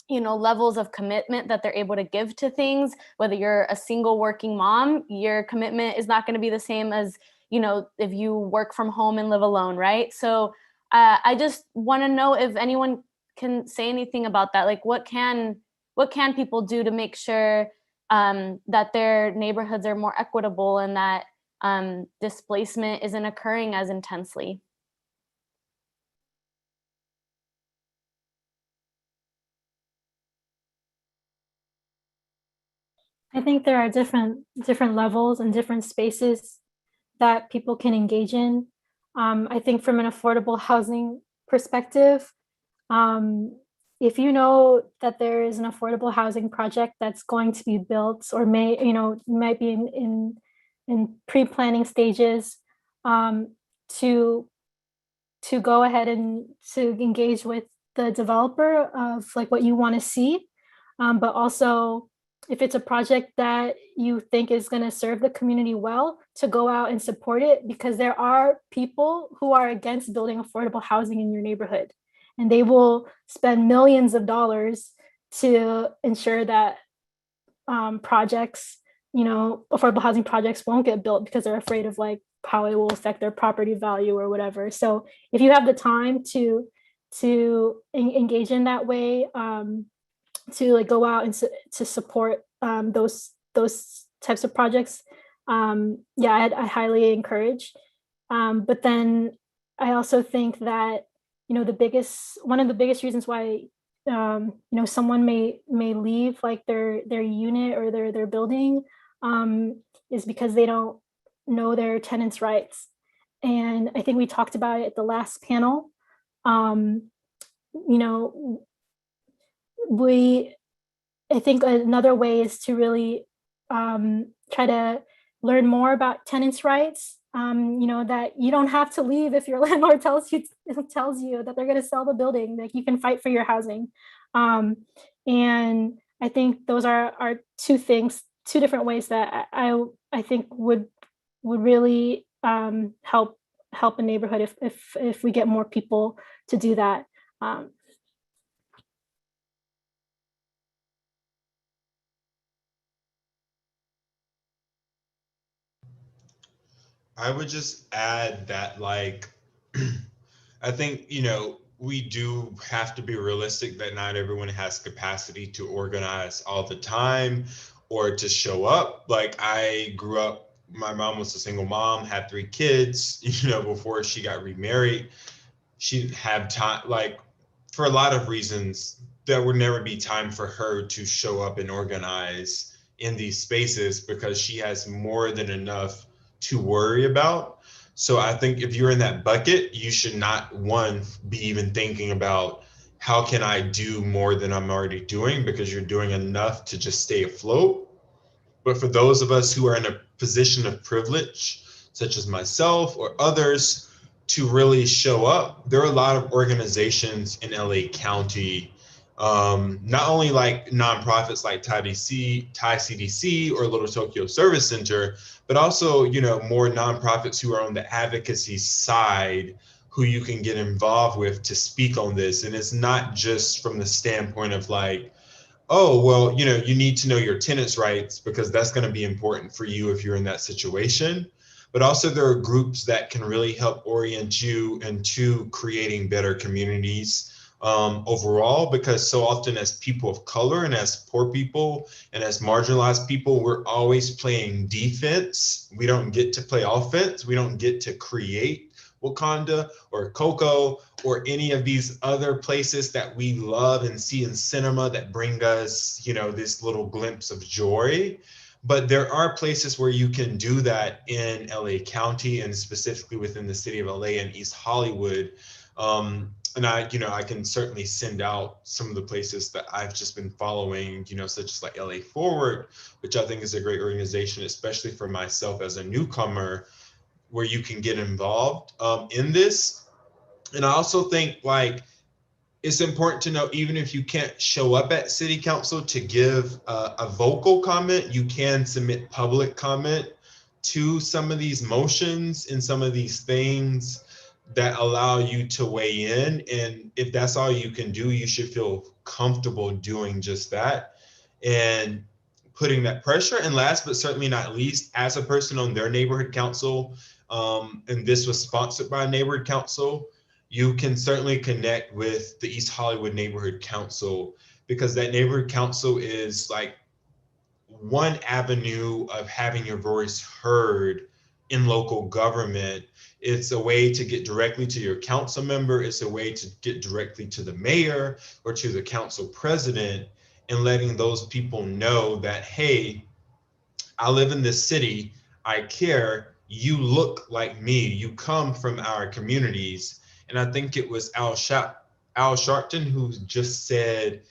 levels of commitment that they're able to give to things. Whether you're a single working mom, your commitment is not going to be the same as if you work from home and live alone, right? So I just want to know if anyone can say anything about that. Like, what can people do to make sure that their neighborhoods are more equitable and that displacement isn't occurring as intensely? I think there are different levels and different spaces that people can engage in. I think from an affordable housing perspective, if you know that there is an affordable housing project that's going to be built or might be in pre-planning stages, to go ahead and to engage with the developer of like what you want to see, but also if it's a project that you think is going to serve the community well, to go out and support it, because there are people who are against building affordable housing in your neighborhood, and they will spend millions of dollars to ensure that projects, affordable housing projects won't get built because they're afraid of like how it will affect their property value or whatever. So if you have the time to engage in that way, to like go out and to support those types of projects, yeah, I highly encourage. But then I also think that one of the biggest reasons why someone may leave like their unit or their building is because they don't know their tenants' rights. And I think we talked about it at the last panel. I think another way is to really try to learn more about tenants' rights. That you don't have to leave if your landlord tells you that they're going to sell the building. Like, you can fight for your housing. And I think those are two different ways that I think would really help a neighborhood if we get more people to do that. I would just add that, like, I think, we do have to be realistic that not everyone has capacity to organize all the time or to show up. Like, I grew up, my mom was a single mom, had 3 kids, before she got remarried. She didn't have time, like, for a lot of reasons, there would never be time for her to show up and organize in these spaces because she has more than enough to worry about. So I think if you're in that bucket, you should not, one, be even thinking about how can I do more than I'm already doing, because you're doing enough to just stay afloat. But for those of us who are in a position of privilege, such as myself or others, to really show up, there are a lot of organizations in LA County, not only like nonprofits like Thai CDC or Little Tokyo Service Center, but also, more nonprofits who are on the advocacy side who you can get involved with to speak on this. And it's not just from the standpoint of like, oh, well, you need to know your tenants' rights because that's going to be important for you if you're in that situation. But also there are groups that can really help orient you into creating better communities overall, because so often as people of color and as poor people and as marginalized people, we're always playing defense. We don't get to play offense. We don't get to create Wakanda or Coco or any of these other places that we love and see in cinema that bring us, you know, this little glimpse of joy. But there are places where you can do that in LA County and specifically within the city of LA and East Hollywood. And I, you know, I can certainly send out some of the places that I've just been following, you know, such as like LA Forward, which I think is a great organization, especially for myself as a newcomer, where you can get involved in this. And I also think like it's important to know, even if you can't show up at city council to give a vocal comment, you can submit public comment to some of these motions and some of these things that allow you to weigh in. And if that's all you can do, you should feel comfortable doing just that and putting that pressure. And last but certainly not least, as a person on their neighborhood council, and this was sponsored by a neighborhood council, you can certainly connect with the East Hollywood Neighborhood Council, because that neighborhood council is like one avenue of having your voice heard in local government. It's a way to get directly to your council member. It's a way to get directly to the mayor or to the council president, and letting those people know that, hey, I live in this city, I care, you look like me, you come from our communities. And I think it was Al Sharpton who just said,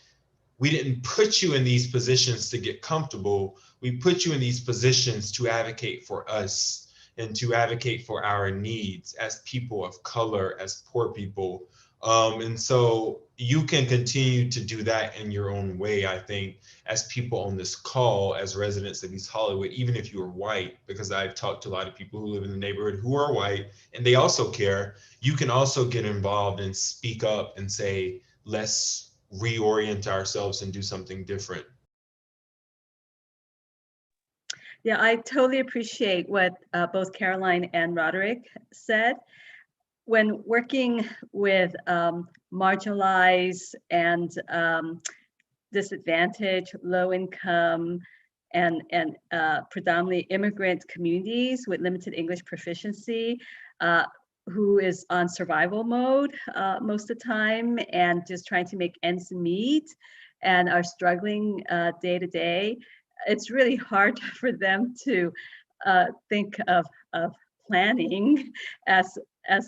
we didn't put you in these positions to get comfortable. We put you in these positions to advocate for us and to advocate for our needs as people of color, as poor people. And so you can continue to do that in your own way, I think, as people on this call, as residents of East Hollywood, even if you are white, because I've talked to a lot of people who live in the neighborhood who are white and they also care. You can also get involved and speak up and say, let's reorient ourselves and do something different. Yeah, I totally appreciate what both Caroline and Roderick said. When working with marginalized and disadvantaged, low income, and predominantly immigrant communities with limited English proficiency, who is on survival mode most of the time and just trying to make ends meet and are struggling day to day, it's really hard for them to think of planning as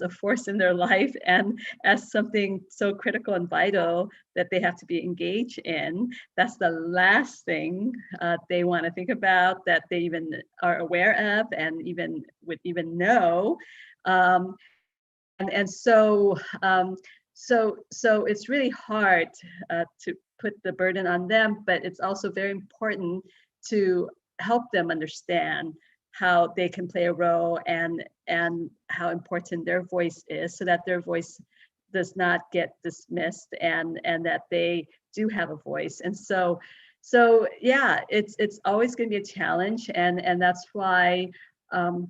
a force in their life and as something so critical and vital that they have to be engaged in. That's the last thing they want to think about, that they even are aware of and even would even know. So it's really hard to put the burden on them, but it's also very important to help them understand how they can play a role and how important their voice is, so that their voice does not get dismissed and that they do have a voice. And so yeah, it's always going to be a challenge, and that's why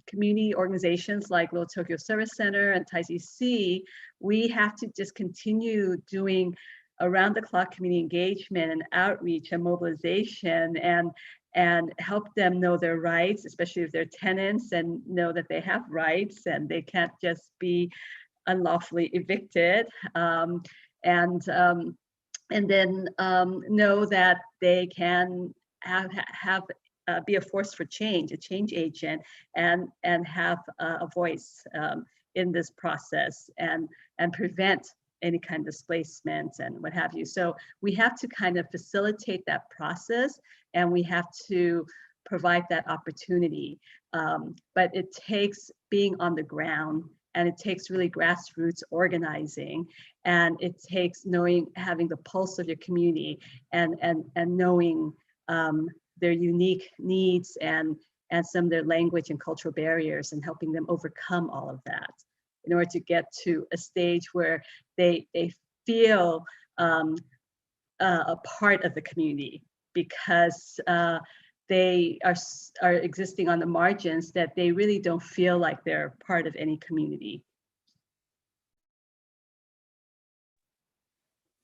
community organizations like Little Tokyo Service Center and TICC, we have to just continue doing around the clock community engagement and outreach and mobilization and help them know their rights, especially if they're tenants, and know that they have rights and they can't just be unlawfully evicted. And then know that they can be a force for change, a change agent, and have a voice in this process and prevent any kind of displacement and what have you. So we have to kind of facilitate that process, and we have to provide that opportunity. But it takes being on the ground, and it takes really grassroots organizing, and it takes having the pulse of your community and knowing their unique needs and some of their language and cultural barriers, and helping them overcome all of that in order to get to a stage where they feel a part of the community, because they are existing on the margins, that they really don't feel like they're part of any community.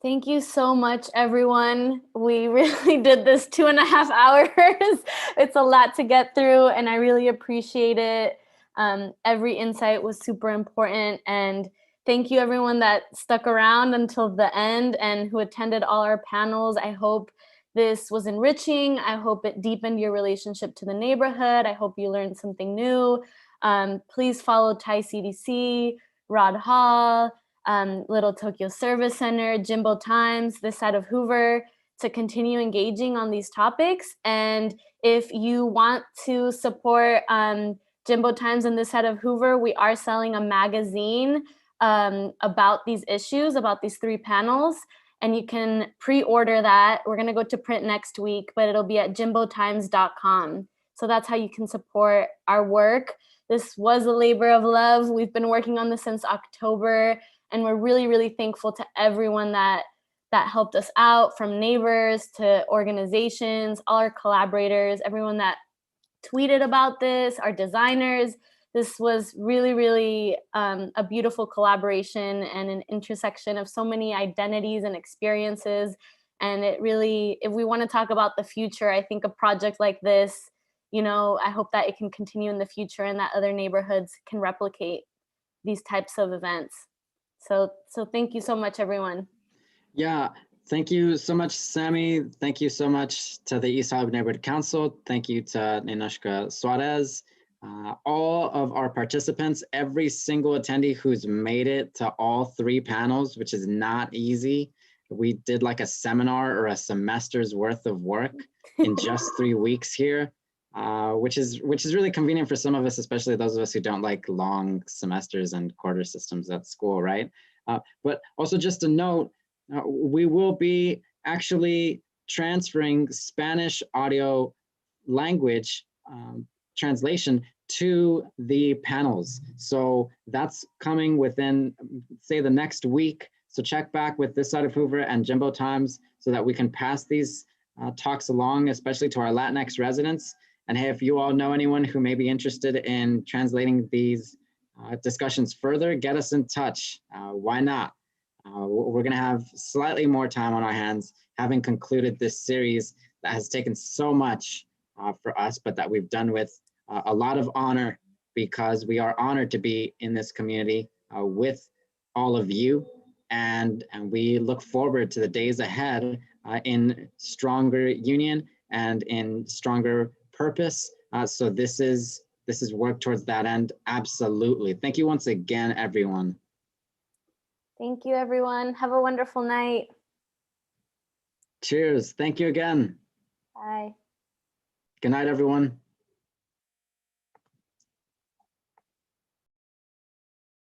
Thank you so much, everyone. We really did this 2.5 hours. It's a lot to get through, and I really appreciate it. Every insight was super important, and thank you everyone that stuck around until the end and who attended all our panels. I hope this was enriching. I hope it deepened your relationship to the neighborhood. I hope you learned something new. Please follow Thai CDC, Rod Hall, Little Tokyo Service Center, Jimbo Times, this side of Hoover, to continue engaging on these topics. And if you want to support Jimbo Times and this side of Hoover, we are selling a magazine about these issues, about these 3 panels. And you can pre-order that. We're gonna go to print next week, but it'll be at jimbotimes.com. So that's how you can support our work. This was a labor of love. We've been working on this since October, and we're really, really thankful to everyone that helped us out, from neighbors to organizations, all our collaborators, everyone that tweeted about this, our designers. This was really, really a beautiful collaboration and an intersection of so many identities and experiences. And it really, if we want to talk about the future, I think a project like this, I hope that it can continue in the future and that other neighborhoods can replicate these types of events. So thank you so much, everyone. Yeah, thank you so much, Sammy. Thank you so much to the East Hollywood Neighborhood Council. Thank you to Ninoshka Suarez. All of our participants, every single attendee who's made it to all 3 panels, which is not easy. We did like a seminar or a semester's worth of work in just 3 weeks here, which is really convenient for some of us, especially those of us who don't like long semesters and quarter systems at school, right? But also just a note, we will be actually transferring Spanish audio language translation to the panels. So that's coming within, say, the next week. So check back with this side of Hoover and Jimbo Times so that we can pass these talks along, especially to our Latinx residents. And hey, if you all know anyone who may be interested in translating these discussions further, get us in touch. Why not? We're going to have slightly more time on our hands, having concluded this series that has taken so much for us, but that we've done with a lot of honor, because we are honored to be in this community with all of you. And we look forward to the days ahead in stronger union and in stronger purpose. So this is work towards that end. Absolutely. Thank you once again, everyone. Thank you, everyone. Have a wonderful night. Cheers. Thank you again. Bye. Good night, everyone.